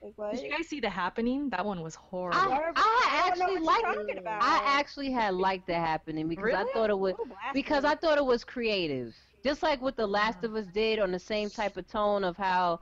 Like, what? Did you guys see The Happening? That one was horrible. I don't know actually what liked. you're talking about. I actually had liked that happening because I Really? thought it was Little blasphemy. because I thought it was creative. Just like what The Last of Us did on the same type of tone of how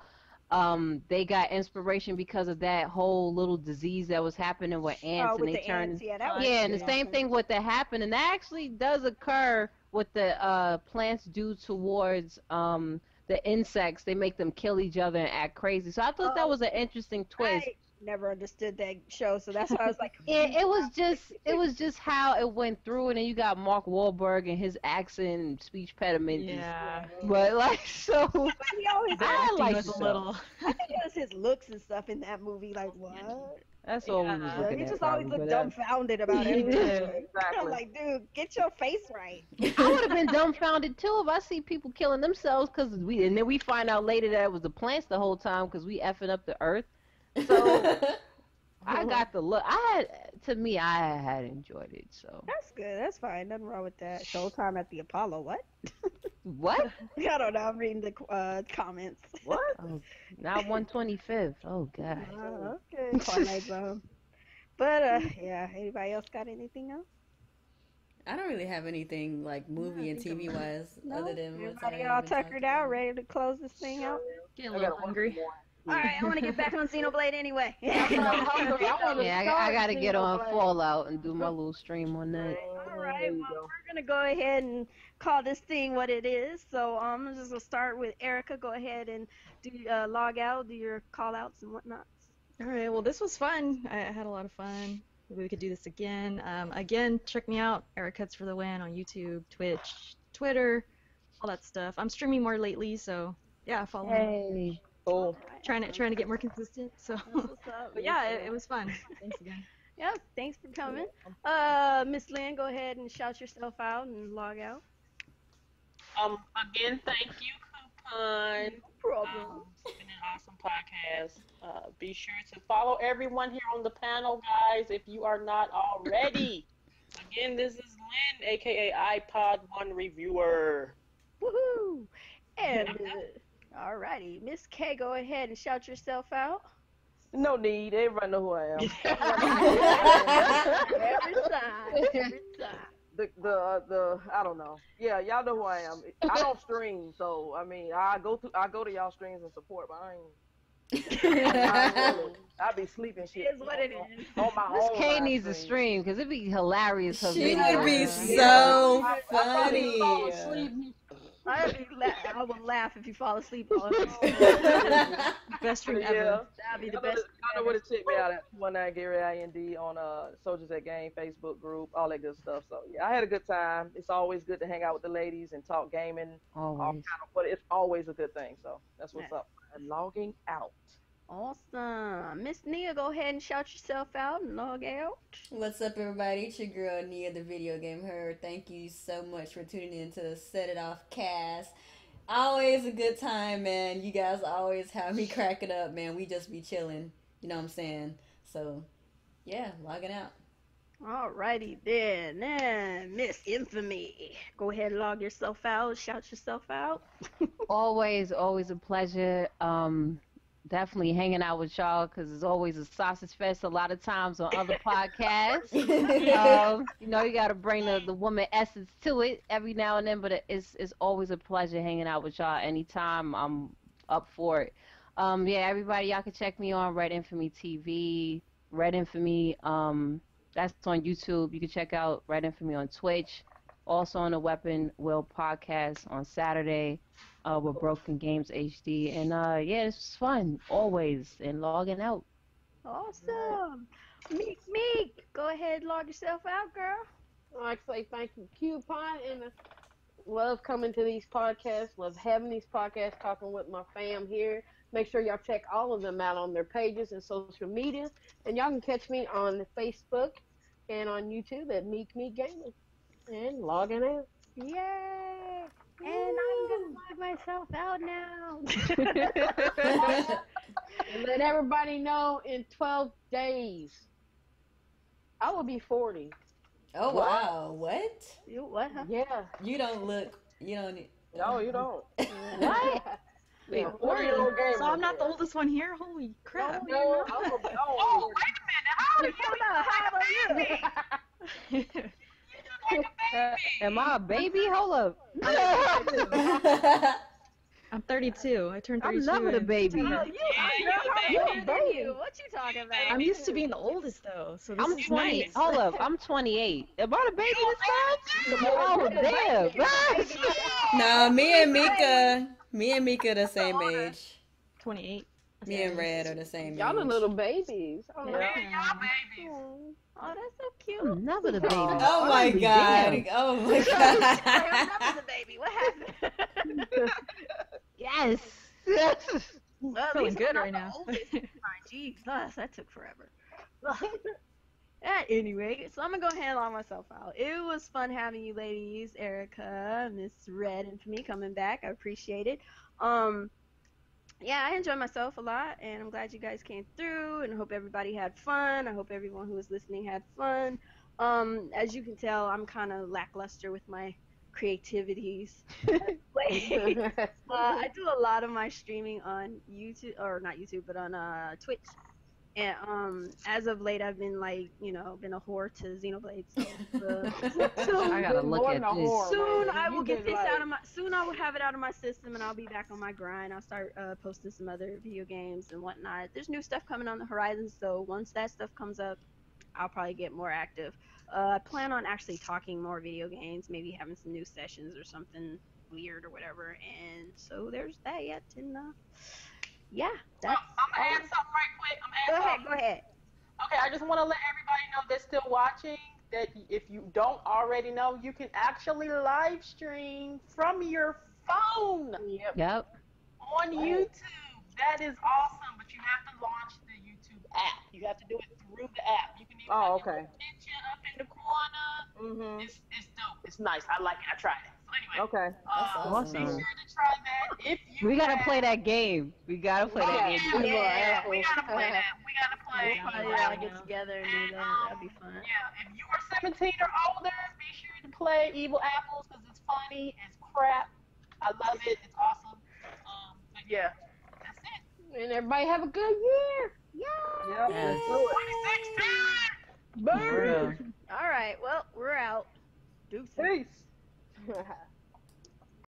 they got inspiration because of that whole little disease that was happening with ants with and they the turned ants. Yeah, that was yeah, and the same thing with the happen and that actually does occur what the plants do towards the insects. They make them kill each other and act crazy. So I thought that was an interesting twist. I never understood that show, so that's why I was like, It was just how it went through, and then you got Mark Wahlberg and his accent and speech pediment. Yeah. But like so, he always I Acting like was the a show. little. I think it was his looks and stuff in that movie. Like, what? That's all we was Yeah. looking He at. just always probably, looked but, dumbfounded about He everything. did. I'm Exactly. like, dude, get your face right. I would have been dumbfounded too if I see people killing themselves and then we find out later that it was the plants the whole time because we effing up the earth. So I got the look. I had enjoyed it. So That's good. That's fine. Nothing wrong with that. Showtime at the Apollo. What? what? I don't know. I'm reading the comments. What? Oh, not 125th. Oh God. Okay. Twilight Zone. But yeah. Anybody else got anything else? I don't really have anything like movie and TV wise other than what's Everybody already all been tuckered talked out, about. ready to close this thing out. Getting a little hungry. All right, I want to get back on Xenoblade anyway. I gotta get on Fallout and do my little stream on that. All right, well, we're gonna go ahead and call this thing what it is. So I'm just gonna start with Erica. Go ahead and do log out, do your call outs and whatnot. All right, well, this was fun. I had a lot of fun. Maybe we could do this again. Again, check me out, Eric Cuts for the Win on YouTube, Twitch, Twitter, all that stuff. I'm streaming more lately, so yeah, follow me. Hey. Cool. Trying to get more consistent. So, What's up? but yeah, it was fun. Thanks again. Yeah, thanks for coming. Miss Lynn, go ahead and shout yourself out and log out. Again, thank you, Kuuppon. No problem. It's been an awesome podcast. Be sure to follow everyone here on the panel, guys, if you are not already. Again, this is Lynn, aka iPod One Reviewer. Woohoo! And alrighty, Miss K, go ahead and shout yourself out. No need. Everybody know who I am. Every time. The I don't know. Yeah, y'all know who I am. I don't stream, so I mean I go to y'all streams and support, but I ain't. I be sleeping shit. It is what it is. On my Miss own K live needs a stream. stream because it'd be hilarious. Her She video. would be Yeah. so I probably fall funny. asleep. I would laugh if you fall asleep on Best stream Yeah. ever. That'd be the Y'all best. know where to check me out at 19 Gary IND on Soldiers at Game Facebook group, all that good stuff. So yeah, I had a good time. It's always good to hang out with the ladies and talk gaming. All Always. kind of, but it's always a good thing. So that's what's up. And logging out. Awesome. Miss Nia, go ahead and shout yourself out and log out. What's up, everybody? It's your girl Nia, the video game her. Thank you so much for tuning in to the Set It Off cast. Always a good time, man. You guys always have me cracking up, man. We just be chilling. You know what I'm saying? So, yeah, logging out. Alrighty then. And Miss Infamy, go ahead and log yourself out. Shout yourself out. Always a pleasure. Definitely hanging out with y'all because it's always a sausage fest a lot of times on other podcasts. You know, you got to bring the woman essence to it every now and then, but it's always a pleasure hanging out with y'all anytime. I'm up for it. Yeah, everybody, y'all can check me on Red Infamy TV, Red Infamy, that's on YouTube. You can check out Red Infamy on Twitch. Also on the Weapon Will podcast on Saturday with Broken Games HD. And yeah, it's fun always and logging out. Awesome. Meek, go ahead and log yourself out, girl. I'd like to say thank you, Kuuppon, and love coming to these podcasts, love having these podcasts, talking with my fam here. Make sure y'all check all of them out on their pages and social media. And y'all can catch me on Facebook and on YouTube at Meek Gaming. And logging out. Yay! And I'm gonna log myself out now. And let everybody know in 12 days, I will be 40. Oh, What? wow. What? You what? Huh? Yeah. You don't look, you don't. No, you don't. What? Wait, 40-year-old gamer. so I'm not the oldest one here? Holy crap. No, I'm a, Oh, wait a minute. How old are you? How old are you? Am I a baby? Hold up. I'm 32. I turned 32. I'm never the in baby. September. You older than you. What you talking about? I'm used to being the oldest though, so this I'm is 20. nice. Hold up. I'm 28. Am I the baby this time? Oh, damn. No, me and Mika the same age. 28. Me and Red are the same Y'all the age. little babies. Oh, Yeah. Y'all babies. Oh, that's so cute. I'm never the baby. Oh my god. Damn. Oh my I'm god. the baby. What happened? Yes. Well, at Feeling least good I'm not right the now. oldest. Jeez, that took forever. At any rate, so I'm gonna go ahead and log myself out. It was fun having you ladies, Erica, Miss Red, and for me coming back. I appreciate it. yeah, I enjoyed myself a lot, and I'm glad you guys came through, and I hope everybody had fun. I hope everyone who was listening had fun. As you can tell, I'm kind of lackluster with my creativities. I do a lot of my streaming on YouTube, or not YouTube, but on Twitch. And as of late, I've been like, been a whore to Xenoblade. So I gotta look at this. soon I will get this out of my. Soon I will have it out of my system, and I'll be back on my grind. I'll start posting some other video games and whatnot. There's new stuff coming on the horizon, so once that stuff comes up, I'll probably get more active. I plan on actually talking more video games, maybe having some new sessions or something weird or whatever. And so there's that yet. And yeah, that's. I'm gonna add something right quick. Go ahead. Okay, I just want to let everybody know that's still watching that if you don't already know, you can actually live stream from your phone. Yep. On YouTube. That is awesome, but you have to launch the YouTube app. You have to do it through the app. You can even have your picture up in the corner. It's dope. It's nice. I like it. I tried it. So anyway, awesome. Be sure to try that. If you We gotta play that game. We gotta play that game. Yeah, we gotta play that. We gotta play. Yeah, get together and do that. That'd be fun. Yeah, if you are 17 or older, be sure to play Evil Apples because it's funny. It's crap. I love it. It's awesome. But yeah, that's it. And everybody have a good year. Yep. Yes. 2016. Boom. All right. Well, we're out. Deuces. Peace.